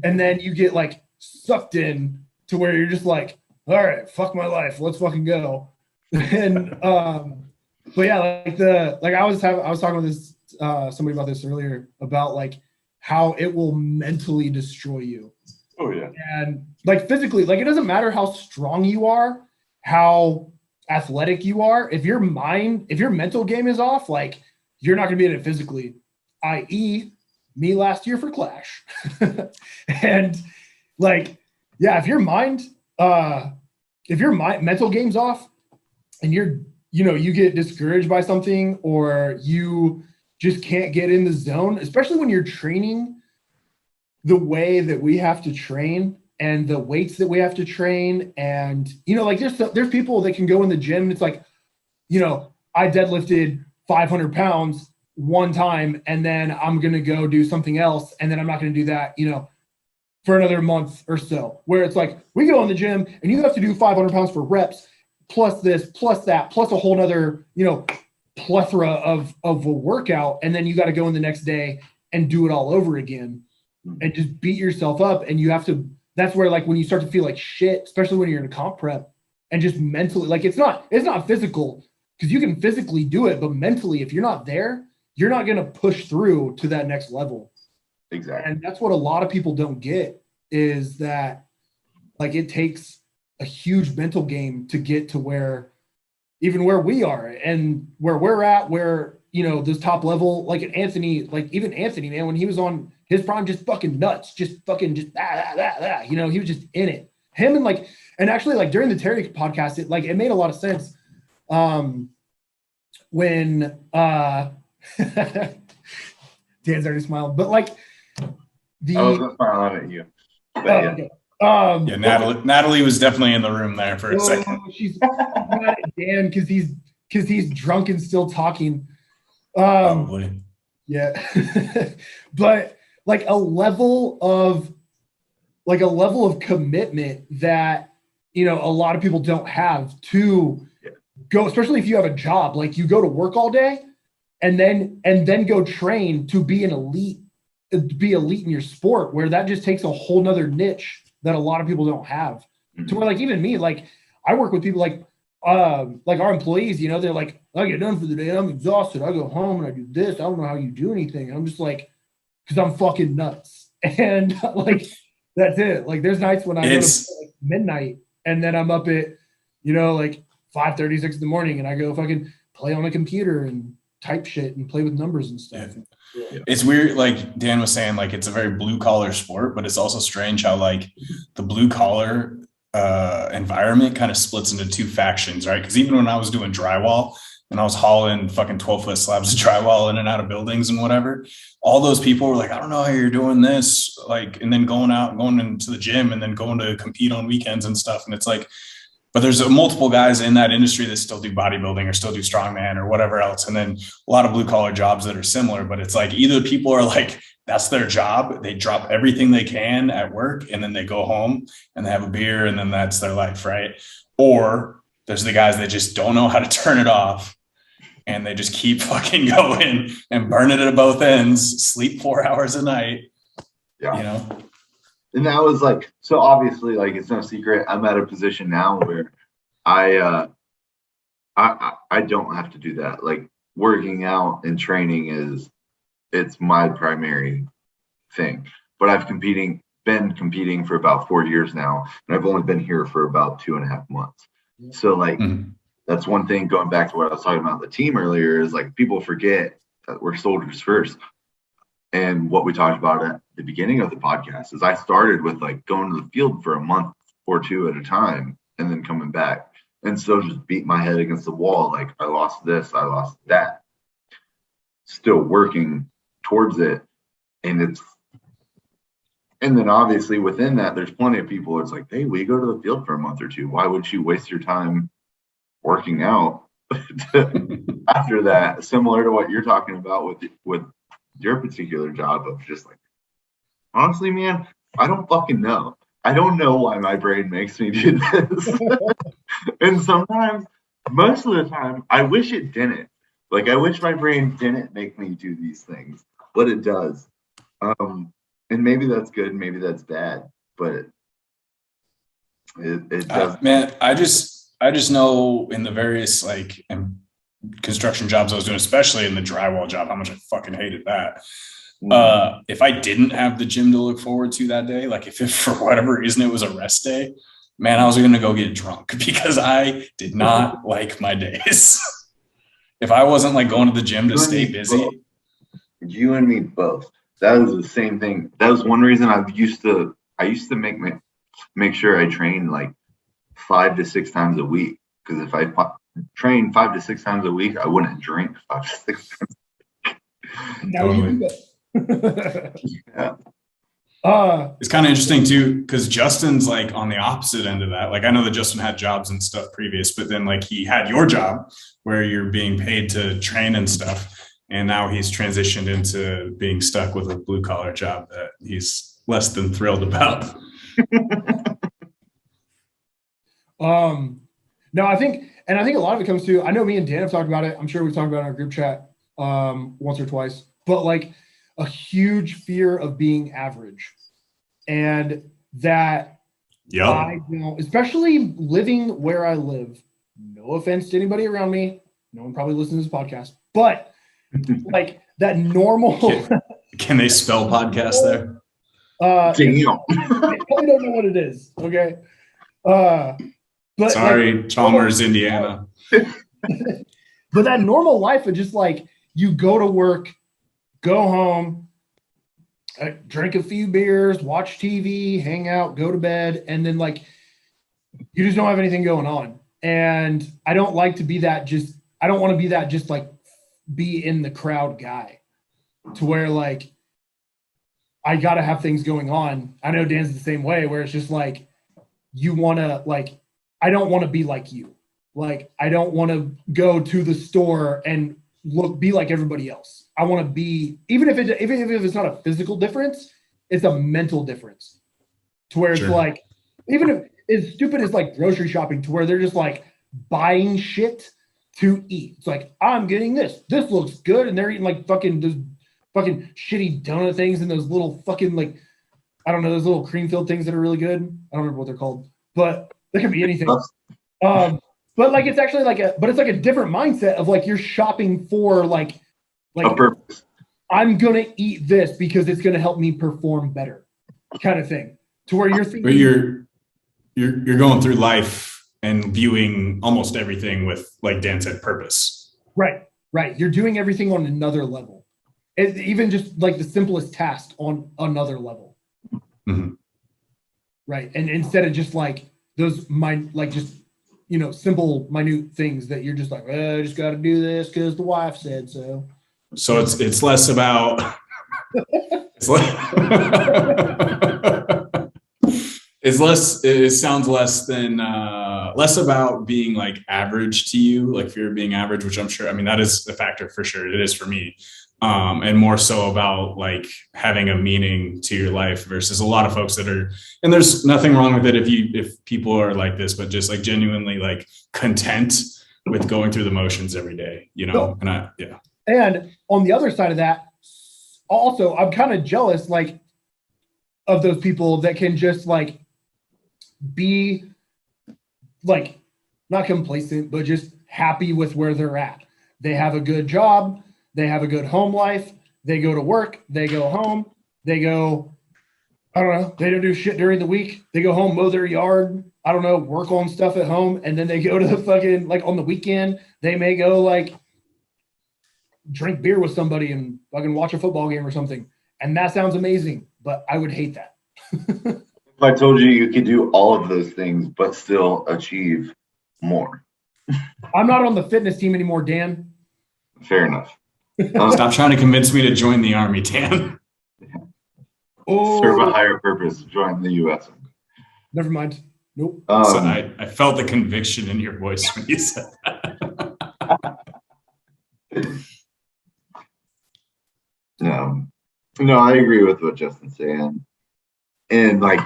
And then you get like sucked in to where you're just like, all right, fuck my life. Let's fucking go. And, but yeah, I was talking with this, somebody about this earlier about like how it will mentally destroy you. Oh yeah. And like physically, like, it doesn't matter how strong you are, how athletic you are. If your mental game is off, like, you're not going to be in it physically, i.e., me last year for Clash. And like, yeah, if your mental game's off and you get discouraged by something, or you just can't get in the zone, especially when you're training the way that we have to train and the weights that we have to train. And, like there's people that can go in the gym and it's like, I deadlifted 500 pounds one time and then I'm going to go do something else. And then I'm not going to do that, for another month or so, where it's like, we go in the gym and you have to do 500 pounds for reps, plus this, plus that, plus a whole nother, plethora of a workout. And then you got to go in the next day and do it all over again and just beat yourself up. And you have to, that's where like when you start to feel like shit, especially when you're in a comp prep, and just mentally, like it's not physical, because you can physically do it, but mentally, if you're not there, you're not going to push through to that next level. Exactly. And that's what a lot of people don't get, is that like it takes a huge mental game to get to where we are and where we're at, where, this top level, like Anthony, man, when he was on his prime, just fucking nuts, he was just in it. Him and actually like during the Terry podcast, it made a lot of sense. When Dan's already smiled, but like I wasn't smiling at you. Okay. Yeah, Natalie was definitely in the room there for a second. She's mad at Dan because he's drunk and still talking. Probably. Yeah. But like a level of commitment that a lot of people don't have to go, especially if you have a job. Like you go to work all day and then go train to be elite in your sport, where that just takes a whole nother niche that a lot of people don't have. Mm-hmm. To where like even me, like I work with people like our employees, they're like, I get done for the day, I'm exhausted, I go home and I do this, I don't know how you do anything. And I'm just like, because I'm fucking nuts. And like that's it. Like there's nights when I go to like midnight and then I'm up at like 5:30, 6 in the morning, and I go fucking play on the computer and type shit and play with numbers and stuff. Yeah. It's weird, like Dan was saying, like it's a very blue collar sport, but it's also strange how like the blue collar environment kind of splits into two factions, right? Because even when I was doing drywall and I was hauling fucking 12-foot slabs of drywall in and out of buildings and whatever, all those people were like, I don't know how you're doing this, like, and then going into the gym and then going to compete on weekends and stuff. And it's like, but there's multiple guys in that industry that still do bodybuilding or still do strongman or whatever else. And then a lot of blue collar jobs that are similar, but it's like either people are like, that's their job. They drop everything they can at work and then they go home and they have a beer and then that's their life. Right. Or there's the guys that just don't know how to turn it off and they just keep fucking going and burn it at both ends, sleep 4 hours a night. Yeah. And that was like, so obviously, like, it's no secret, I'm at a position now where I don't have to do that. Like, working out and training it's my primary thing. But I've been competing for about 4 years now, and I've only been here for about 2.5 months. So like, that's one thing, going back to what I was talking about the team earlier, is like people forget that we're soldiers first. And what we talked about at the beginning of the podcast is I started with like going to the field for a month or two at a time and then coming back. And so just beat my head against the wall. Like, I lost this, I lost that. Still working towards it. And then obviously within that, there's plenty of people. It's like, hey, we go to the field for a month or two. Why would you waste your time working out after that? Similar to what you're talking about with your particular job of just like, honestly, man, I don't fucking know. I don't know why my brain makes me do this. And sometimes, most of the time, I wish it didn't. Like, I wish my brain didn't make me do these things, but it does. And maybe that's good, maybe that's bad, but it does. Man, I just know in the various like construction jobs I was doing, especially in the drywall job, how much I fucking hated that. If I didn't have the gym to look forward to that day, like if for whatever reason it was a rest day, man, I was going to go get drunk because I did not like my days. If I wasn't like going to the gym to stay busy. You and me both. that was the same thing. That was one reason I used to make sure I train like 5 to 6 times a week. Because if I train 5 to 6 times a week, I wouldn't drink 5 to 6 times. Now you do that. Yeah. It's kind of interesting too, because Justin's like on the opposite end of that. Like I know that Justin had jobs and stuff previous, but then like he had your job where you're being paid to train and stuff. And now he's transitioned into being stuck with a blue collar job that he's less than thrilled about. No, I think a lot of it comes to, I know me and Dan have talked about it. I'm sure we've talked about it in our group chat once or twice, but like a huge fear of being average. And that I don't, especially living where I live, no offense to anybody around me. No one probably listens to this podcast, but like that normal. Can they spell podcast there? Damn. I probably don't know what it is. Okay. But sorry, like, Chalmers, Indiana. But that normal life of just like you go to work, go home, drink a few beers, watch TV, hang out, go to bed, and then like you just don't have anything going on. And I don't like to be that just, I don't want to be that just like be in the crowd guy to where like I got to have things going on. I know Dan's the same way where it's just like you want to like, I don't want to be like you. Like I don't want to go to the store and be like everybody else. I want to be, even if it's not a physical difference, it's a mental difference to where it's like, even if it's stupid as like grocery shopping to where they're just like buying shit to eat. It's like, I'm getting this. This looks good. And they're eating like fucking shitty donut things and those little fucking like, I don't know, those little cream filled things that are really good. I don't remember what they're called, but they can be anything. But like, it's actually like it's like a different mindset of like, you're shopping for like a purpose. I'm going to eat this because it's going to help me perform better kind of thing to where you're thinking. But you're going through life and viewing almost everything with, like Dan said, purpose. Right. You're doing everything on another level. It's even just like the simplest task on another level. Mm-hmm. Right. And instead of just like those simple, minute things that you're just like, I just got to do this because the wife said so. So it's less about it sounds less about being like average to you, like fear of being average, which I'm sure, I mean, that is a factor for sure. It is for me. And more so about like having a meaning to your life versus a lot of folks that are, and there's nothing wrong with it if people are like this, but just like genuinely like content with going through the motions every day, you know? And on the other side of that, also, I'm kind of jealous, like, of those people that can just like be like not complacent, but just happy with where they're at. They have a good job. They have a good home life. They go to work. They go home. They go, I don't know. They don't do shit during the week. They go home, mow their yard. I don't know, work on stuff at home. And then they go to the fucking, like on the weekend, they may go like drink beer with somebody and fucking watch a football game or something. And that sounds amazing, but I would hate that. If I told you could do all of those things, but still achieve more. I'm not on the fitness team anymore, Dan. Fair enough. Stop trying to convince me to join the Army, Dan. Oh, serve a higher purpose. Join the U.S. Never mind. Nope. So I felt the conviction in your voice when you said that. No, I agree with what Justin's saying. And like,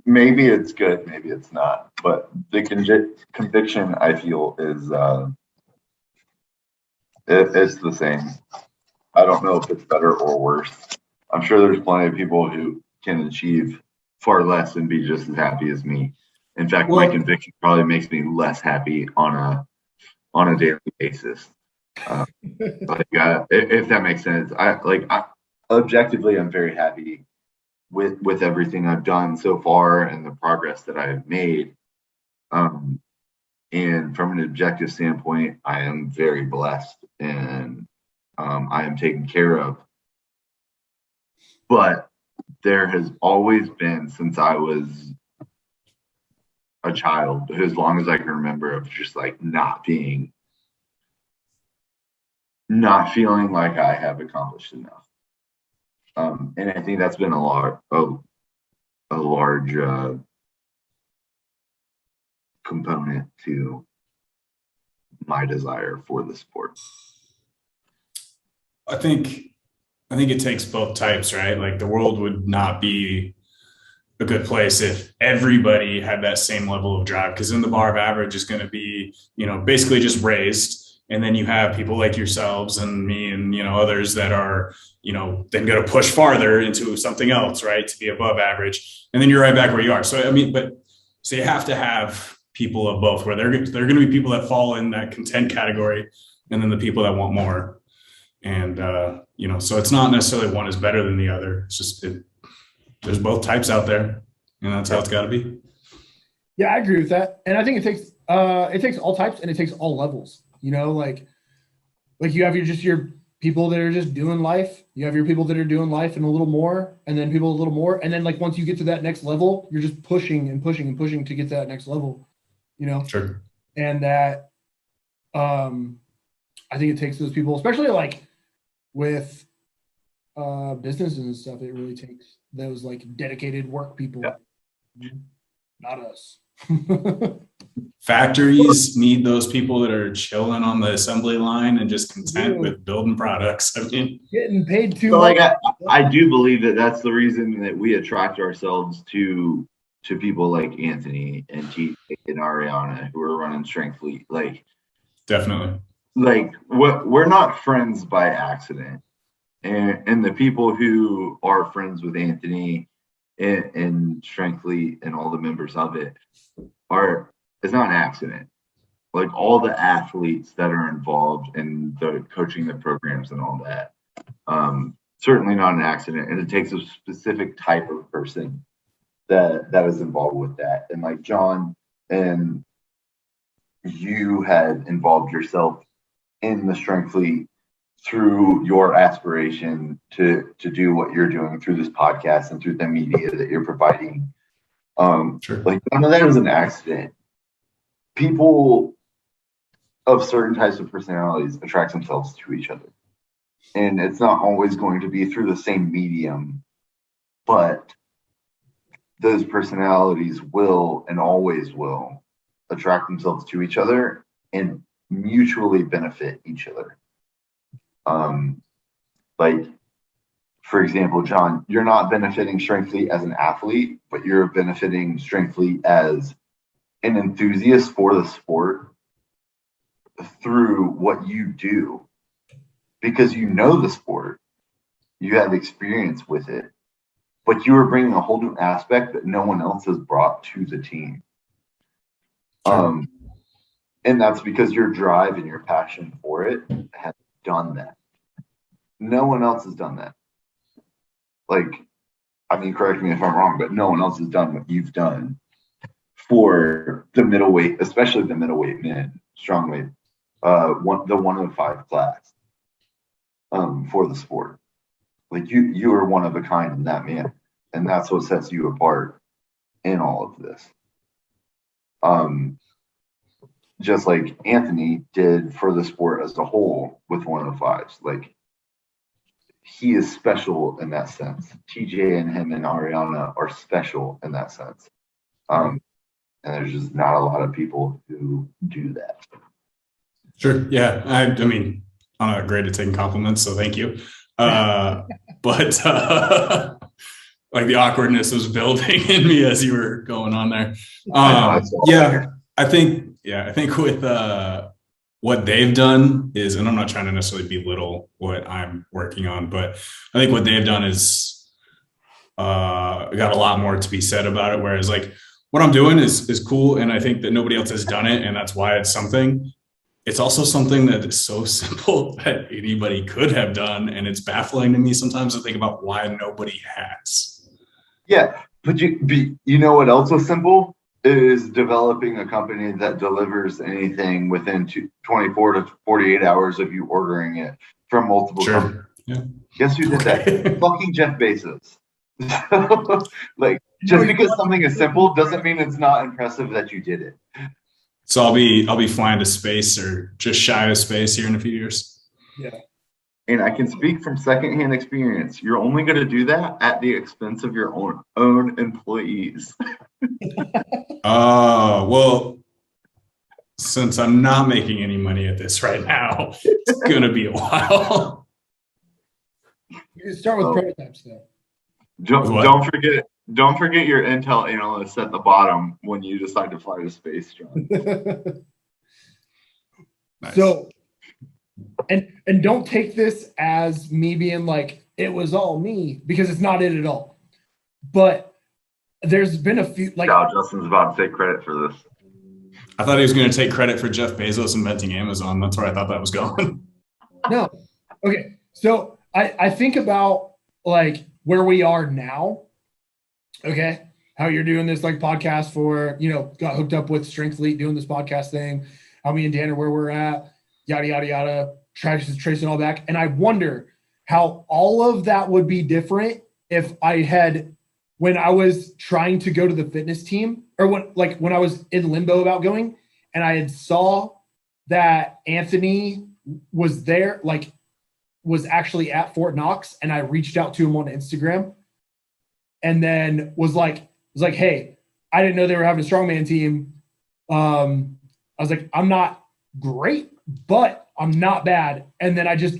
maybe it's good, maybe it's not. But the conviction, I feel, is it's the same. I don't know if it's better or worse. I'm sure there's plenty of people who can achieve far less and be just as happy as me. In fact, my conviction probably makes me less happy on a daily basis. If that makes sense, objectively, I'm very happy with everything I've done so far and the progress that I've made. And from an objective standpoint, I am very blessed and I am taken care of. But there has always been, since I was a child, as long as I can remember, of just like not feeling like I have accomplished enough. And I think that's been a large component to my desire for the sport. I think it takes both types, right? Like the world would not be a good place if everybody had that same level of drive, because then the bar of average is going to be, basically just raised. And then you have people like yourselves and me and, others that are, then going to push farther into something else, right? To be above average. And then you're right back where you are. So, so you have to have people of both, where they're going to be people that fall in that content category, and then the people that want more. And, so it's not necessarily one is better than the other. It's just, there's both types out there, and that's how it's got to be. Yeah, I agree with that. And I think it takes all types, and it takes all levels, like you have your people that are just doing life. You have your people that are doing life and a little more, and then people a little more. And then like, once you get to that next level, you're just pushing and pushing and pushing to get to that next level, Sure. And that, I think it takes those people, especially like with businesses and stuff. It really takes those like dedicated work people. Yeah. Not us. Factories need those people that are chilling on the assembly line and just content with building products. Getting paid too much. Like I do believe that that's the reason that we attract ourselves to people like Anthony and TJ and Ariana, who are running Strength Fleet. Like, definitely. Like, we're not friends by accident. And the people who are friends with Anthony and Strength Fleet and all the members of it it's not an accident. Like, all the athletes that are involved in the coaching, the programs and all that, certainly not an accident. And it takes a specific type of person that is involved with that. And like John, and you had involved yourself in the Strength Fleet through your aspiration to do what you're doing through this podcast and through the media that you're providing. Sure. Like, none of that is an accident. People of certain types of personalities attract themselves to each other. And it's not always going to be through the same medium, but those personalities will and always will attract themselves to each other and mutually benefit each other. Like, for example, John, you're not benefiting Strength Fleet as an athlete, but you're benefiting Strength Fleet as an enthusiast for the sport through what you do, because you know the sport, you have experience with it, but you are bringing a whole new aspect that no one else has brought to the team. Sure. And that's because your drive and your passion for it has done that. No one else has done that. Like, correct me if I'm wrong, but no one else has done what you've done for the middleweight, especially the middleweight men, strongweight, the 105 class, for the sport. Like, you are one of a kind in that man, and that's what sets you apart in all of this. Just like Anthony did for the sport as a whole with 105s. Like, he is special in that sense. TJ and him and Ariana are special in that sense. And there's just not a lot of people who do that. Sure. Yeah. I'm not great at taking compliments, so thank you. But like, the awkwardness was building in me as you were going on there. I think with what they've done is, and I'm not trying to necessarily belittle what I'm working on, but I think what they've done is got a lot more to be said about it. Whereas like what I'm doing is cool, and I think that nobody else has done it, and that's why it's something. It's also something that is so simple that anybody could have done, and it's baffling to me sometimes to think about why nobody has. Yeah, but you know what else was simple? Is developing a company that delivers anything within 24 to 48 hours of you ordering it from multiple companies. Yeah. Guess who did that? Okay. Fucking Jeff Bezos. Like, just because something is simple doesn't mean it's not impressive that you did it. So I'll be flying to space or just shy of space here in a few years. Yeah. And I can speak from secondhand experience. You're only going to do that at the expense of your own employees. Oh, well, since I'm not making any money at this right now, it's going to be a while. You can start with prototypes though. Don't forget your Intel analysts at the bottom when you decide to fly to space, John. Nice. So, and don't take this as me being like, it was all me, because it's not it at all. But there's been a few, like, Now Justin's about to take credit for this. I thought he was going to take credit for Jeff Bezos inventing Amazon. That's where I thought that was going. no. Okay. So I think about like where we are now. Okay. How you're doing this like podcast for, got hooked up with Strength Elite doing this podcast thing. How me and Dan are where we're at, yada, yada, yada, tracing all back. And I wonder how all of that would be different if I had, when I was trying to go to the fitness team, or when I was in limbo about going, and I had saw that Anthony was there, like was actually at Fort Knox, and I reached out to him on Instagram, and then was like, hey, I didn't know they were having a strongman team. I was like, I'm not great, but I'm not bad. And then I just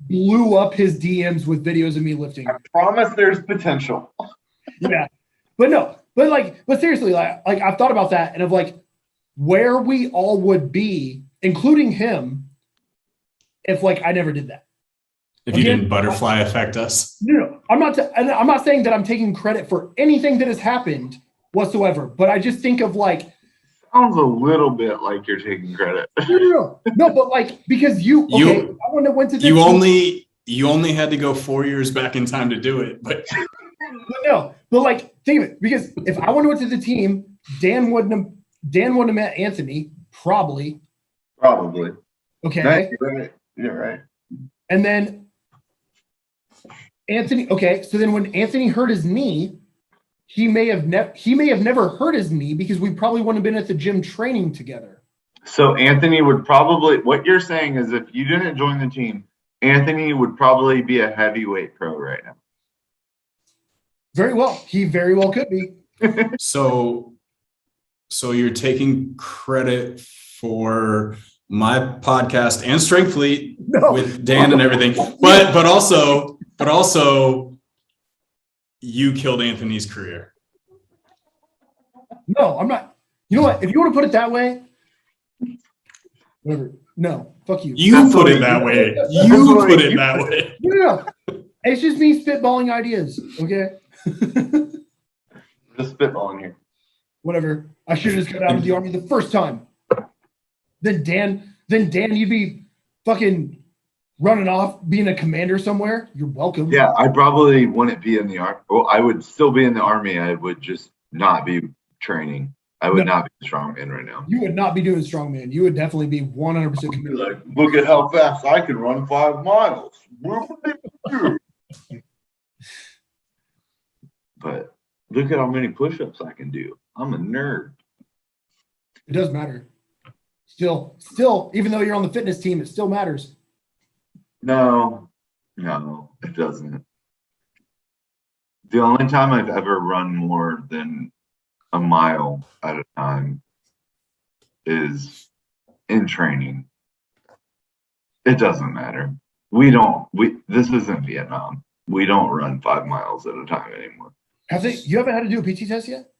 blew up his DMs with videos of me lifting. I promise there's potential. Yeah, but seriously, like I've thought about that and of like where we all would be, including him, if like I never did that. If you didn't butterfly affect us. No, I'm not saying that I'm taking credit for anything that has happened whatsoever, but I just think of like. Sounds a little bit like you're taking credit. No, but like because I wouldn't have went to this. You only had to go 4 years back in time to do it, but like think of it, because if I went to the team, Dan wouldn't have met Anthony, probably. Okay. No, you're right. And then Anthony. Okay, so then when Anthony hurt his knee, he may have never hurt his knee because we probably wouldn't have been at the gym training together. So Anthony would probably. What you're saying is, if you didn't join the team, Anthony would probably be a heavyweight pro right now. Very well. He very well could be. So you're taking credit for my podcast and Strength Fleet with Dan and everything, but also you killed Anthony's career. No, I'm not. You know what? If you want to put it that way, whatever. No, fuck you. You put it that way. You put it that way. No. It's just me spitballing ideas. Okay. Just spitballing here. Whatever. I should have just got out of the army the first time. Then Dan, you'd be fucking running off, being a commander somewhere. You're welcome. Yeah, I probably wouldn't be in the army. Well, I would still be in the army. I would just not be training. I would not be a strongman right now. You would not be doing strongman. You would definitely be 100% committed. Like, look at how fast I can run 5 miles. But look at how many push-ups I can do. I'm a nerd. It does matter. Still, even though you're on the fitness team, it still matters. No, it doesn't. The only time I've ever run more than a mile at a time is in training. It doesn't matter. This isn't Vietnam. We don't run 5 miles at a time anymore. You haven't had to do a PT test yet?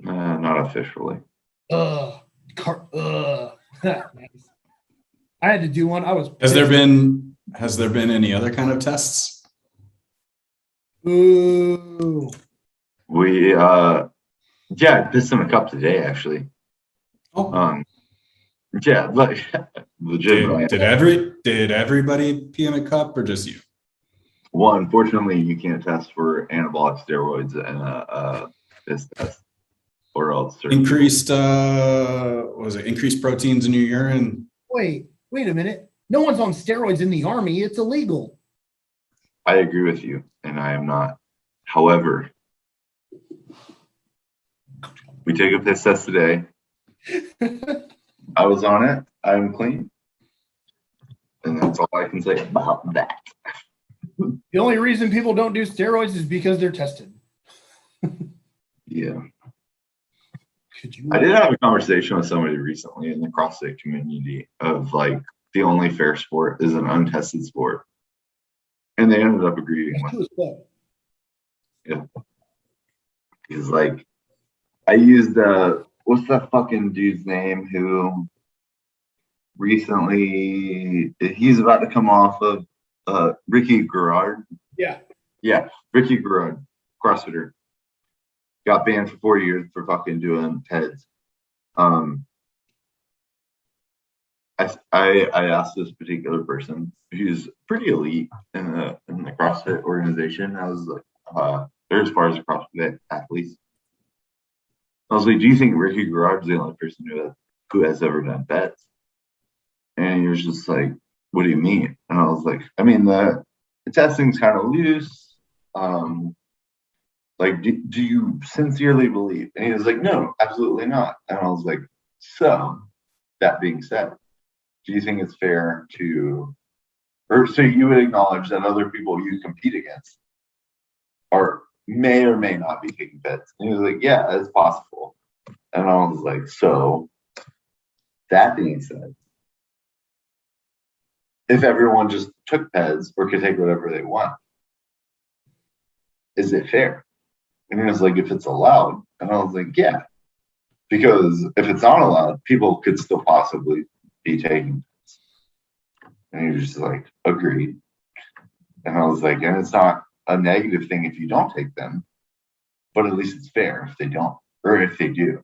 Not officially. Nice. I had to do one. Has there been any other kind of tests? Ooh. We I pissed in a cup today actually. Oh. Yeah, like legitimately. Did everybody pee in a cup or just you? Well, unfortunately, you can't test for anabolic steroids and this test, or else increased proteins in your urine. Wait a minute. No one's on steroids in the army. It's illegal. I agree with you, and I am not. However, we took a piss test today. I was on it. I'm clean. And that's all I can say about that. The only reason people don't do steroids is because they're tested. Yeah. Could you? I did have a conversation with somebody recently in the CrossFit community of like the only fair sport is an untested sport. And they ended up agreeing with it. Yeah. Because like I used what's that fucking dude's name who recently he's about to come off of Ricky Garrard. Yeah. Yeah, Ricky Garrard, CrossFitter. Got banned for 4 years for fucking doing heads. I asked this particular person who's pretty elite in the CrossFit organization. I was like, they're as far as the CrossFit athletes. I was like, do you think Ricky Garrard's the only person who has ever done bets? And he was just like, what do you mean? And I was like, I mean, the testing's kind of loose. Like, do you sincerely believe? And he was like, no, absolutely not. And I was like, so that being said, do you think it's fair or so you would acknowledge that other people you compete against may or may not be taking bets? And he was like, yeah, it's possible. And I was like, so that being said, if everyone just took PEDs or could take whatever they want, is it fair? And he was like, if it's allowed. And I was like, yeah. Because if it's not allowed, people could still possibly be taking PEDs. And he was just like, agreed. And I was like, and it's not a negative thing if you don't take them, but at least it's fair if they don't, or if they do.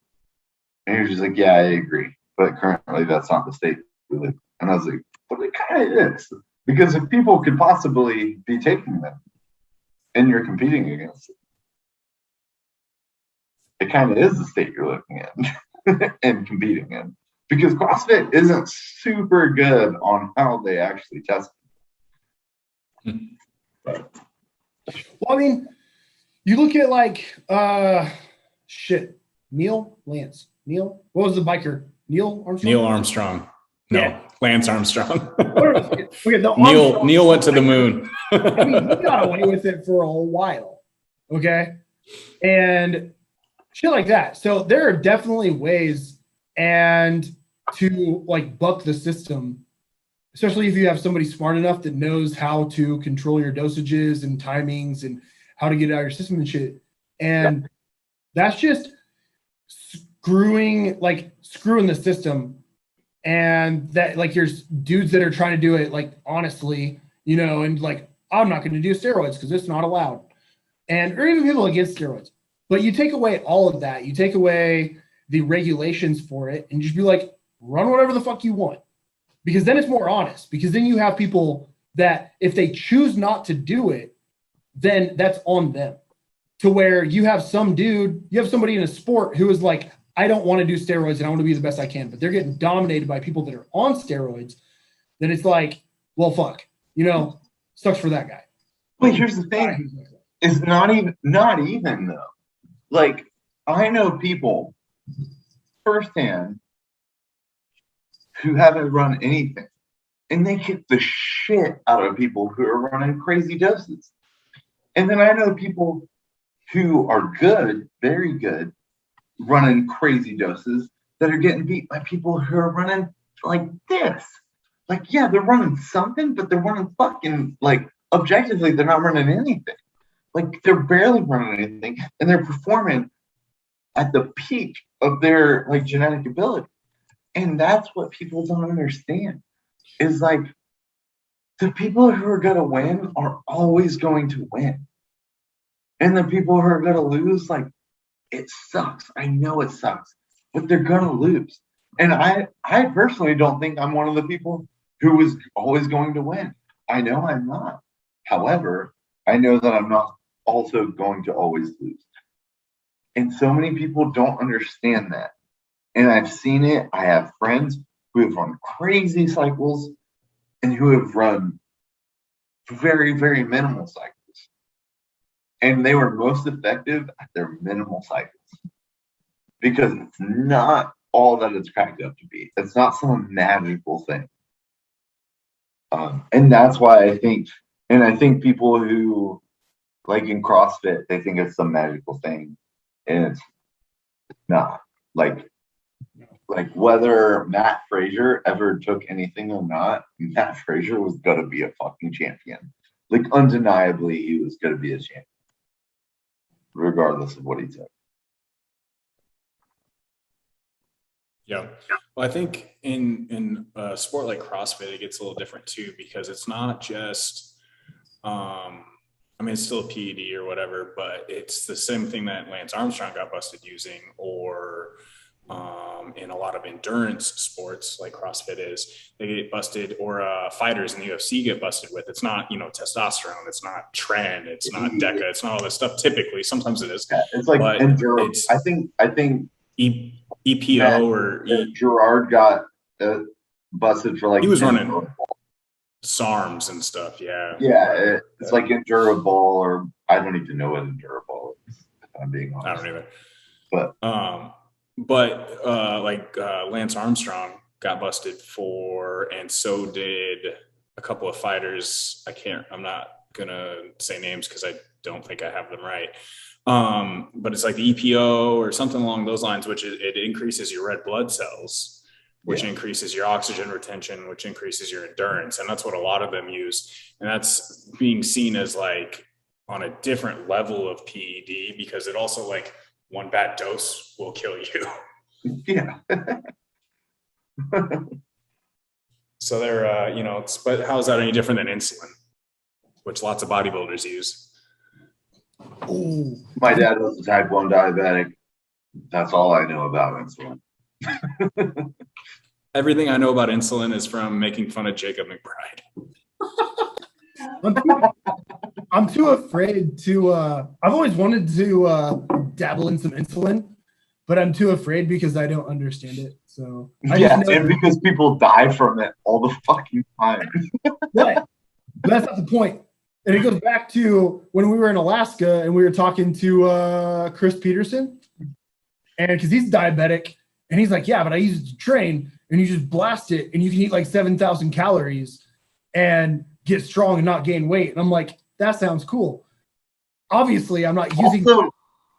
And he was just like, yeah, I agree. But currently that's not the state we live in. And I was like, but it kind of is. Because if people could possibly be taking them and you're competing against it kind of is the state you're looking at and competing in. Because CrossFit isn't super good on how they actually test them. Well, I mean, you look at like Neil, what was the biker? Neil Armstrong? Neil Armstrong. No, yeah. Lance Armstrong. Neil went to the moon. I mean, he got away with it for a while. Okay. And shit like that. So there are definitely ways and to like buck the system, especially if you have somebody smart enough that knows how to control your dosages and timings and how to get it out of your system and shit. And that's just screwing the system. And that like there's dudes that are trying to do it like honestly, you know, and like I'm not going to do steroids because it's not allowed. And or even people against steroids. But you take away all of that. You take away the regulations for it and just be like, run whatever the fuck you want. Because then it's more honest. Because then you have people that if they choose not to do it, then that's on them. To where you have somebody in a sport who is like, I don't want to do steroids and I want to be the best I can, but they're getting dominated by people that are on steroids. Then it's like, well, fuck, you know, sucks for that guy. But here's the thing. It's not even though. Like, I know people firsthand who haven't run anything, and they kick the shit out of people who are running crazy doses. And then I know people who are good, very good, running crazy doses that are getting beat by people who are running like this. Like, yeah, they're running something, but they're running fucking, like, objectively, they're not running anything. Like, they're barely running anything, and they're performing at the peak of their, like, genetic ability. And that's what people don't understand. Is, like, the people who are going to win are always going to win. And the people who are going to lose, like, it sucks. I know it sucks. But they're going to lose. And I personally don't think I'm one of the people who is always going to win. I know I'm not. However, I know that I'm not also going to always lose. And so many people don't understand that. And I've seen it. I have friends who have run crazy cycles and who have run very, very minimal cycles. And they were most effective at their minimal cycles because it's not all that it's cracked up to be. It's not some magical thing. And that's why I think people who like in CrossFit, they think it's some magical thing, and it's not. Like whether Matt Frazier ever took anything or not, Matt Frazier was gonna be a fucking champion. Like undeniably, he was gonna be a champion, regardless of what he took. Yeah. Well, I think in a sport like CrossFit, it gets a little different too, because it's not just, I mean, it's still a PED or whatever, but it's the same thing that Lance Armstrong got busted using, or in a lot of endurance sports like CrossFit is, they get busted, or fighters in the UFC get busted with. It's not, testosterone. It's not tren. It's not DECA. It's not all this stuff. Typically, sometimes it is. Yeah, it's like endurance. I think EPO or Gerard got busted for like he was running SARMs and stuff. Yeah. Yeah, it's like endurable, or I don't even know what endurable is, if I'm being honest. I don't either. But Lance Armstrong got busted for, and so did a couple of fighters. I'm not gonna say names because I don't think I have them right. But it's like the EPO or something along those lines, which it increases your red blood cells, which increases your oxygen retention, which increases your endurance. And that's what a lot of them use. And that's being seen as like on a different level of PED, because it also, like, one bad dose will kill you. Yeah. So they're, but how is that any different than insulin, which lots of bodybuilders use? Ooh. My dad was a type 1 diabetic. That's all I know about insulin. Everything I know about insulin is from making fun of Jacob McBride. I'm too afraid to, I've always wanted to dabble in some insulin, but I'm too afraid because I don't understand it. So and because people die from it all the fucking time. But that's not the point. And it goes back to when we were in Alaska and we were talking to Chris Peterson, and because he's diabetic, and he's like, yeah, but I use it to train, and you just blast it, and you can eat like 7,000 calories and get strong and not gain weight. And I'm like, that sounds cool. Obviously, I'm not using.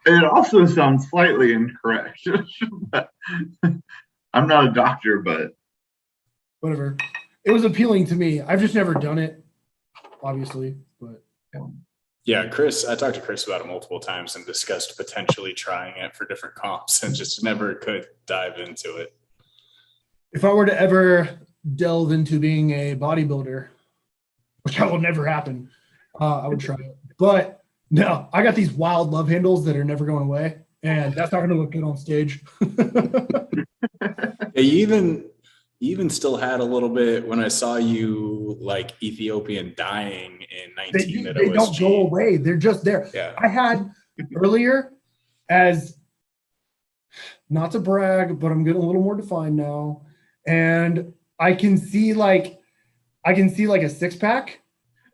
It also sounds slightly incorrect. I'm not a doctor, but whatever. It was appealing to me. I've just never done it, obviously, but. Yeah, Chris, I talked to Chris about it multiple times and discussed potentially trying it for different comps, and just never could dive into it. If I were to ever delve into being a bodybuilder, which will never happen, I would try it. But no, I got these wild love handles that are never going away, and that's not going to look good on stage. Yeah, you even still had a little bit when I saw you, like, Ethiopian dying in 19 at OSG. They don't go away. They're just there. Yeah. I had earlier, as not to brag, but I'm getting a little more defined now, and I can see like a six pack.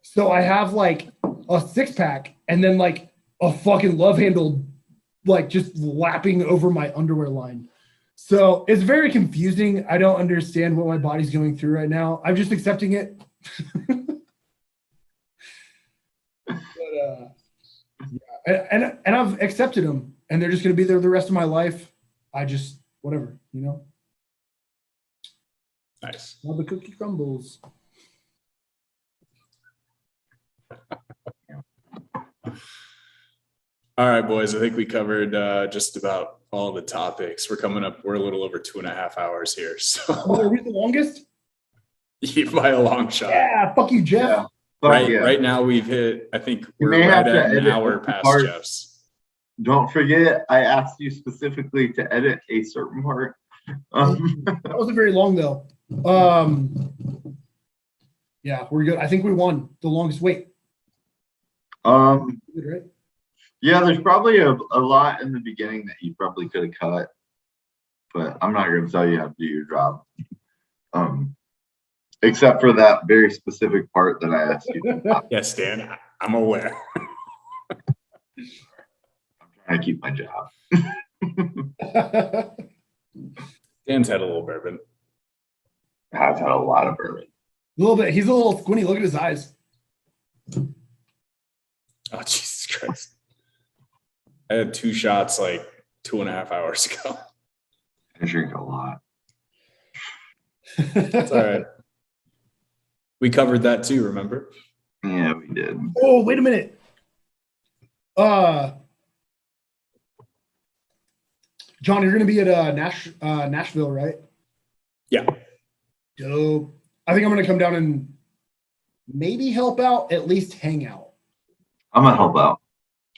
So I have like a six pack and then like a fucking love handle, like just lapping over my underwear line. So it's very confusing. I don't understand what my body's going through right now. I'm just accepting it. But yeah, and I've accepted them, and they're just going to be there the rest of my life. I just whatever, Nice. Now the cookie crumbles. All right, boys. I think we covered just about all the topics. We're a little over 2.5 hours here. So are we the longest? By a long shot. Yeah, fuck you, Jeff. Yeah. Right now we've hit, I think we're right at an hour past Jeff's. Don't forget, I asked you specifically to edit a certain part. That wasn't very long though. Yeah, we're good. I think we won the longest wait. Good, right? Yeah, there's probably a lot in the beginning that you probably could have cut, but I'm not going to tell you how to do your job. except for that very specific part that I asked you. Yes, Dan, I'm aware. I'm trying to keep my job. Dan's had a little bourbon. I've had a lot of bourbon. A little bit. He's a little squinty. Look at his eyes. Oh, Jesus Christ. I had 2 shots like 2.5 hours ago. I drink a lot. It's all right. We covered that too, remember? Yeah, we did. Oh, wait a minute. John, you're going to be at Nashville, right? Yeah. Dope. I think I'm going to come down and maybe help out, at least hang out. I'm gonna help out.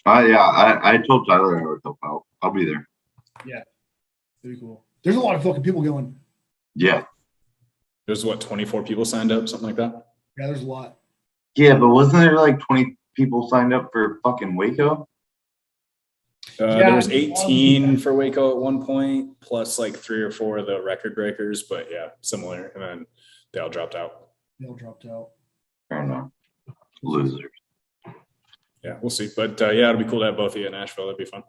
I told Tyler I would help out. I'll be there. Yeah. Pretty cool. There's a lot of fucking people going. Yeah. There's what, 24 people signed up, something like that? Yeah, there's a lot. Yeah, but wasn't there like 20 people signed up for fucking Waco? There was 18 for Waco at one point, plus like 3 or 4 of the record breakers, but yeah, similar. And then they all dropped out. They all dropped out. Fair enough. Losers. Yeah, we'll see. But yeah, it'll be cool to have both of you in Nashville. That'd be fun.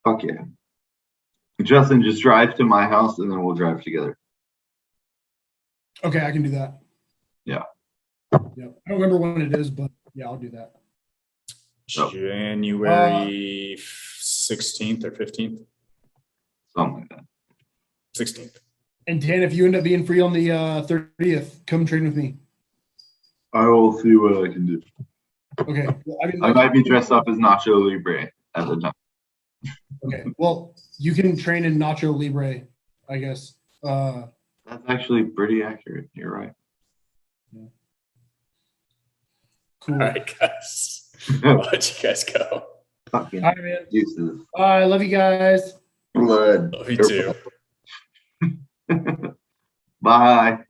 Fuck yeah. Justin, just drive to my house and then we'll drive together. Okay, I can do that. Yeah. Yeah. I don't remember when it is, but yeah, I'll do that. January 16th or 15th? Something like that. 16th. And Dan, if you end up being free on the 30th, come train with me. I will see what I can do. Okay. Well, I might be dressed up as Nacho Libre at the time. Okay. Well, you can train in Nacho Libre, I guess. That's actually pretty accurate. You're right. Yeah. Cool. All right, guys. I'll let you guys go. Fucking All right, man. uses. I love you guys. Blood. Love you too. Bye.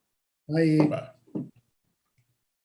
Bye. Bye.